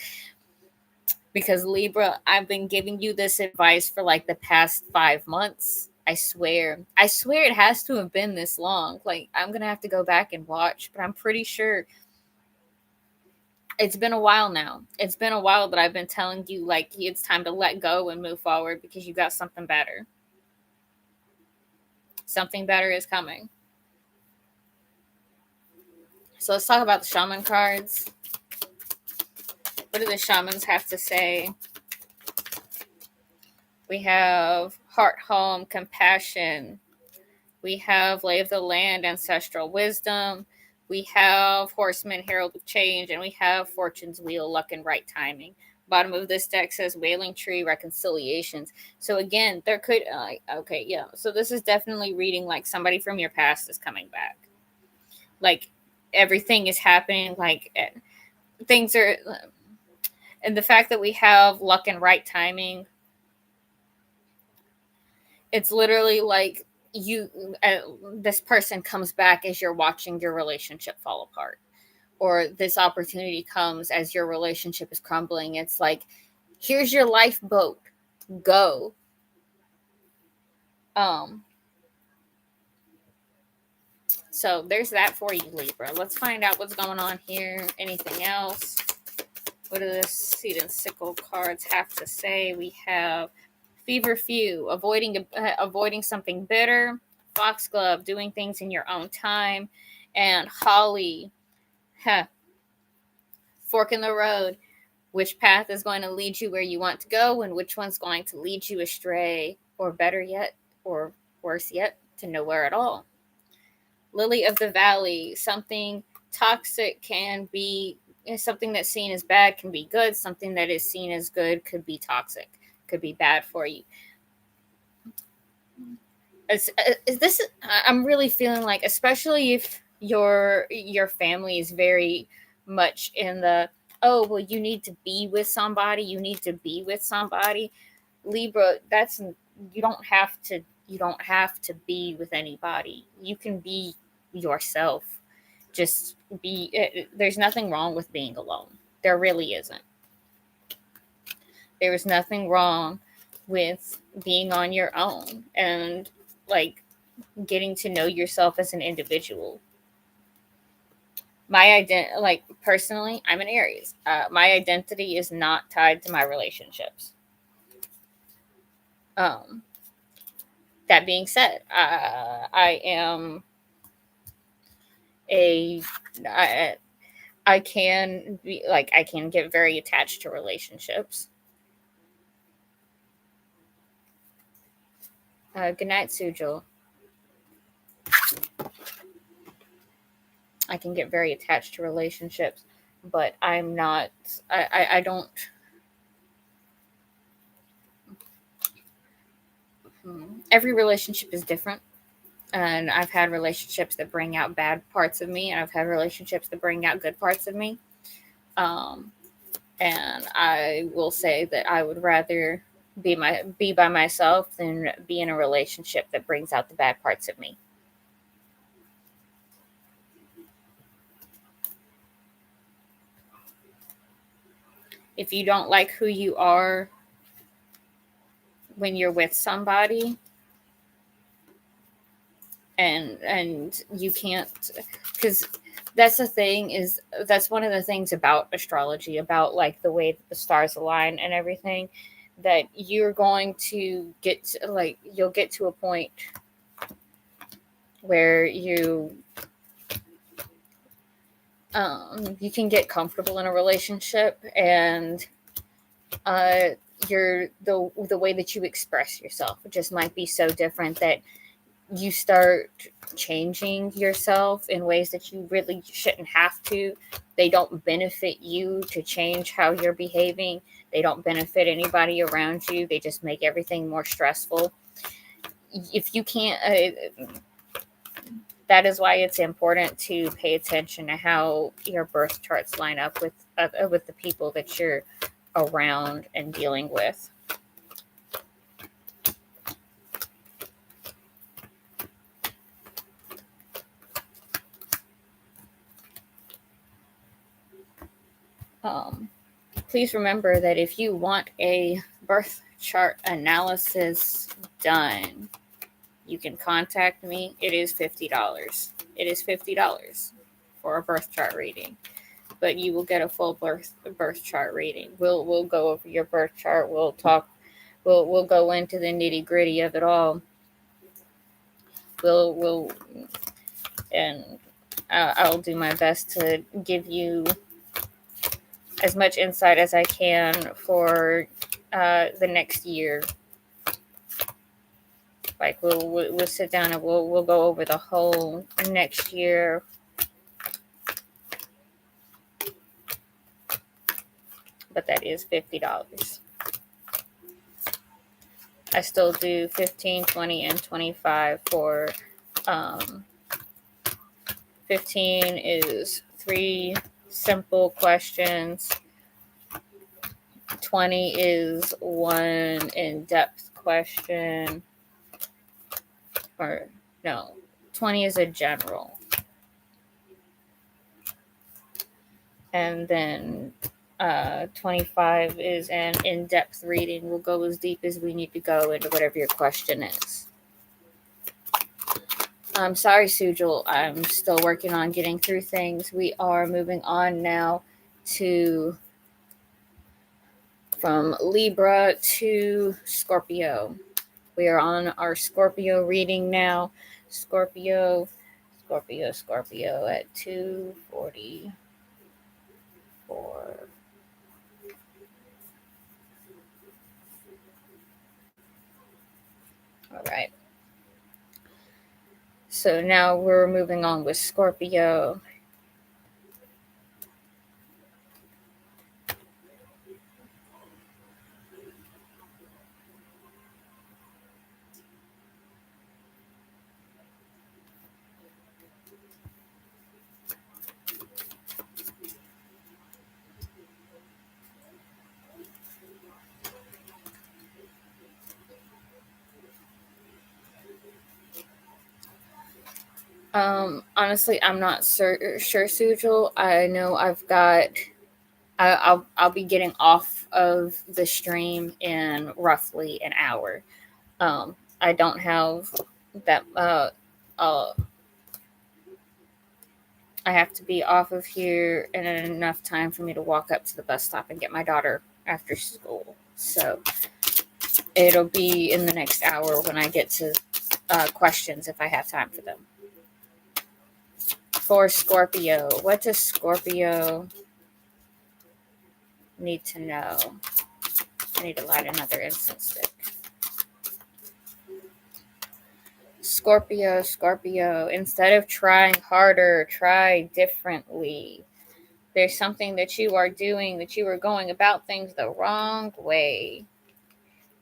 A: Because Libra, I've been giving you this advice for like the past 5 months. I swear it has to have been this long. Like I'm going to have to go back and watch, but I'm pretty sure it's been a while now. It's been a while that I've been telling you, like, it's time to let go and move forward because you got something better. Something better is coming. So let's talk about the shaman cards. What do the shamans have to say? We have heart, home, compassion. We have lay of the land, ancestral wisdom. We have horseman, herald of change, and we have fortune's wheel, luck and right timing. Bottom of this deck says wailing tree, reconciliations. So again, there could okay, yeah. So this is definitely reading like somebody from your past is coming back. Like everything is happening. Like things are, and the fact that we have luck and right timing, it's literally like you this person comes back as you're watching your relationship fall apart, or this opportunity comes as your relationship is crumbling. It's like, here's your lifeboat, go. So there's that for you, Libra. Let's find out what's going on here. Anything else? What do the seed and sickle cards have to say? We have feverfew, avoiding something bitter. Foxglove, doing things in your own time. And holly, fork in the road. Which path is going to lead you where you want to go, and which one's going to lead you astray, or better yet, or worse yet, to nowhere at all. Lily of the Valley, something toxic can be, something that's seen as bad can be good, something that is seen as good could be toxic, could be bad for you. I'm really feeling like, especially if your family is very much in the, oh well, you need to be with somebody, Libra, that's, you don't have to be with anybody. You can be yourself. Just be, there's nothing wrong with being alone. There really isn't. There is nothing wrong with being on your own and like getting to know yourself as an individual. Like personally, I'm an Aries. My identity is not tied to my relationships. That being said, I am I can be like, I can get very attached to relationships. Good night, Sujal. I can get very attached to relationships, but I'm not. I don't. Every relationship is different, and I've had relationships that bring out bad parts of me, and I've had relationships that bring out good parts of me. And I will say that I would rather be by myself than be in a relationship that brings out the bad parts of me. If you don't like who you are when you're with somebody, and you can't, because that's one of the things about astrology, about like the way that the stars align and everything, that you're going to get to, like, you'll get to a point where you can get comfortable in a relationship, and the way that you express yourself just might be so different that you start changing yourself in ways that you really shouldn't have to. They don't benefit you to change how you're behaving. They don't benefit anybody around you. They just make everything more stressful. If you can't, that is why it's important to pay attention to how your birth charts line up with the people that you're around and dealing with. Please remember that if you want a birth chart analysis done, you can contact me. It is $50. It is $50 for a birth chart reading, but you will get a full birth chart reading. We'll go over your birth chart. We'll talk. We'll go into the nitty gritty of it all. And I'll do my best to give you as much insight as I can for the next year. Like we'll sit down and we'll go over the whole next year. But that is $50. I still do 15, 20, and 25 for 15 is 3 simple questions. 20 is 1 in-depth question. Or no, 20 is a general. And then 25 is an in-depth reading. We'll go as deep as we need to go into whatever your question is. I'm sorry, Sujal. I'm still working on getting through things. We are moving on now from Libra to Scorpio. We are on our Scorpio reading now. Scorpio at 2:44. All right. So now we're moving on with Scorpio. Honestly, I'm not sure, Sujal. I know I'll be getting off of the stream in roughly an hour. I don't have that. I have to be off of here in enough time for me to walk up to the bus stop and get my daughter after school. So it'll be in the next hour when I get to questions if I have time for them. For Scorpio, what does Scorpio need to know? I need to light another incense stick. Scorpio, instead of trying harder, try differently. There's something that you are doing, that you are going about things the wrong way,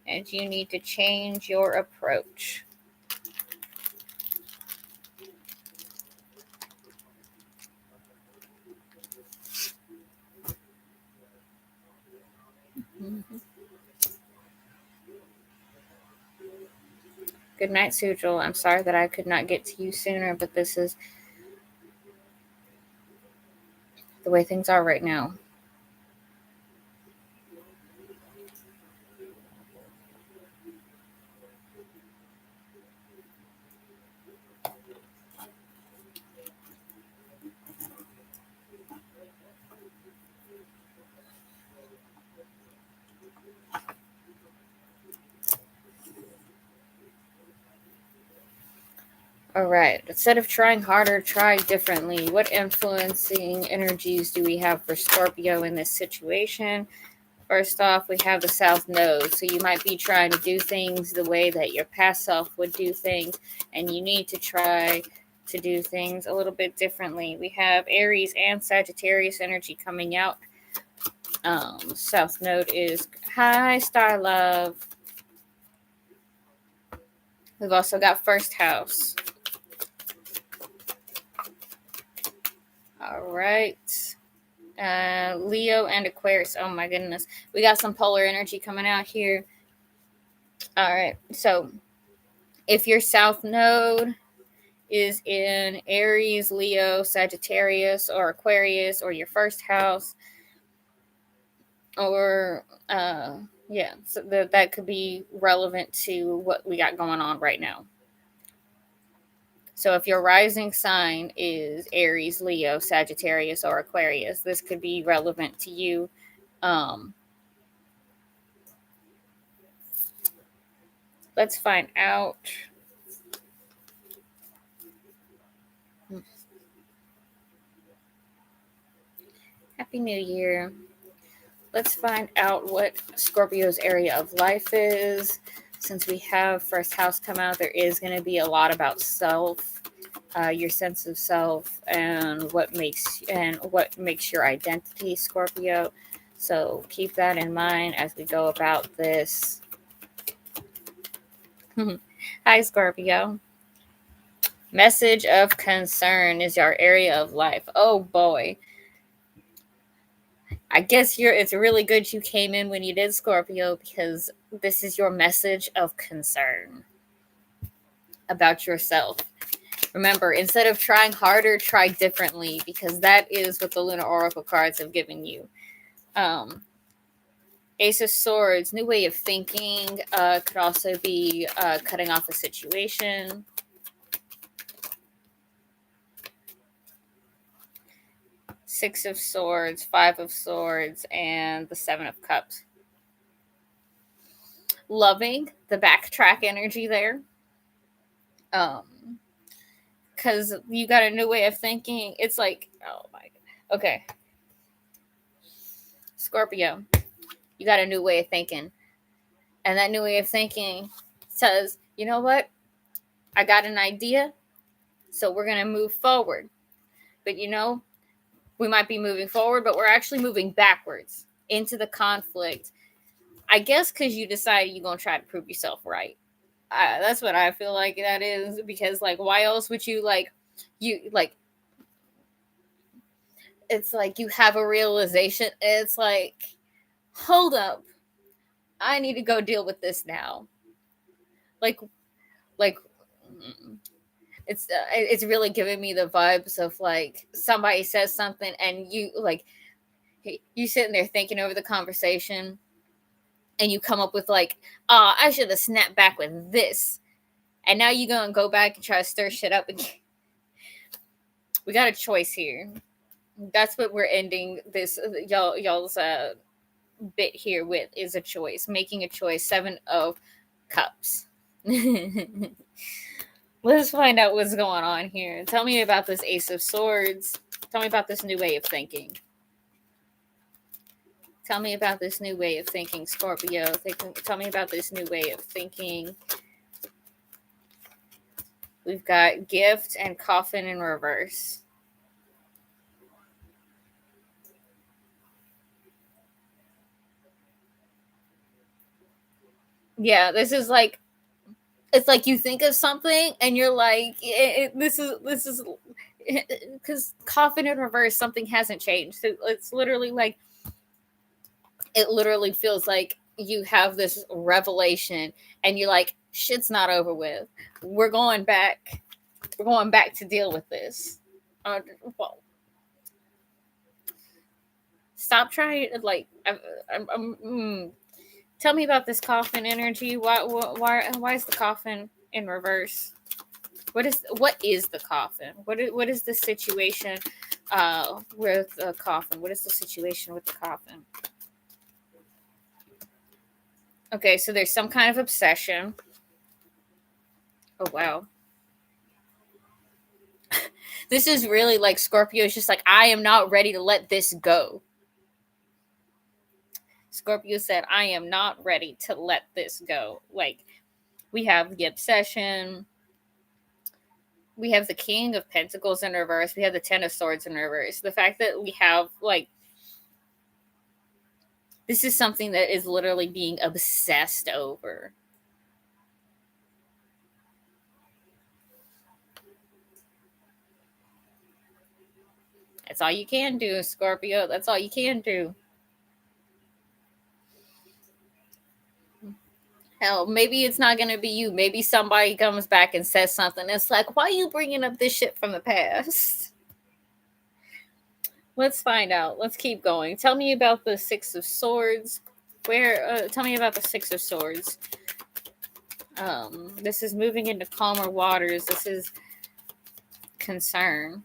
A: and you need to change your approach. Mm-hmm. Good night, Sujal. I'm sorry that I could not get to you sooner, but this is the way things are right now. All right. Instead of trying harder, try differently. What influencing energies do we have for Scorpio in this situation? First off, we have the South Node. So you might be trying to do things the way that your past self would do things, and you need to try to do things a little bit differently. We have Aries and Sagittarius energy coming out. South Node is hi, Star Love. We've also got first house. All right. Leo and Aquarius. Oh my goodness. We got some polar energy coming out here. All right. So if your South Node is in Aries, Leo, Sagittarius, or Aquarius, or your first house, or so that could be relevant to what we got going on right now. So if your rising sign is Aries, Leo, Sagittarius, or Aquarius, this could be relevant to you. Let's find out. Happy New Year. Let's find out what Scorpio's area of life is. Since we have first house come out, there is going to be a lot about self, your sense of self, and what makes your identity, Scorpio. So keep that in mind as we go about this. Hi, Scorpio. Message of concern is your area of life. Oh boy. I guess it's really good you came in when you did, Scorpio, because this is your message of concern about yourself. Remember, instead of trying harder, try differently, because that is what the Lunar Oracle cards have given you. Ace of Swords, new way of thinking, could also be cutting off a situation. Six of Swords, Five of Swords, and the Seven of Cups. Loving the backtrack energy there. Because you got a new way of thinking. It's like, oh my God. Okay. Scorpio, you got a new way of thinking. And that new way of thinking says, you know what? I got an idea, so we're going to move forward. But we might be moving forward, but we're actually moving backwards into the conflict. I guess because you decided you're going to try to prove yourself right. That's what I feel like that is, because why else would you it's like you have a realization. It's like, hold up, I need to go deal with this now. Like it's really giving me the vibes of somebody says something and you sitting there thinking over the conversation, and you come up with I should have snapped back with this, and now you're gonna go back and try to stir shit up again. We got a choice here. That's what we're ending this y'all's bit here with, is a choice, making a choice. Seven of Cups. Let's find out what's going on here. Tell me about this Ace of Swords. Tell me about this new way of thinking. Tell me about this new way of thinking, Scorpio. Tell me about this new way of thinking. We've got Gift and Coffin in reverse. Yeah, this is it's like you think of something and you're like, this is because Coffin in reverse, something hasn't changed. So it's literally it literally feels like you have this revelation and you're like, shit's not over with. We're going back to deal with this. Well, stop trying. Tell me about this Coffin energy. Why is the Coffin in reverse? What is the Coffin? What is the situation with the Coffin? What is the situation with the Coffin? Okay, so there's some kind of obsession. Oh wow. This is really Scorpio is just I am not ready to let this go. Scorpio said, I am not ready to let this go. We have the obsession. We have the King of Pentacles in reverse. We have the Ten of Swords in reverse. The fact that we have this is something that is literally being obsessed over. That's all you can do, Scorpio. That's all you can do. Hell, maybe it's not going to be you. Maybe somebody comes back and says something. It's like, why are you bringing up this shit from the past? Let's find out. Let's keep going. Tell me about the Six of Swords. Tell me about the Six of Swords. This is moving into calmer waters. This is concern.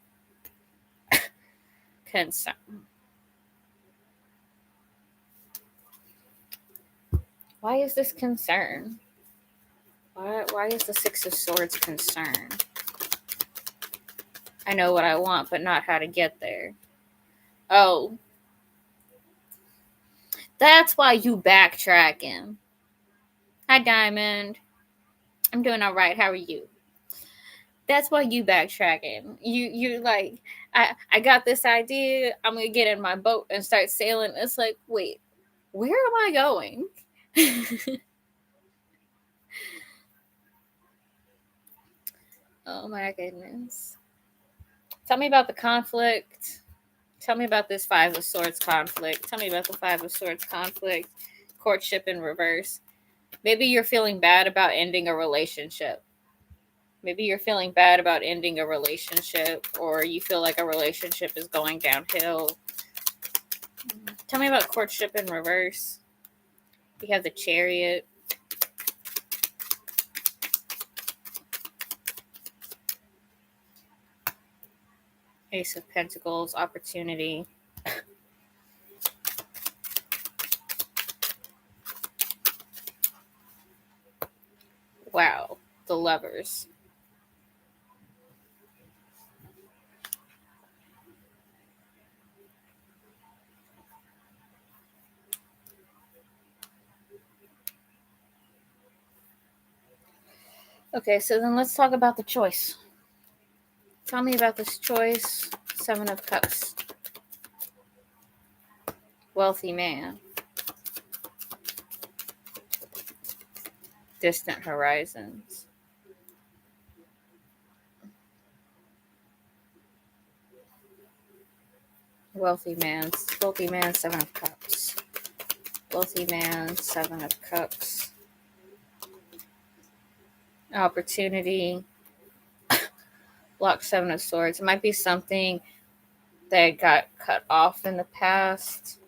A: Concern. Why is this concern? Why is the Six of Swords concern? I know what I want, but not how to get there. Oh, That's why you backtracking. Hi, Diamond. I'm doing all right. How are you? That's why you backtracking. You like, I got this idea. I'm gonna get in my boat and start sailing. It's like, wait, where am I going? Oh my goodness. Tell me about the conflict. Tell me about this Five of Swords conflict. Tell me about the Five of Swords conflict. Courtship in reverse. Maybe you're feeling bad about ending a relationship. Maybe you're feeling bad about ending a relationship, or you feel like a relationship is going downhill. Tell me about courtship in reverse. We have the Chariot. Ace of Pentacles, opportunity. Wow, the Lovers. Okay, so then let's talk about the choice. Tell me about this choice. Seven of Cups. Wealthy man. Distant horizons. Wealthy man, Seven of Cups. Wealthy man, Seven of Cups. Opportunity. Block, Seven of Swords. It might be something that got cut off in the past.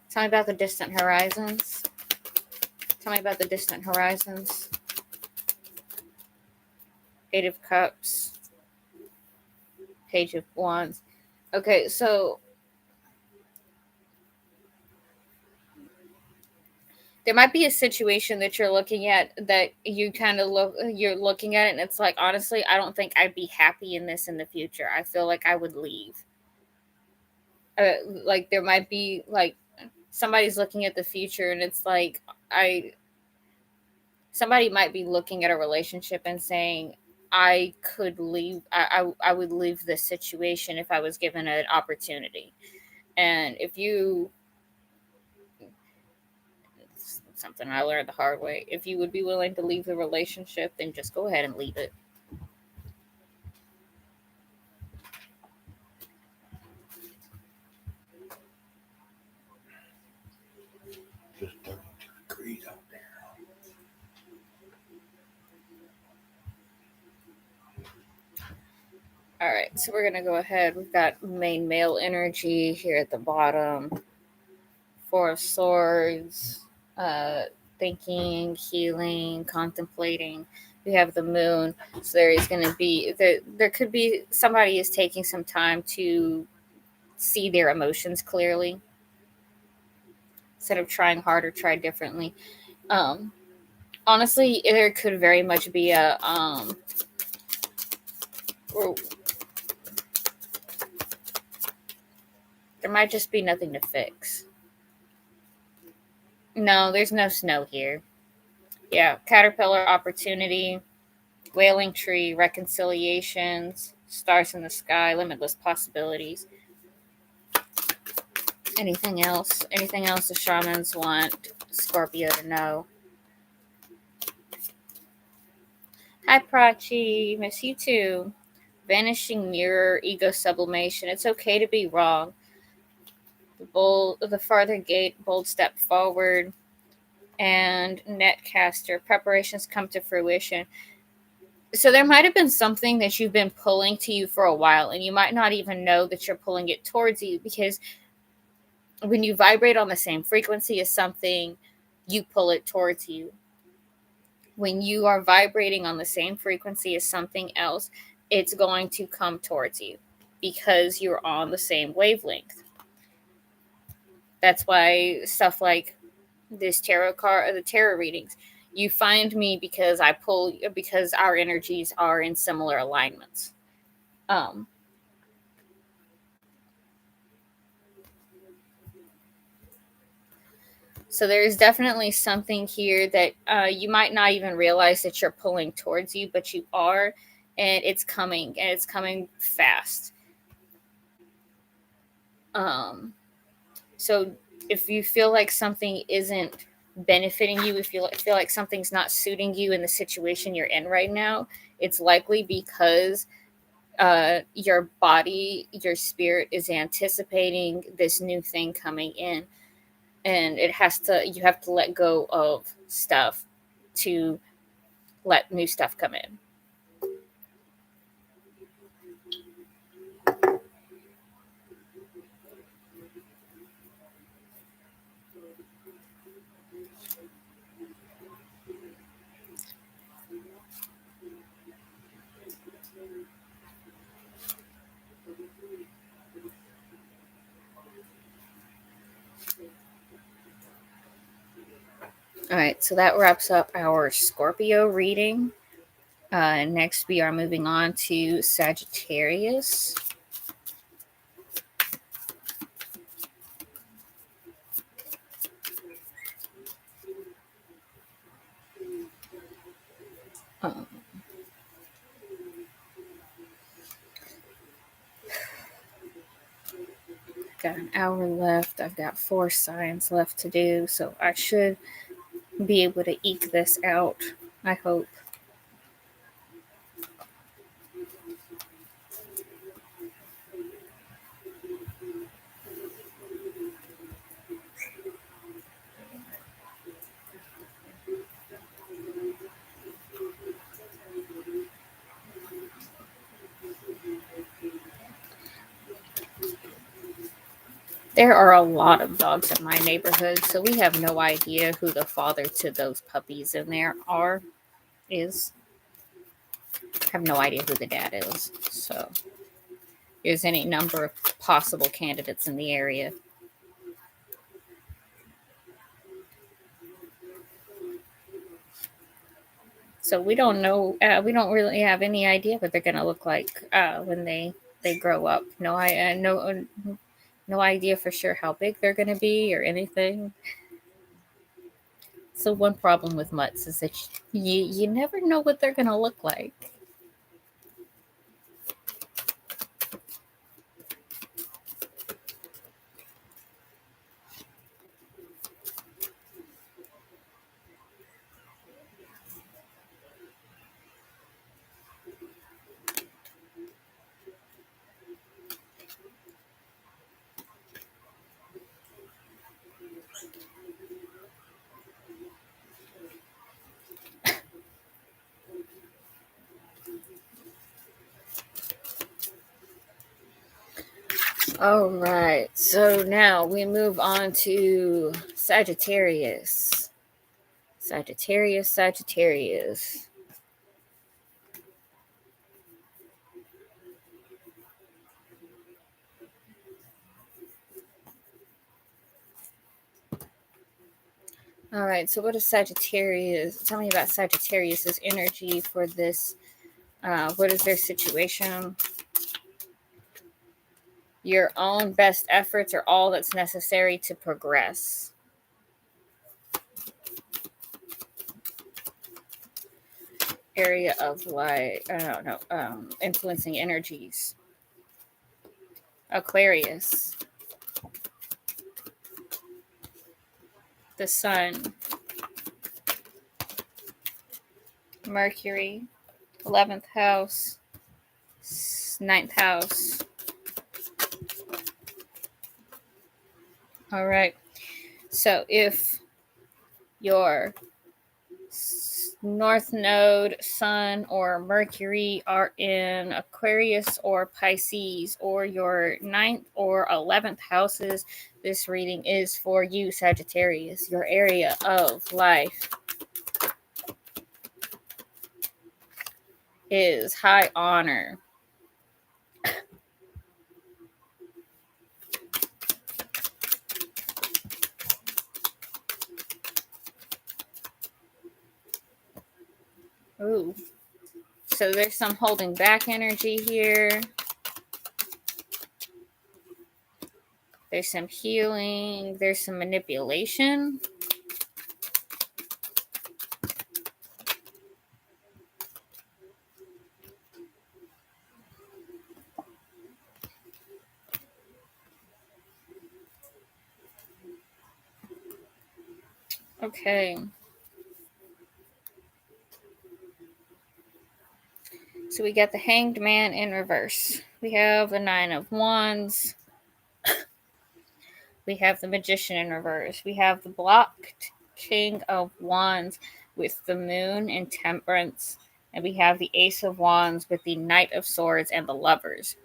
A: Tell me about the distant horizons. Tell me about the distant horizons. Eight of Cups. Page of Wands. Okay, so there might be a situation that you're looking at that you kind of you're looking at it and it's like, honestly, I don't think I'd be happy in this in the future. I feel like I would leave. Like there might be like somebody's looking at the future and it's like somebody might be looking at a relationship and saying, I could leave. I would leave this situation if I was given an opportunity. And if you, something I learned the hard way, if you would be willing to leave the relationship, then just go ahead and leave it.
B: Just 32 degrees out there.
A: All right, so we're going to go ahead. We've got main male energy here at the bottom. Four of Swords, thinking, healing, contemplating. We have the moon. So there is going to be, there could be, somebody is taking some time to see their emotions clearly. Instead of trying harder, try differently. Honestly, there could very much be a, there might just be nothing to fix. No, there's no snow here. Yeah, caterpillar, opportunity, wailing tree, reconciliations, stars in the sky, limitless possibilities. Anything else? Anything else the shamans want Scorpio to know? Hi, Prachi. Miss you too. Vanishing mirror, ego sublimation. It's okay to be wrong. The farther gate, bold step forward. And netcaster, preparations come to fruition. So there might have been something that you've been pulling to you for a while, and you might not even know that you're pulling it towards you, because when you vibrate on the same frequency as something, you pull it towards you. When you are vibrating on the same frequency as something else, it's going to come towards you because you're on the same wavelength. That's why stuff like this tarot card, the tarot readings, you find me because I pull, because our energies are in similar alignments. So there's definitely something here that you might not even realize that you're pulling towards you, but you are, and it's coming fast. So if you feel like something isn't benefiting you, if you feel like something's not suiting you in the situation you're in right now, it's likely because your body, your spirit is anticipating this new thing coming in, and you have to let go of stuff to let new stuff come in. All right, so that wraps up our Scorpio reading. Next, we are moving on to Sagittarius. Um, got an hour left. I've got 4 signs left to do, so I should be able to eke this out, I hope. There are a lot of dogs in my neighborhood, so we have no idea who the father to those puppies in there is. Have no idea who the dad is. So there's any number of possible candidates in the area. So we don't know. We don't really have any idea what they're going to look like when they grow up. No idea for sure how big they're going to be or anything. So one problem with mutts is that you never know what they're going to look like. All right, so now we move on to Sagittarius. Sagittarius. All right, so what is Sagittarius? Tell me about Sagittarius's energy for this. What is their situation? Your own best efforts are all that's necessary to progress. Area of light, I don't know, influencing energies. Aquarius. The sun. Mercury. 11th house. 9th house. All right. So if your North Node, Sun, or Mercury are in Aquarius or Pisces, or your 9th or 11th houses, this reading is for you, Sagittarius. Your area of life is high honor. Ooh. So there's some holding back energy here. There's some healing. There's some manipulation. Okay. So we got the Hanged Man in reverse. We have the Nine of Wands. We have the Magician in reverse. We have the blocked King of Wands with the Moon and Temperance. And we have the Ace of Wands with the Knight of Swords and the Lovers.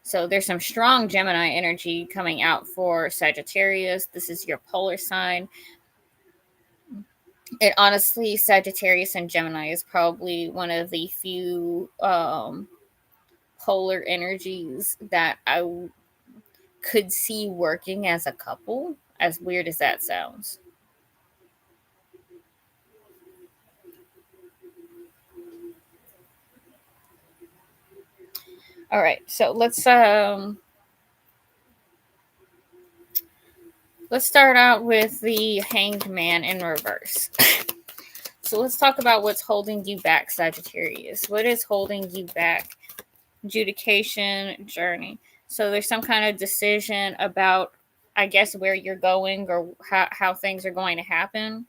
A: So there's some strong Gemini energy coming out for Sagittarius. This is your polar sign. And honestly, Sagittarius and Gemini is probably one of the few polar energies that I could see working as a couple, as weird as that sounds. All right, so let's start out with the Hanged Man in reverse. So let's talk about what's holding you back, Sagittarius. What is holding you back? Adjudication, journey. So there's some kind of decision about, I guess, where you're going or how things are going to happen.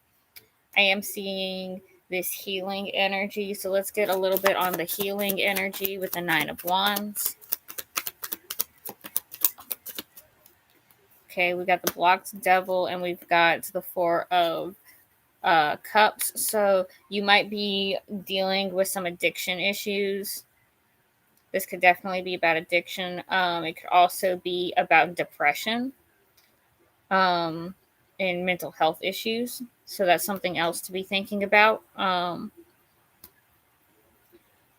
A: I am seeing this healing energy. So let's get a little bit on the healing energy with the Nine of Wands. Okay, we got the blocked devil and we've got the Four of Cups. So you might be dealing with some addiction issues. This could definitely be about addiction. It could also be about depression and mental health issues. So that's something else to be thinking about.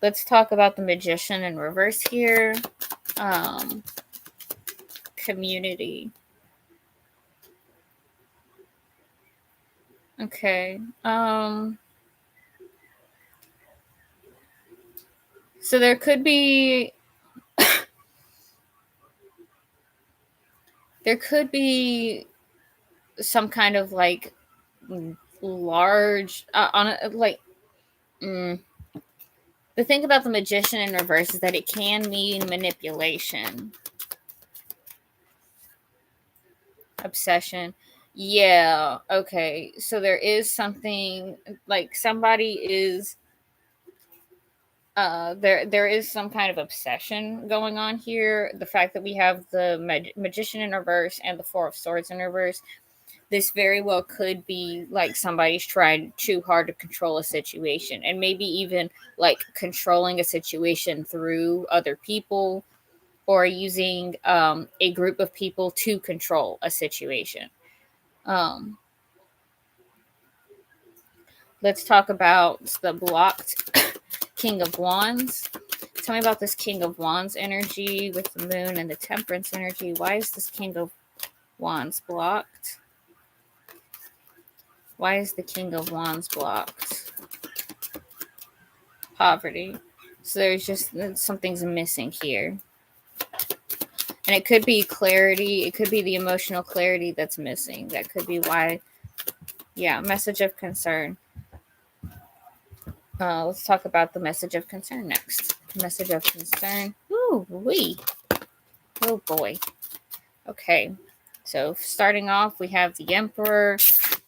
A: Let's talk about the Magician in reverse here. Community. Okay. So there could be some kind of like large on a, like the thing about the Magician in reverse is that it can mean manipulation, obsession. Yeah, okay. So there is something like somebody is there is some kind of obsession going on here. The fact that we have the Magician in reverse and the Four of Swords in reverse, this very well could be like somebody's trying too hard to control a situation, and maybe even like controlling a situation through other people or using a group of people to control a situation. um, let's talk about the blocked King of Wands. Tell me about this King of Wands energy with the Moon and the Temperance energy. Why is this King of Wands blocked? Why is the King of Wands blocked? Poverty. So there's just something's missing here. And it could be clarity. It could be the emotional clarity that's missing. That could be why. Yeah, message of concern. Let's talk about the message of concern next. Message of concern. Ooh, wee. Oh boy. Okay. So starting off, we have the Emperor,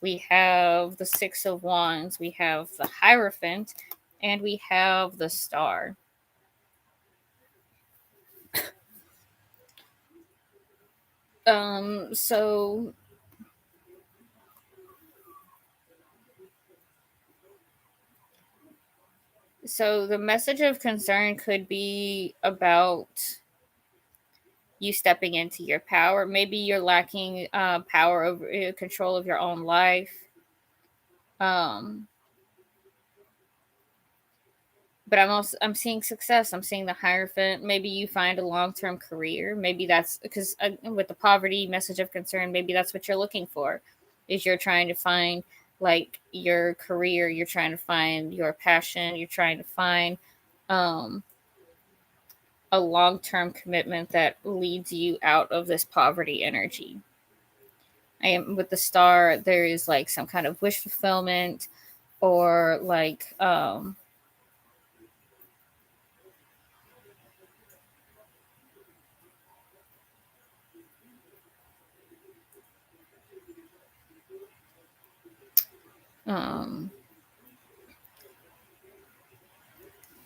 A: we have the Six of Wands, we have the Hierophant, and we have the Star. So the message of concern could be about you stepping into your power. Maybe you're lacking power over control of your own life. Um, but I'm seeing success. I'm seeing the Hierophant. Maybe you find a long-term career. Maybe that's because with the poverty message of concern, maybe that's what you're looking for. Is you're trying to find like your career. You're trying to find your passion. You're trying to find um, a long-term commitment that leads you out of this poverty energy. I am with the Star. There is like some kind of wish fulfillment, or like Um,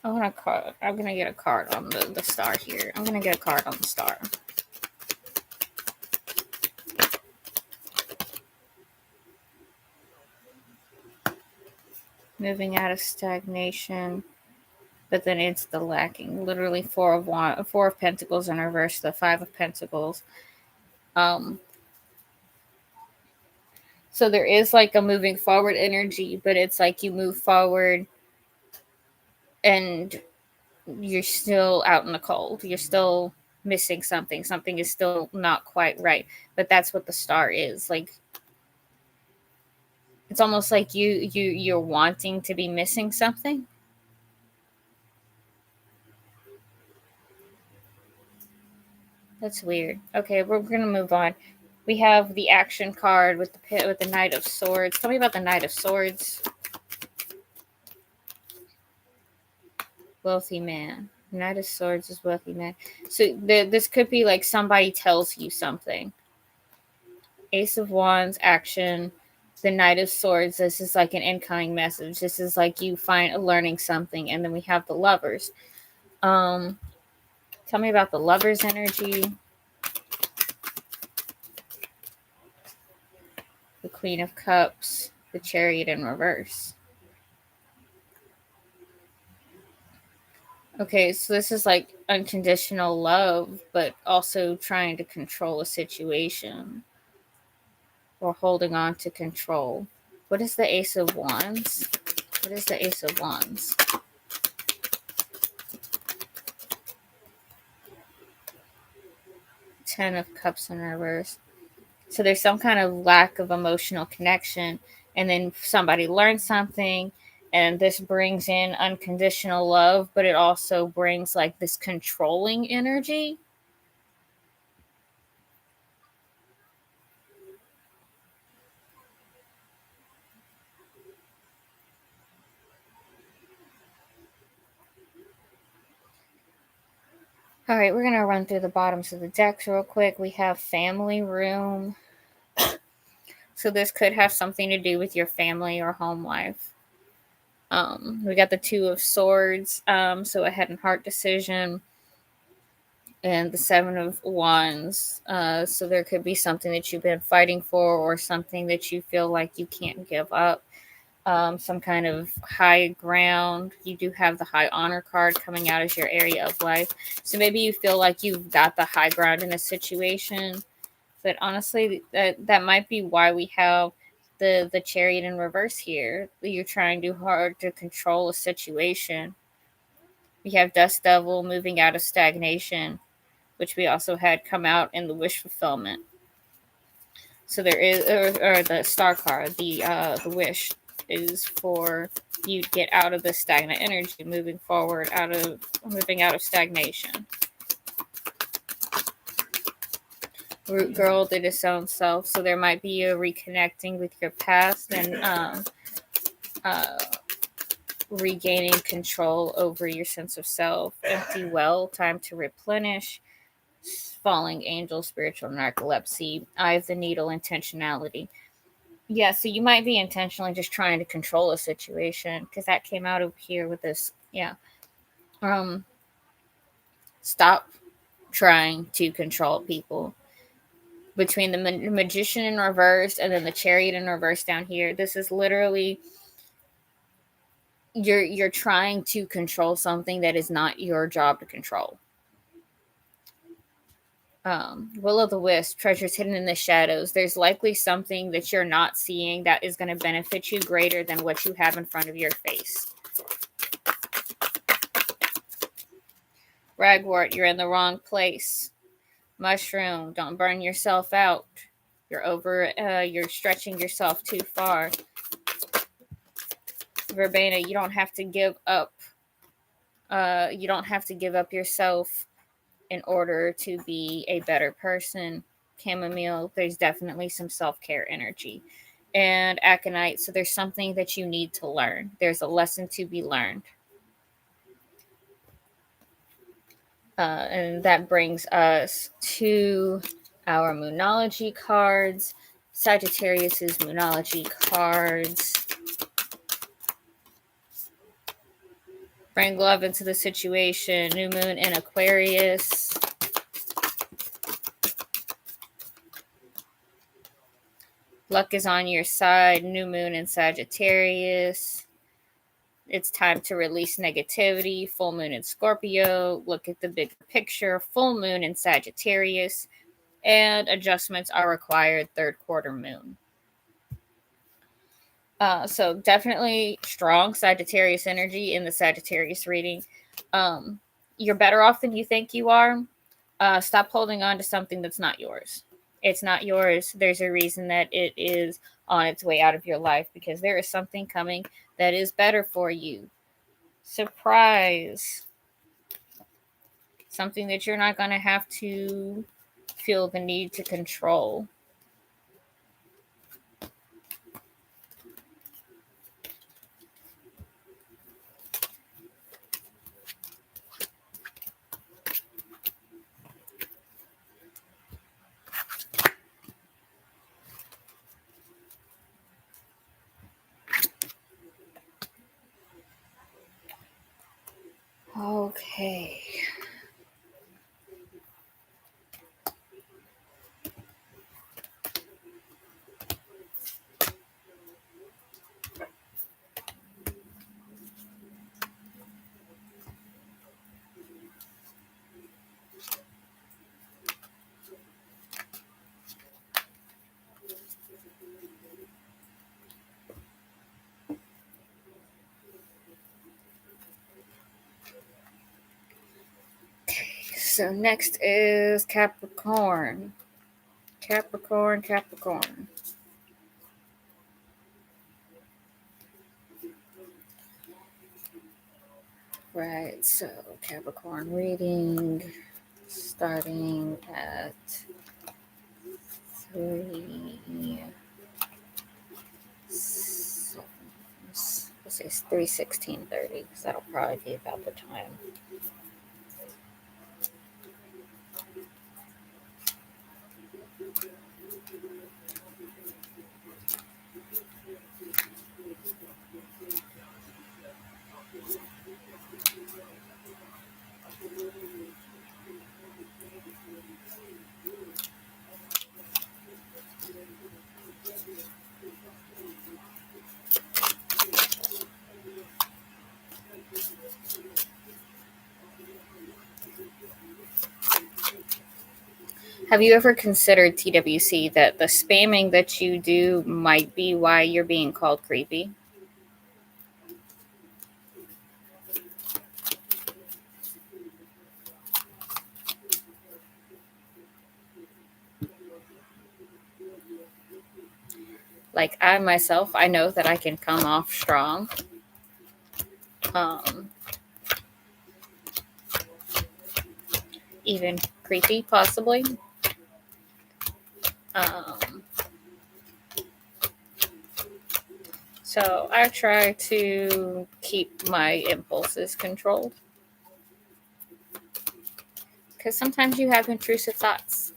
A: I'm gonna get a card on the star here. I'm gonna get a card on the star. Moving out of stagnation, but then it's the lacking. Literally Four of Pentacles in reverse, the Five of Pentacles. So there is like a moving forward energy, but it's like you move forward and you're still out in the cold. You're still missing something. Something is still not quite right. But that's what the star is. Like it's almost like you're wanting to be missing something. That's weird. Okay, we're gonna move on. We have the action card with the Knight of Swords. Tell me about the Knight of Swords. Wealthy man. Knight of Swords is wealthy man. So this could be like somebody tells you something. Ace of Wands, action. The Knight of Swords, this is like an incoming message. This is like you learning something. And then we have the Lovers. Tell me about the Lovers energy. The Queen of Cups. The Chariot in reverse. Okay, so this is like unconditional love, but also trying to control a situation or holding on to control. What is the Ace of Wands? What is the Ace of Wands? Ten of Cups in reverse. So there's some kind of lack of emotional connection, and then somebody learns something, and this brings in unconditional love, but it also brings like this controlling energy. All right, we're going to run through the bottoms of the decks real quick. We have family room. So this could have something to do with your family or home life. We got the Two of Swords, so a head and heart decision, and the Seven of Wands. So there could be something that you've been fighting for or something that you feel like you can't give up. Some kind of high ground. You do have the High Honor card coming out as your area of life. So maybe you feel like you've got the high ground in a situation. But honestly, that might be why we have the Chariot in reverse here. You're trying too hard to control a situation. We have Dust Devil moving out of stagnation, which we also had come out in the wish fulfillment. So there is, or the Star card, the wish is for you to get out of the stagnant energy, moving forward, moving out of stagnation. Root Girl did its own self, so there might be a reconnecting with your past and regaining control over your sense of self. Empty Well, time to replenish. Falling Angel, spiritual narcolepsy. Eye of the Needle, intentionality. Yeah, so you might be intentionally just trying to control a situation because that came out of here with this. Yeah. Stop trying to control people. Between the Magician in reverse and then the Chariot in reverse down here, this is literally you're trying to control something that is not your job to control. Will o' the Wisp, treasures hidden in the shadows. There's likely something that you're not seeing that is going to benefit you greater than what you have in front of your face. Ragwort, you're in the wrong place. Mushroom, don't burn yourself out. You're stretching yourself too far. Verbena, you don't have to give up. You don't have to give up yourself in order to be a better person. Chamomile, there's definitely some self-care energy. And Aconite, so there's something that you need to learn. There's a lesson to be learned. And that brings us to our Moonology cards. Sagittarius's Moonology cards. Bring love into the situation. New moon in Aquarius. Luck is on your side. New moon in Sagittarius. It's time to release negativity. Full moon in Scorpio. Look at the bigger picture. Full moon in Sagittarius. And adjustments are required. Third quarter moon. So definitely strong Sagittarius energy in the Sagittarius reading. You're better off than you think you are. Stop holding on to something that's not yours. It's not yours. There's a reason that it is on its way out of your life, because there is something coming that is better for you. Surprise. Something that you're not going to have to feel the need to control. Okay. So next is Capricorn. Capricorn. Right, so Capricorn reading starting at 3. Let's say 3:16:30, because that'll probably be about the time. Have you ever considered, TWC, that the spamming that you do might be why you're being called creepy? Like, I myself, I know that I can come off strong. Even creepy, possibly. So I try to keep my impulses controlled, because sometimes you have intrusive thoughts.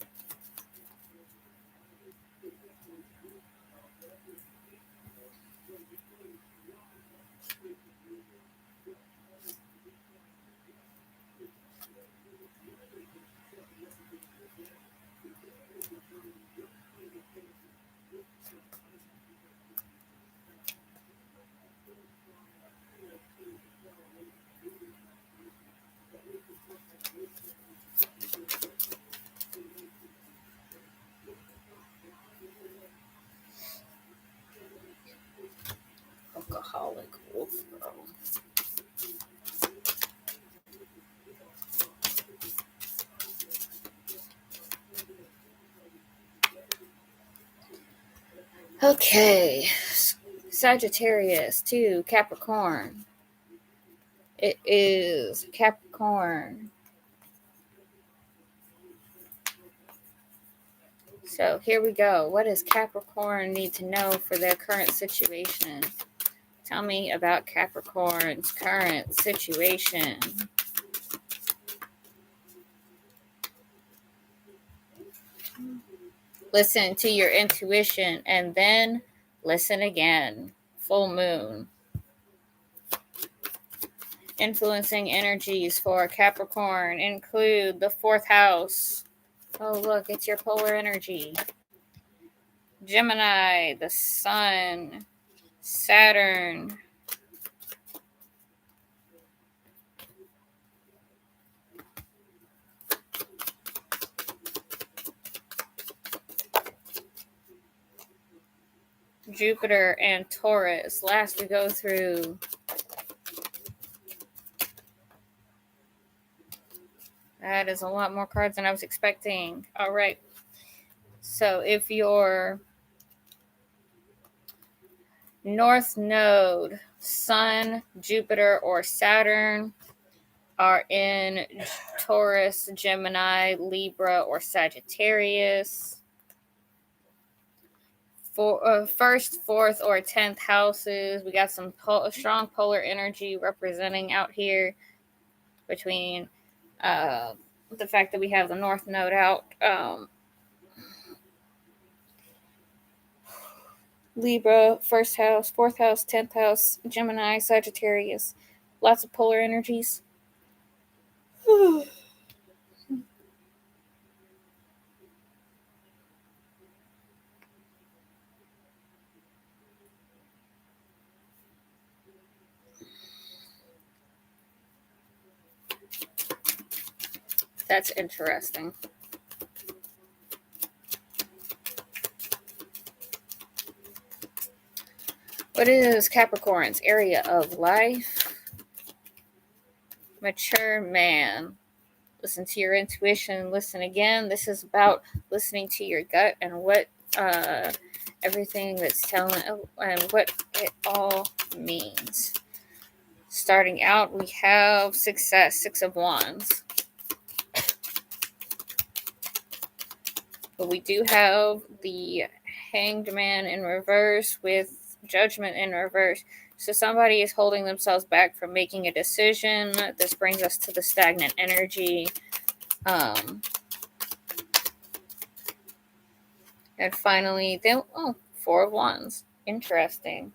A: Alcoholic wolf girl. Okay, Sagittarius to Capricorn. It is Capricorn. So here we go. What does Capricorn need to know for their current situation? Tell me about Capricorn's current situation. Listen to your intuition and then listen again. Full moon. Influencing energies for Capricorn include the 4th house. Oh, look, it's your polar energy. Gemini, the Sun, Saturn, Jupiter, and Taurus. Last, we go through that is a lot more cards than I was expecting. All right. So if your North Node, Sun, Jupiter, or Saturn are in Taurus, Gemini, Libra, or Sagittarius, for first, fourth, or 10th houses, we got some strong polar energy representing out here between the fact that we have the North Node out. Libra, first house, 4th house, 10th house, Gemini, Sagittarius. Lots of polar energies. That's interesting. What is Capricorn's area of life? Mature man. Listen to your intuition. Listen again. This is about listening to your gut and what everything that's telling and what it all means. Starting out, we have success, 6 of Wands. But we do have the Hanged Man in reverse with Judgment in reverse. So somebody is holding themselves back from making a decision. This brings us to the stagnant energy. And finally, 4 of Wands. Interesting.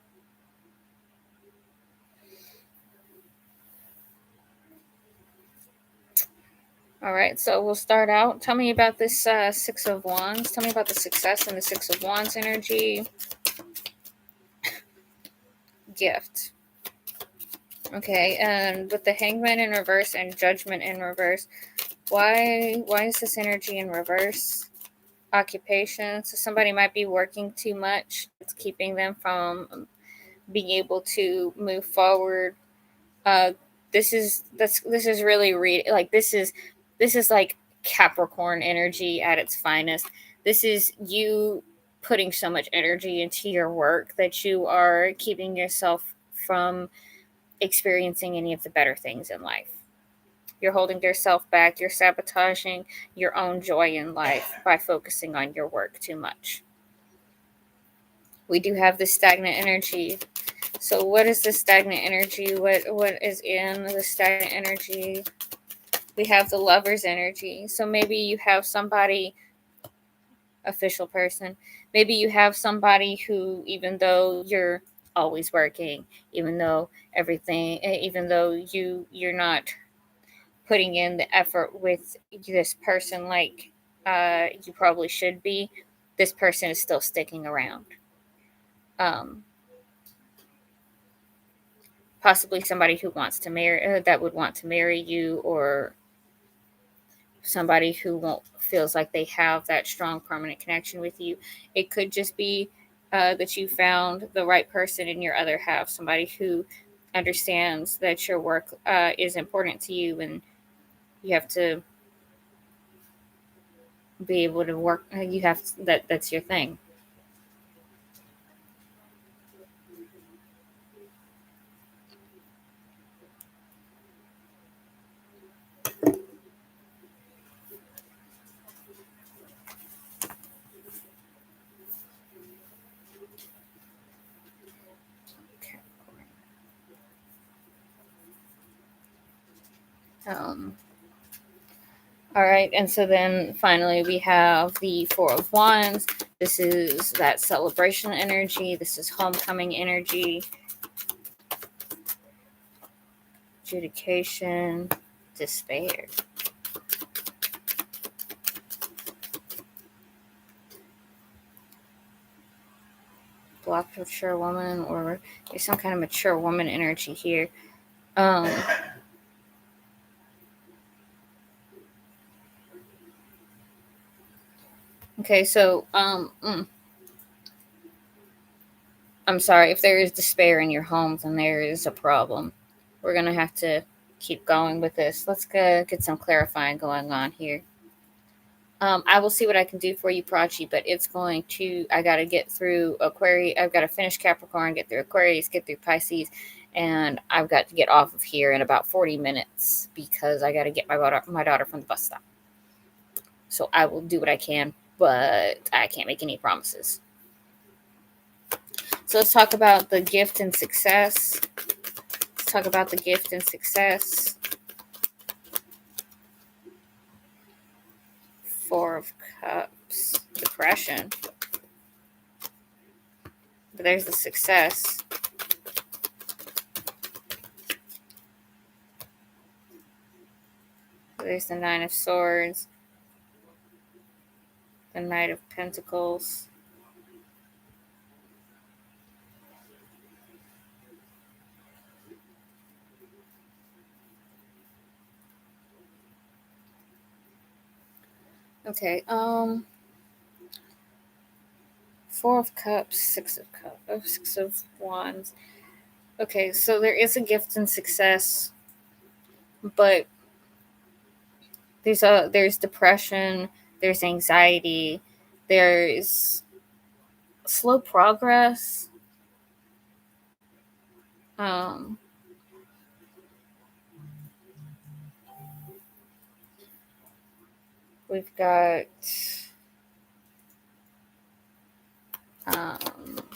A: All right, so we'll start out. Tell me about this 6 of Wands. Tell me about the success in the 6 of Wands energy. Gift. Okay, and with the Hangman in reverse and Judgment in reverse, why is this energy in reverse? Occupation. So somebody might be working too much. It's keeping them from being able to move forward. This is really this is like Capricorn energy at its finest. This is you putting so much energy into your work that you are keeping yourself from experiencing any of the better things in life. You're holding yourself back. You're sabotaging your own joy in life by focusing on your work too much. We do have this stagnant energy. So what is the stagnant energy? What is in the stagnant energy? We have the Lover's energy. So maybe you have somebody, official person. Maybe you have somebody who, even though you're always working, even though you're not putting in the effort with this person like you probably should be, this person is still sticking around. Possibly somebody who wants to marry, that would want to marry you, or somebody who feels like they have that strong permanent connection with you. It could just be that you found the right person in your other half, somebody who understands that your work is important to you, and you have to be able to work. You have that's your thing. All right, and so then finally we have the 4 of Wands. This is that celebration energy. This is homecoming energy. adjudication, despair. Blocked mature woman, or there's some kind of mature woman energy here. Okay, so I'm sorry, if there is despair in your home, then there is a problem. We're gonna have to keep going with this. Let's get some clarifying going on here. I will see what I can do for you, Prachi, but it's going to, I got to get through Aquarius. I've got to finish Capricorn, get through Aquarius, get through Pisces, and I've got to get off of here in about 40 minutes because I got to get my daughter from the bus stop. So I will do what I can, but I can't make any promises. So let's talk about the gift and success. Let's talk about the gift and success. Four of Cups, depression. But there's the success. There's the Nine of Swords. The Knight of Pentacles. Okay, Four of Cups, Six of Wands. Okay, so there is a gift and success, but there's depression, there's anxiety, there's slow progress. We've got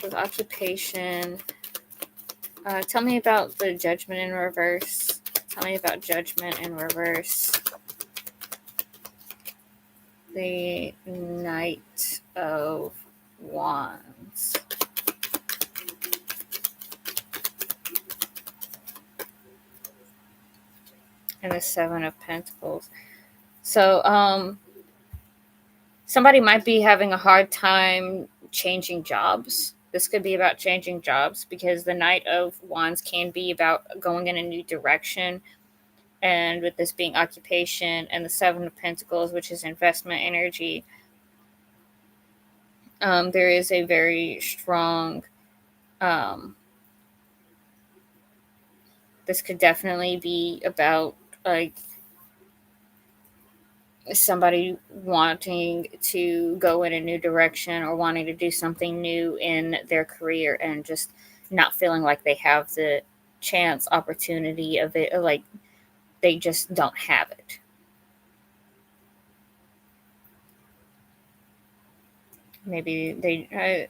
A: with occupation. Tell me about the Judgment in reverse. Tell me about Judgment in reverse. The Knight of Wands. And the Seven of Pentacles. So, somebody might be having a hard time changing jobs. This could be about changing jobs because the Knight of Wands can be about going in a new direction. And with this being occupation and the Seven of Pentacles, which is investment energy, there is a very strong, this could definitely be about like somebody wanting to go in a new direction or wanting to do something new in their career and just not feeling like they have the chance, opportunity of it, like they just don't have it. Maybe they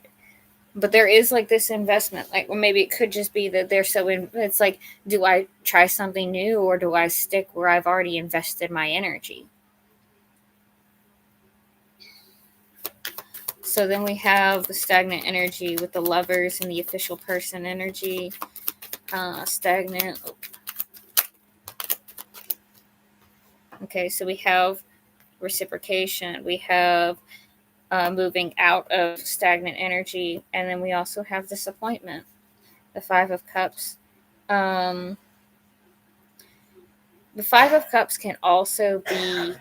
A: but there is like this investment, like, or maybe it could just be that they're so it's like, do I try something new or do I stick where I've already invested my energy? So then we have the stagnant energy with the Lovers and the official person energy. Stagnant. Okay, so we have reciprocation. We have moving out of stagnant energy. And then we also have disappointment. The Five of Cups. The Five of Cups can also be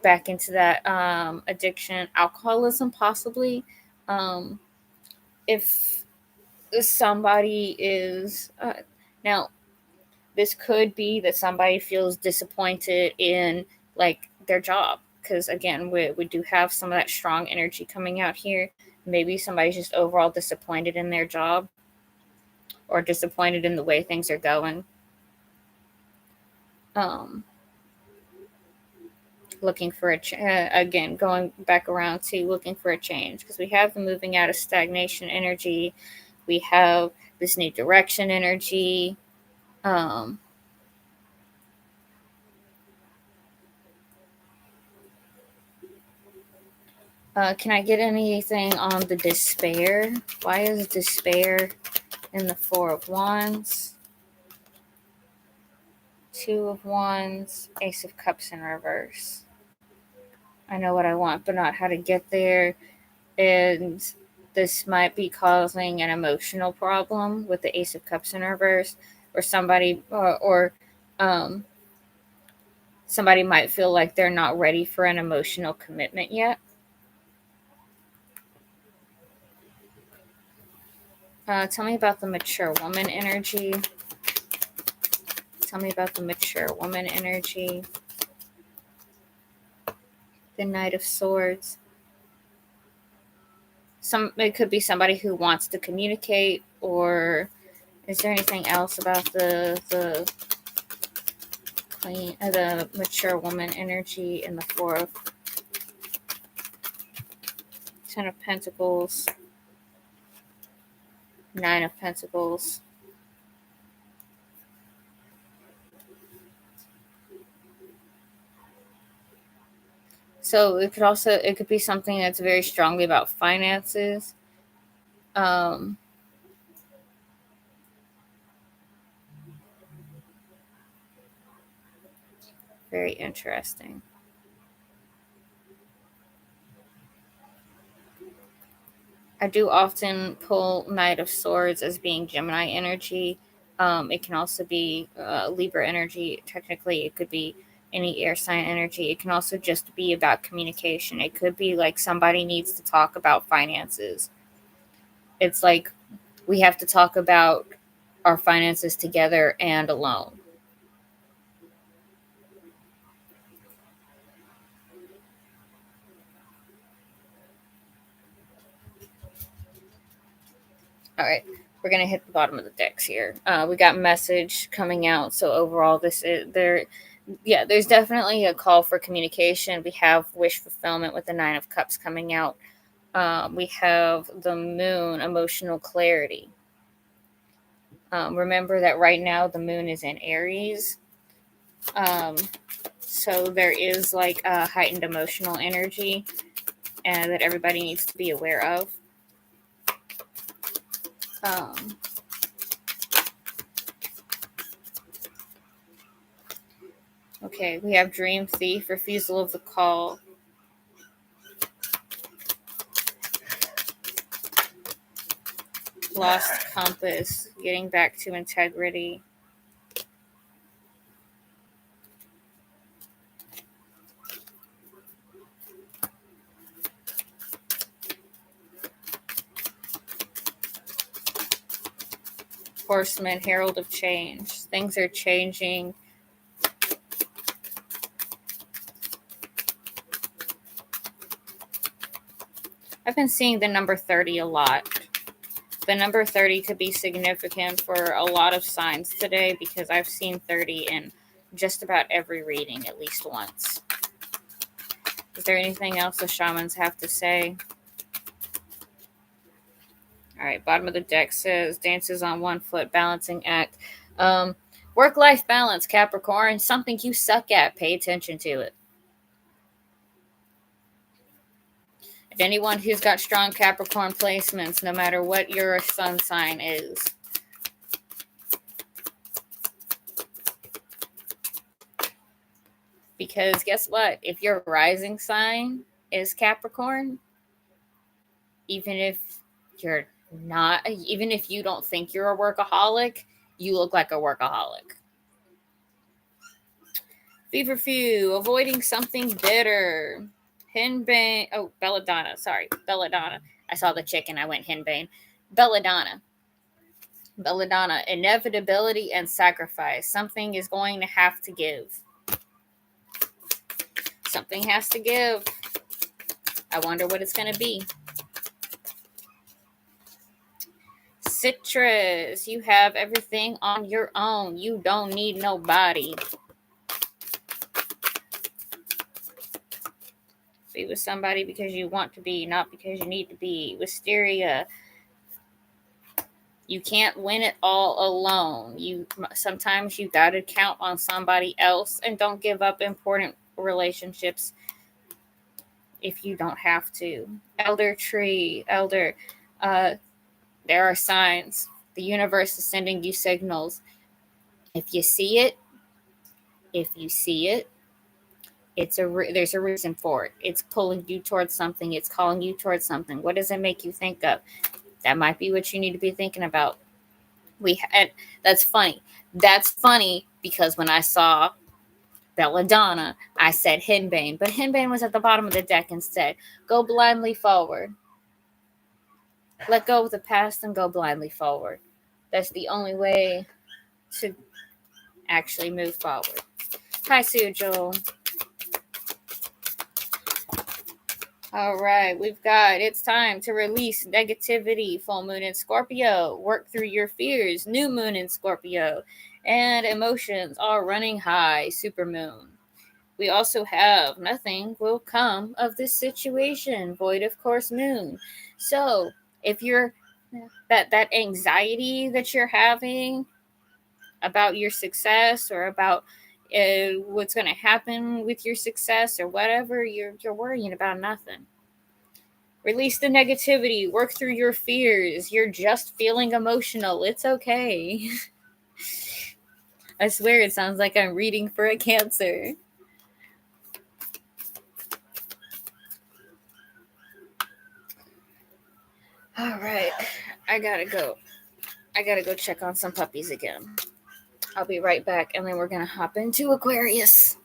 A: back into that addiction, alcoholism, possibly. If somebody is now, this could be that somebody feels disappointed in like their job, because again, we do have some of that strong energy coming out here. Maybe somebody's just overall disappointed in their job or disappointed in the way things are going. Looking for again, going back around to looking for a change, because we have the moving out of stagnation energy. We have this new direction energy. Can I get anything on the despair? Why is despair in the Four of Wands? Two of Wands, Ace of Cups in reverse. I know what I want, but not how to get there. And this might be causing an emotional problem with the Ace of Cups in reverse, or somebody somebody might feel like they're not ready for an emotional commitment yet. Tell me about the mature woman energy. Tell me about the mature woman energy. The Knight of Swords. It could be somebody who wants to communicate, or is there anything else about the mature woman energy in the Four of Ten of Pentacles, Nine of Pentacles. So it could be something that's very strongly about finances. Very interesting. I do often pull Knight of Swords as being Gemini energy. It can also be Libra energy. Technically, it could be any air sign energy. It can also just be about communication. It could be like somebody needs to talk about finances. It's like we have to talk about our finances together and alone. All right, we're gonna hit the bottom of the decks here. We got message coming out. So overall, this is there. Yeah, there's definitely a call for communication. We have wish fulfillment with the Nine of Cups coming out. We have the Moon, emotional clarity. Remember that right now the Moon is in Aries. So there is like a heightened emotional energy and that everybody needs to be aware of. Okay, we have Dream Thief, refusal of the call. Lost compass, getting back to integrity. Horseman, herald of change. Things are changing. I've been seeing the number 30 a lot. The number 30 could be significant for a lot of signs today because I've seen 30 in just about every reading at least once. Is there anything else the shamans have to say? All right, bottom of the deck says dances on one foot, balancing act. Work-life balance, Capricorn. Something you suck at. Pay attention to it. And anyone who's got strong Capricorn placements, no matter what your sun sign is. Because guess what? If your rising sign is Capricorn, even if you're not, even if you don't think you're a workaholic, you look like a workaholic. Feverfew, avoiding something bitter. Henbane. Oh, Belladonna. Sorry, Belladonna. I saw the chicken. I went Henbane. Belladonna. Belladonna. Inevitability and sacrifice. Something is going to have to give. Something has to give. I wonder what it's going to be. Citrus. You have everything on your own. You don't need nobody. Be with somebody because you want to be, not because you need to be. Wisteria. You can't win it all alone. Sometimes you got to count on somebody else, and don't give up important relationships if you don't have to. Elder tree, elder. There are signs. The universe is sending you signals. If you see it, If you see it, there's a reason for it. It's pulling you towards something. It's calling you towards something. What does it make you think of? That might be what you need to be thinking about. That's funny. That's funny because when I saw Belladonna, I said Henbane, but Henbane was at the bottom of the deck instead. Go blindly forward. Let go of the past and go blindly forward. That's the only way to actually move forward. Hi, Sujal. All right, we've got it's time to release negativity. Full moon in Scorpio. Work through your fears. New moon in Scorpio. And emotions are running high. Super moon. We also have nothing will come of this situation. Void of course moon. So if you're that anxiety that you're having about your success or about what's going to happen with your success or whatever, you're worrying about nothing. Release the negativity. Work through your fears. You're just feeling emotional. It's okay. I swear it sounds like I'm reading for a Cancer. All right. I gotta go check on some puppies again. I'll be right back, and then we're gonna hop into Aquarius.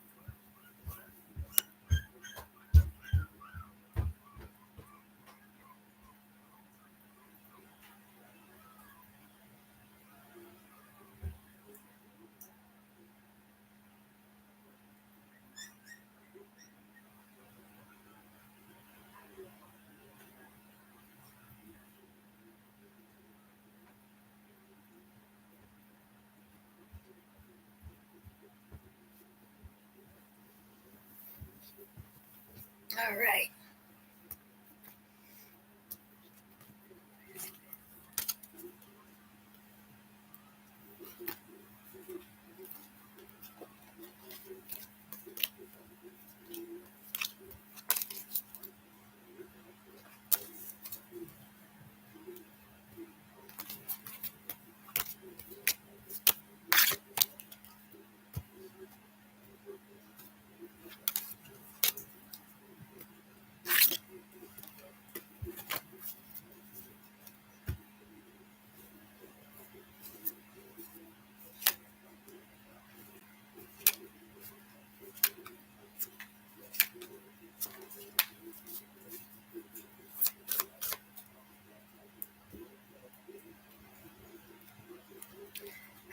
A: All right.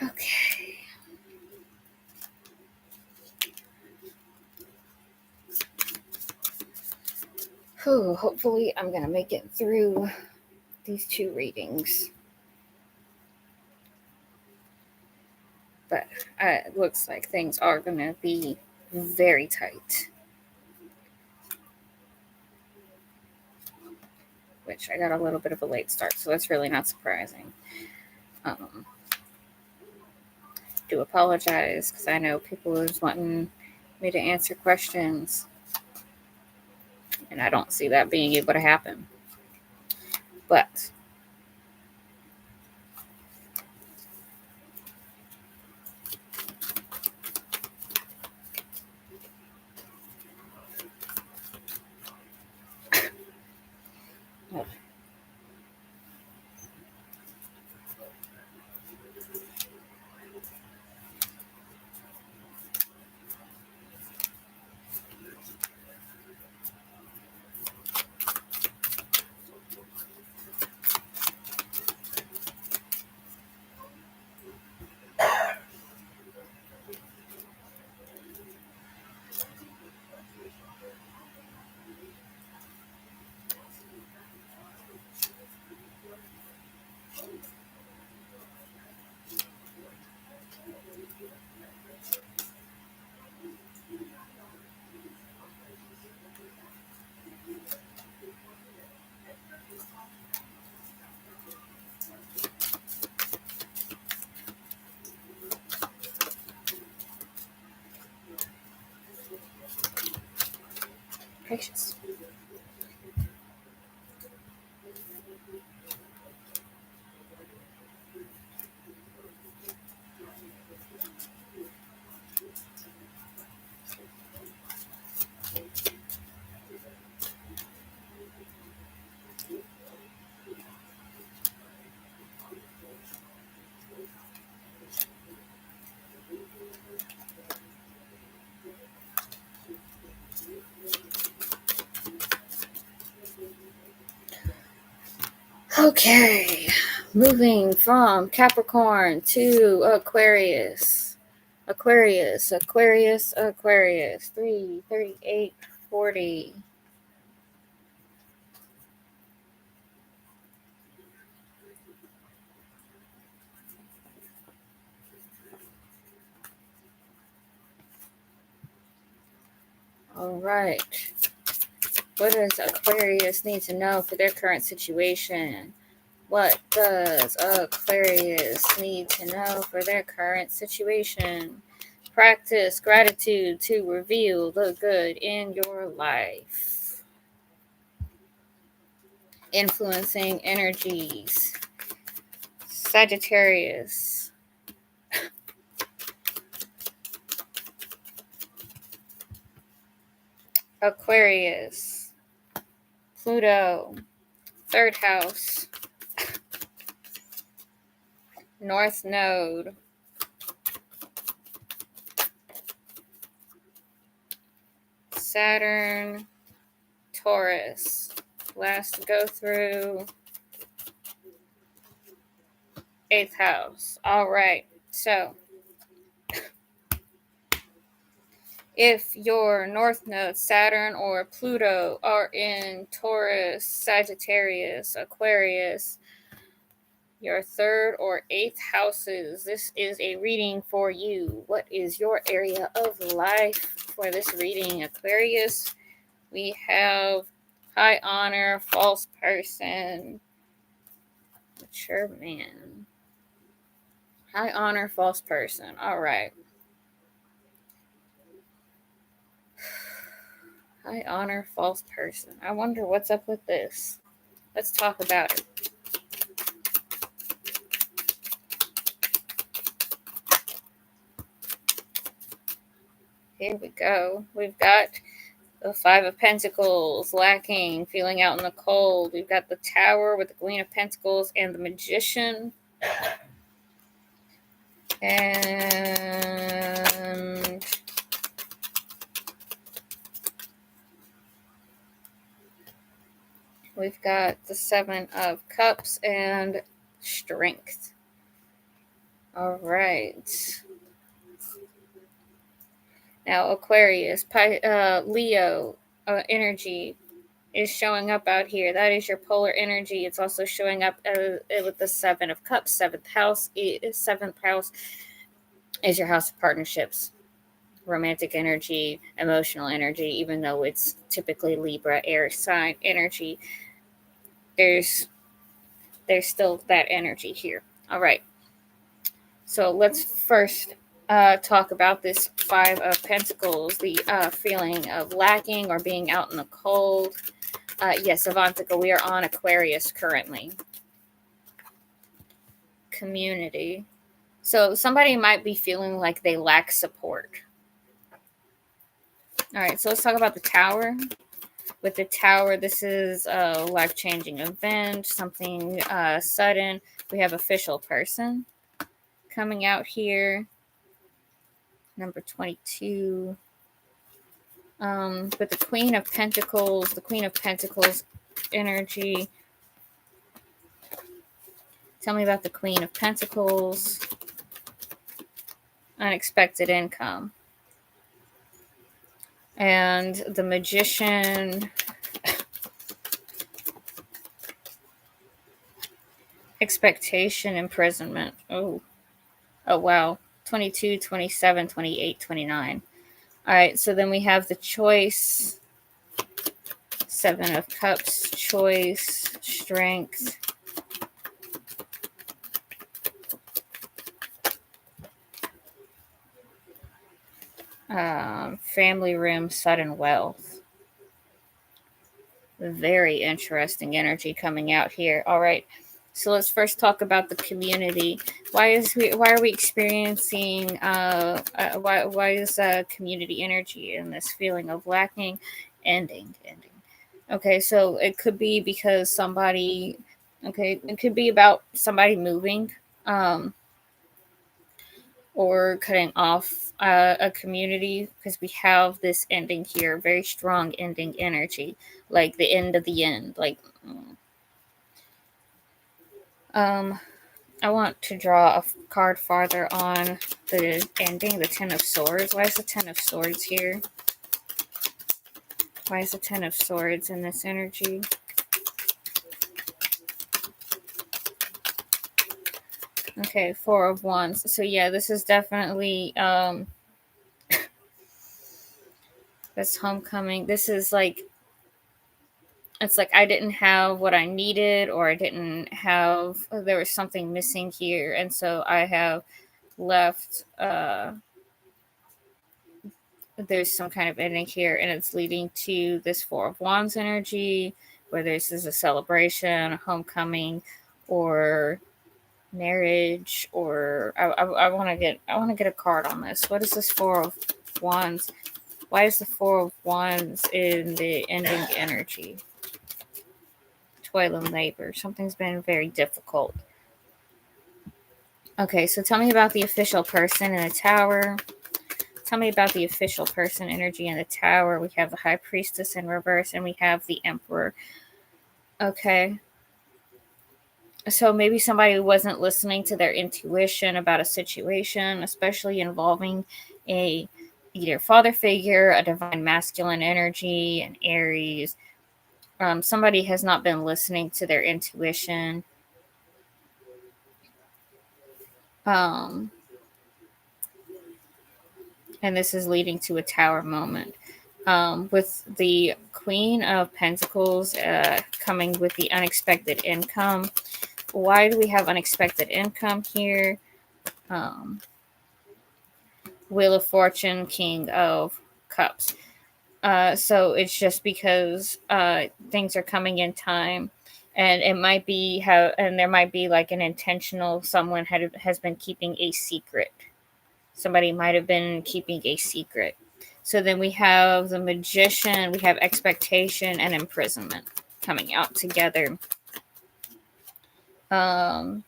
A: Okay. Whew, hopefully I'm gonna make it through these two readings. But it looks like things are gonna be very tight. Which I got a little bit of a late start, so that's really not surprising. Do apologize because I know people was wanting me to answer questions, and I don't see that being able to happen. But gracious. Okay, moving from Capricorn to Aquarius. Aquarius, Aquarius, Aquarius. 3, 38, 40. All right. What does Aquarius need to know for their current situation? What does Aquarius need to know for their current situation? Practice gratitude to reveal the good in your life. Influencing energies. Sagittarius. Aquarius. Pluto. Third house. North node. Saturn. Taurus. Last go through. 8th house. All right. So if your north node, Saturn or Pluto, are in Taurus, Sagittarius, Aquarius, your 3rd or 8th houses, this is a reading for you. What is your area of life for this reading, Aquarius? We have high honor, false person, mature man. High honor, false person. All right. High honor, false person. I wonder what's up with this. Let's talk about it. Here we go. We've got the 5 of Pentacles, lacking, feeling out in the cold. We've got the Tower with the Queen of Pentacles and the Magician. And we've got the 7 of Cups and Strength. All right. Now, Aquarius, Leo energy is showing up out here. That is your polar energy. It's also showing up with the 7 of Cups. 7th house is your house of partnerships, romantic energy, emotional energy. Even though it's typically Libra, air sign energy, there's still that energy here. All right. So let's first talk about this 5 of Pentacles, the feeling of lacking or being out in the cold. Yes, Avantika, we are on Aquarius currently. Community. So somebody might be feeling like they lack support. All right, so let's talk about the Tower. With the Tower, this is a life-changing event, something sudden. We have official person coming out here. Number 22. With the Queen of Pentacles energy. Tell me about the Queen of Pentacles. Unexpected income. And the Magician. Expectation, imprisonment. Oh, wow. 22, 27, 28, 29. All right, so then we have the Choice. 7 of Cups, choice, strength. Family room, sudden wealth. Very interesting energy coming out here. All right, so let's first talk about the community. Why are we experiencing why is community energy and this feeling of lacking, ending? Okay, so it could be because somebody. Okay, it could be about somebody moving. Or cutting off a community, because we have this ending here, very strong ending energy, like the end of the end, like I want to draw a card farther on the ending, the Ten of Swords. Why is the Ten of Swords here? Why is the Ten of Swords in this energy? Okay, Four of Wands. So yeah, this is definitely this homecoming. This is like, it's like I didn't have what I needed, or I didn't have, there was something missing here, and so I have left there's some kind of ending here, and it's leading to this Four of Wands energy, where this is a celebration, a homecoming, or marriage, or I want to get a card on this. What is this Four of Wands? Why is the Four of Wands in the ending energy? Toil and labor. Something's been very difficult. Okay, so tell me about the official person in the Tower. Tell me about the official person energy in the Tower. We have the High Priestess in reverse, and we have the Emperor. Okay. So maybe somebody wasn't listening to their intuition about a situation, especially involving a either father figure, a divine masculine energy, an Aries. Somebody has not been listening to their intuition. And this is leading to a Tower moment. With the Queen of Pentacles coming with the unexpected income. Why do we have unexpected income here? Wheel of Fortune, King of Cups. So it's just because things are coming in time, and it might be and there might be like an intentional, someone has been keeping a secret. Somebody might have been keeping a secret. So then we have the Magician, we have expectation and imprisonment coming out together. Nine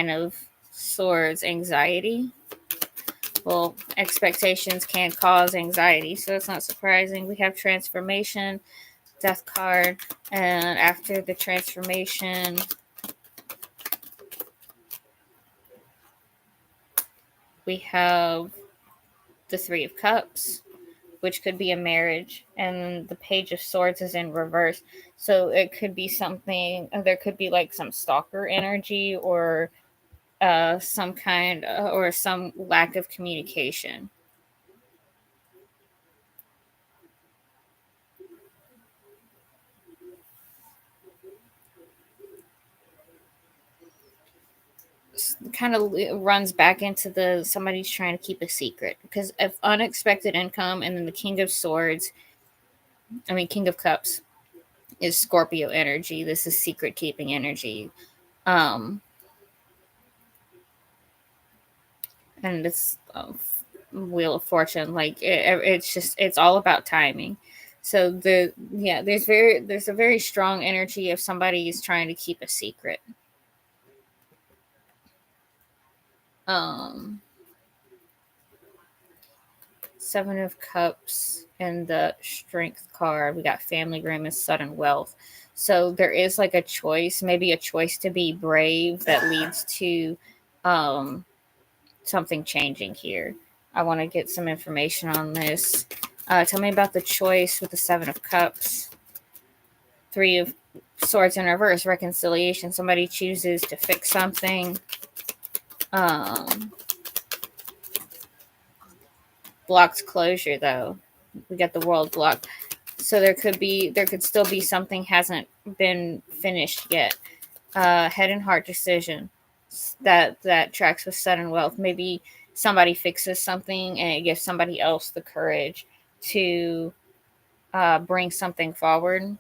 A: of Swords, anxiety. Well, expectations can cause anxiety, so it's not surprising. We have transformation, death card, and after the transformation, we have the Three of Cups, which could be a marriage, and the Page of Swords is in reverse. So it could be something, there could be like some stalker energy, or some kind, or some lack of communication. Kind of runs back into the somebody's trying to keep a secret, because if unexpected income, and then the King of Cups is Scorpio energy. This is secret keeping energy. And it's Wheel of Fortune, like it's all about timing. So there's a very strong energy if somebody is trying to keep a secret. Seven of Cups and the Strength card. We got family agreements, sudden wealth. So there is like a choice, maybe a choice to be brave that leads to something changing here. I want to get some information on this. Tell me about the choice with the Seven of Cups. Three of Swords in reverse, reconciliation. Somebody chooses to fix something. Blocked closure, though. We got the World blocked. So there could still be something hasn't been finished yet. Head and heart decision that tracks with sudden wealth. Maybe somebody fixes something, and it gives somebody else the courage to bring something forward.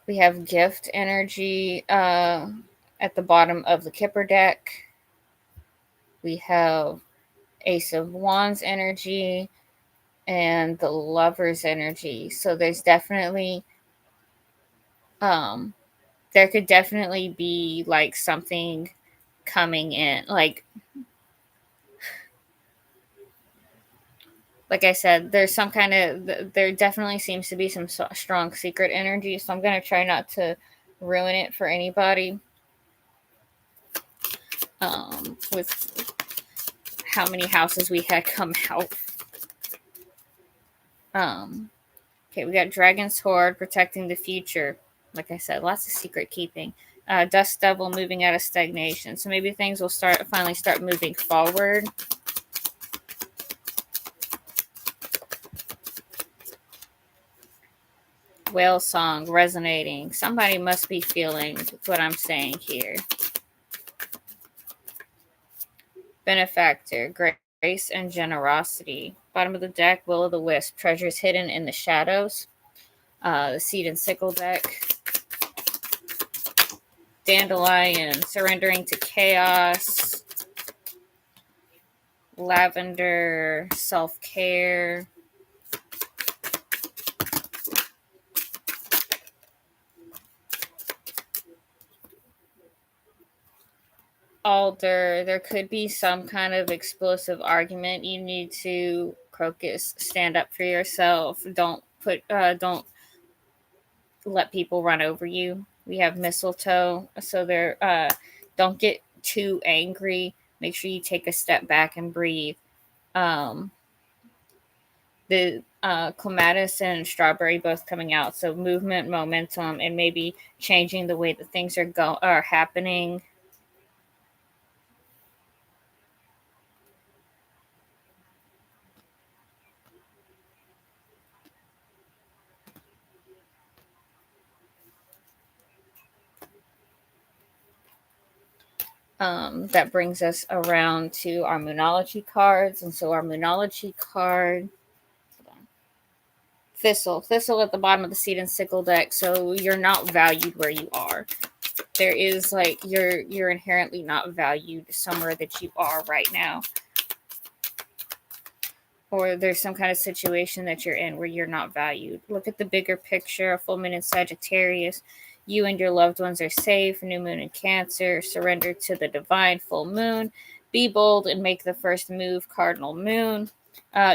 A: We have gift energy at the bottom of the Kipper deck. We have Ace of Wands energy and the Lover's energy. So there's definitely there could definitely be like something coming in, like like I said, there's some kind of, there definitely seems to be some strong secret energy. So I'm going to try not to ruin it for anybody. With how many houses we had come out. Okay, we got Dragon's Horde protecting the future. Like I said, lots of secret keeping. Dust Devil moving out of stagnation. So maybe things will finally start moving forward. Whale Song resonating. Somebody must be feeling what I'm saying here. Benefactor, grace and generosity. Bottom of the deck, Will o' the Wisp, treasures hidden in the shadows. The Seed and Sickle deck. Dandelion, surrendering to chaos. Lavender, self-care. Alder, there could be some kind of explosive argument. You need to, Crocus, stand up for yourself. Don't let people run over you. We have Mistletoe, so don't get too angry. Make sure you take a step back and breathe. The Clematis and Strawberry both coming out, so movement, momentum, and maybe changing the way that things are happening. That brings us around to our Moonology cards. And so our Moonology card, Thistle at the bottom of the Seed and Sickle deck. So you're not valued where you are. There is you're inherently not valued somewhere that you are right now. Or there's some kind of situation that you're in where you're not valued. Look at the bigger picture. A full moon in Sagittarius. You and your loved ones are safe. New moon in Cancer. Surrender to the divine. Full moon. Be bold and make the first move. Cardinal moon.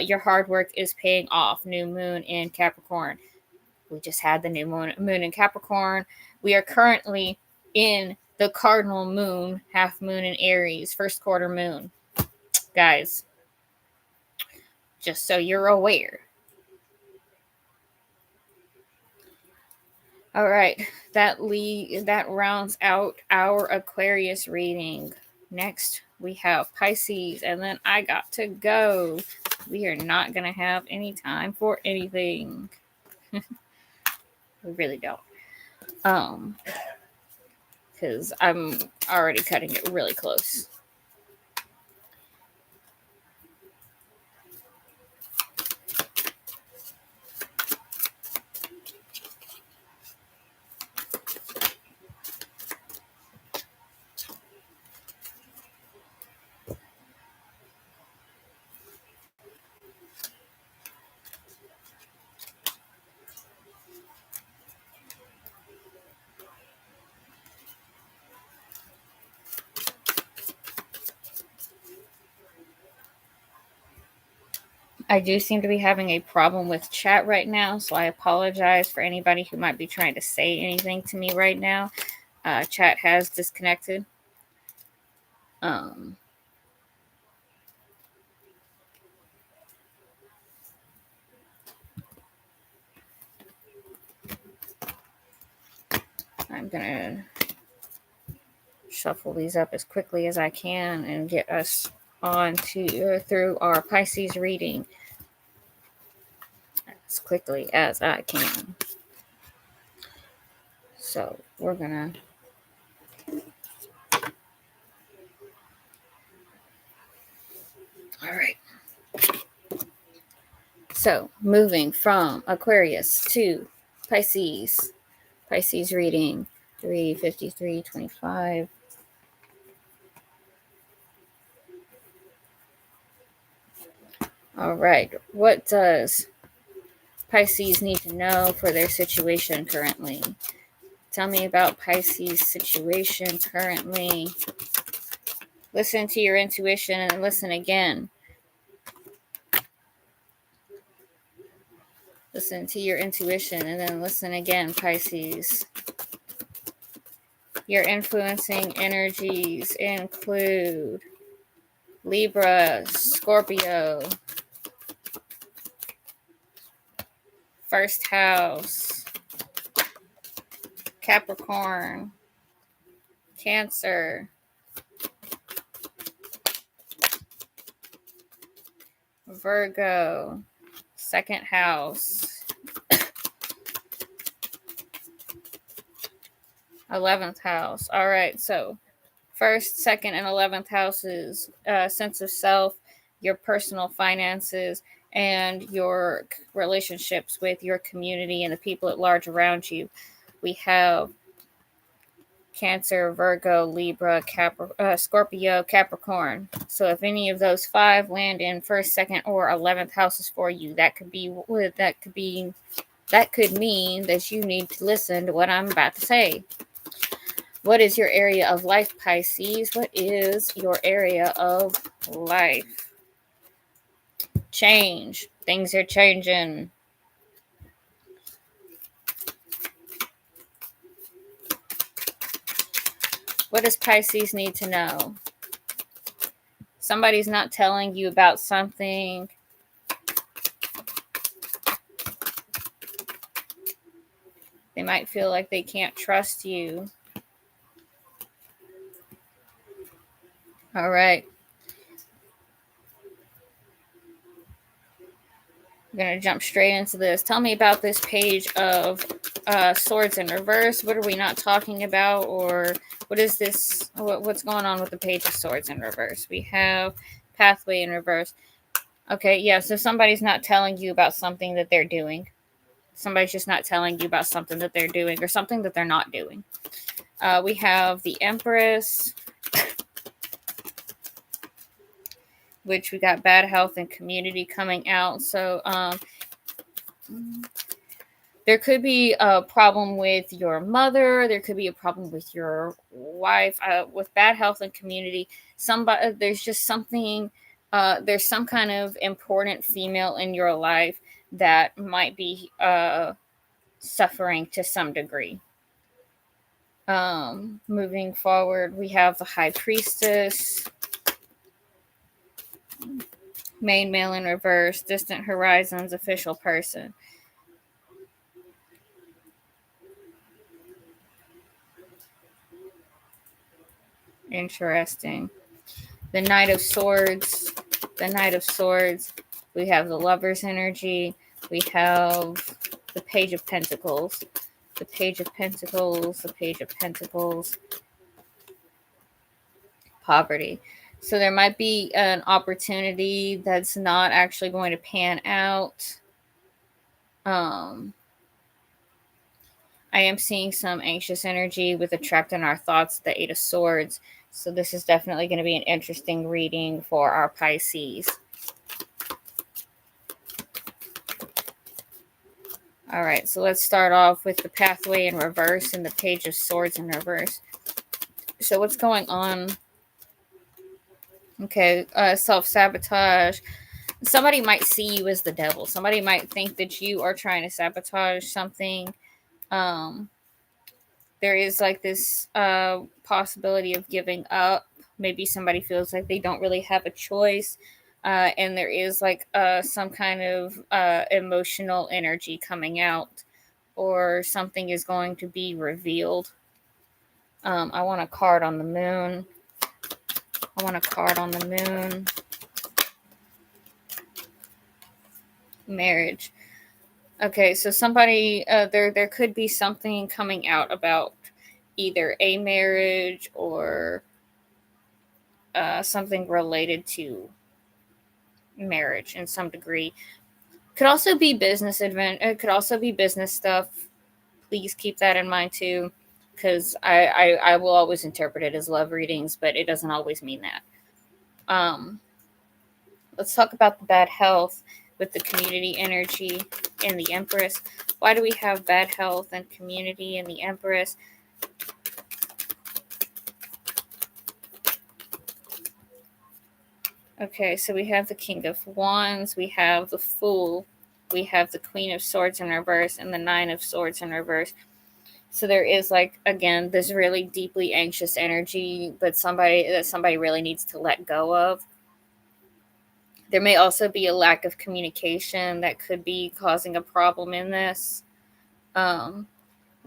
A: Your hard work is paying off. New moon in Capricorn. We just had the new moon in Capricorn. We are currently in the cardinal moon, half moon in Aries, first quarter moon. Guys, just so you're aware. All right, that rounds out our Aquarius reading. Next, we have Pisces, and then I got to go. We are not going to have any time for anything. We really don't. Because I'm already cutting it really close. I do seem to be having a problem with chat right now, so I apologize for anybody who might be trying to say anything to me right now. Chat has disconnected. I'm going to shuffle these up as quickly as I can and get us on to through our Pisces reading as quickly as I can. So we're gonna all right. So moving from Aquarius to Pisces. Pisces reading 353.25. All right. What does Pisces need to know for their situation currently? Tell me about Pisces' situation currently. Listen to your intuition and listen again. Listen to your intuition, and then listen again, Pisces. Your influencing energies include Libra, Scorpio, first house, Capricorn, Cancer, Virgo, second house, 11th house. All right, so first, second, and 11th houses, sense of self, your personal finances, and your relationships with your community and the people at large around you. We have Cancer, Virgo, Libra, Scorpio, Capricorn. So if any of those 5 land in first, second, or 11th houses for you, that could mean that you need to listen to what I'm about to say. What is your area of life, Pisces? What is your area of life? Change. Things are changing. What does Pisces need to know? Somebody's not telling you about something. They might feel like they can't trust you. All right. I'm going to jump straight into this. Tell me about this page of swords in reverse. What are we not talking about? Or what is this? What's going on with the page of swords in reverse? We have pathway in reverse. Okay, yeah, so somebody's not telling you about something that they're doing. Somebody's just not telling you about something that they're doing or something that they're not doing. We have the Empress, which we got bad health and community coming out. So there could be a problem with your mother. There could be a problem with your wife. With bad health and community, there's just something. There's some kind of important female in your life that might be suffering to some degree. Moving forward, we have the High Priestess, main male in reverse, distant horizons, official person. Interesting. The Knight of Swords. The Knight of Swords. We have the Lover's energy. We have the Page of Pentacles. The Page of Pentacles. The Page of Pentacles. Poverty. So there might be an opportunity that's not actually going to pan out. I am seeing some anxious energy with the Trapped in Our Thoughts, the Eight of Swords. So this is definitely going to be an interesting reading for our Pisces. All right, so let's start off with the pathway in reverse and the Page of Swords in reverse. So what's going on? Okay, self-sabotage. Somebody might see you as the devil. Somebody might think that you are trying to sabotage something. There is like this possibility of giving up. Maybe somebody feels like they don't really have a choice. And there is like some kind of emotional energy coming out, or something is going to be revealed. I want a card on the moon. I want a card on the moon. Marriage. Okay, so somebody, there could be something coming out about either a marriage or something related to marriage in some degree. Could also be business It could also be business stuff. Please keep that in mind too, because I will always interpret it as love readings, but it doesn't always mean that. Let's talk about the bad health with the community energy and the Empress. Why do we have bad health and community and the Empress? Okay, so we have the King of Wands, we have the Fool, we have the Queen of Swords in reverse and the Nine of Swords in reverse. So there is, like, again, this really deeply anxious energy, but somebody really needs to let go of. There may also be a lack of communication that could be causing a problem in this. The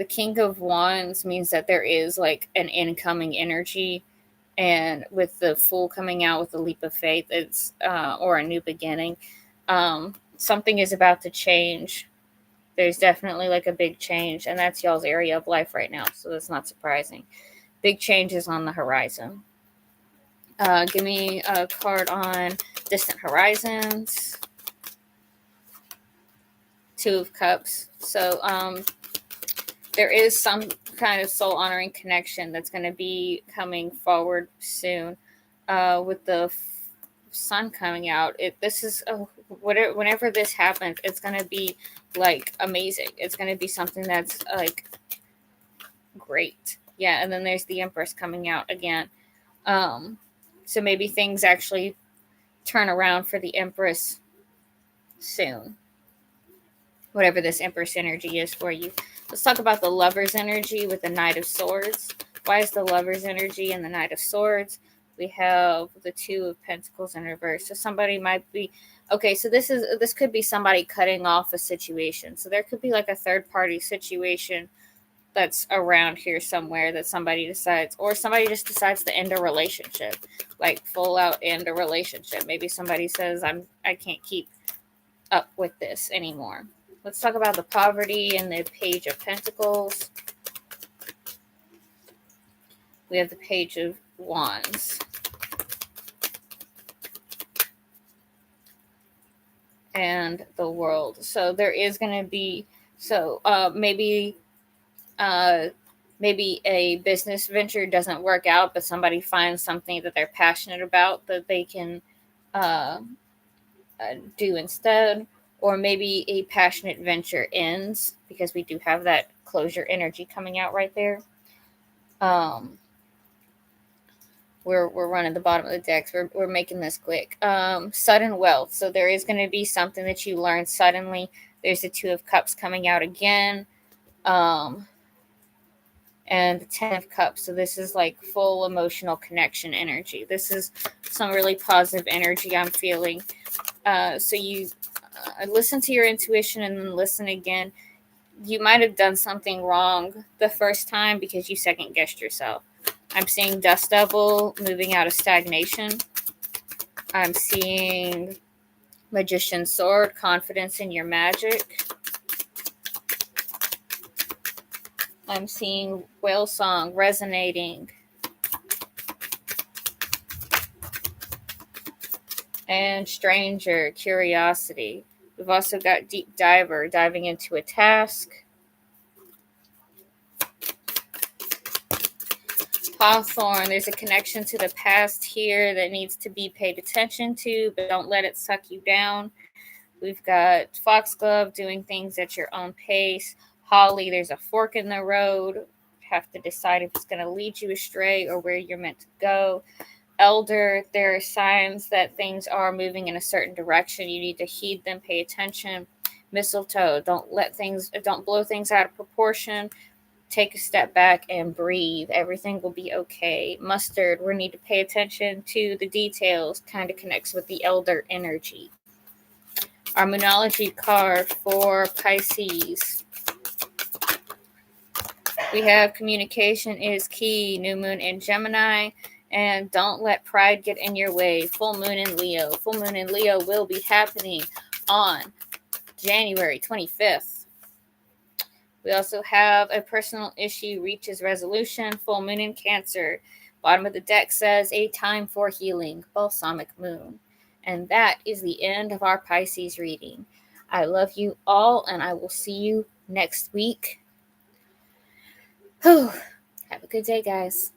A: King of Wands means that there is, like, an incoming energy, and with the Fool coming out with the leap of faith, it's or a new beginning. Something is about to change. There's definitely, like, a big change, and that's y'all's area of life right now, so that's not surprising. Big change is on the horizon. Give me a card on distant horizons. Two of Cups. So there is some kind of soul honoring connection that's going to be coming forward soon. With the sun coming out, whenever this happens, it's going to be, like, amazing. It's going to be something that's, like, great. Yeah, and then there's the Empress coming out again. So maybe things actually turn around for the Empress soon. Whatever this Empress energy is for you. Let's talk about the Lover's energy with the Knight of Swords. Why is the Lover's energy and the Knight of Swords? We have the Two of Pentacles in reverse. So somebody might be, okay, so this could be somebody cutting off a situation. So there could be, like, a third party situation that's around here somewhere that somebody decides, or somebody just decides to end a relationship, like full out end a relationship. Maybe somebody says, I can't keep up with this anymore. Let's talk about the poverty and the Page of Pentacles. We have the Page of Wands. And the World. So there is going to be, maybe a business venture doesn't work out, but somebody finds something that they're passionate about that they can do instead. Or maybe a passionate venture ends, because we do have that closure energy coming out right there. We're running the bottom of the decks. We're making this quick. Sudden wealth. So there is going to be something that you learn suddenly. There's the Two of Cups coming out again. And the Ten of Cups. So this is, like, full emotional connection energy. This is some really positive energy I'm feeling. So you listen to your intuition and then listen again. You might have done something wrong the first time because you second guessed yourself. I'm seeing Dust Devil moving out of stagnation. I'm seeing Magician's Sword, confidence in your magic. I'm seeing Whale Song, resonating. And Stranger, curiosity. We've also got Deep Diver, diving into a task. Hawthorne, there's a connection to the past here that needs to be paid attention to, but don't let it suck you down. We've got Foxglove, doing things at your own pace. Holly, there's a fork in the road. You have to decide if it's going to lead you astray or where you're meant to go. Elder, there are signs that things are moving in a certain direction. You need to heed them, pay attention. Mistletoe, don't blow things out of proportion. Take a step back and breathe. Everything will be okay. Mustard, we need to pay attention to the details. Kind of connects with the elder energy. Our Moonology card for Pisces. We have communication is key. New moon in Gemini. And don't let pride get in your way. Full moon in Leo. Full moon in Leo will be happening on January 25th. We also have a personal issue reaches resolution. Full moon in Cancer. Bottom of the deck says a time for healing. Balsamic moon. And that is the end of our Pisces reading. I love you all, and I will see you next week. Have a good day, guys.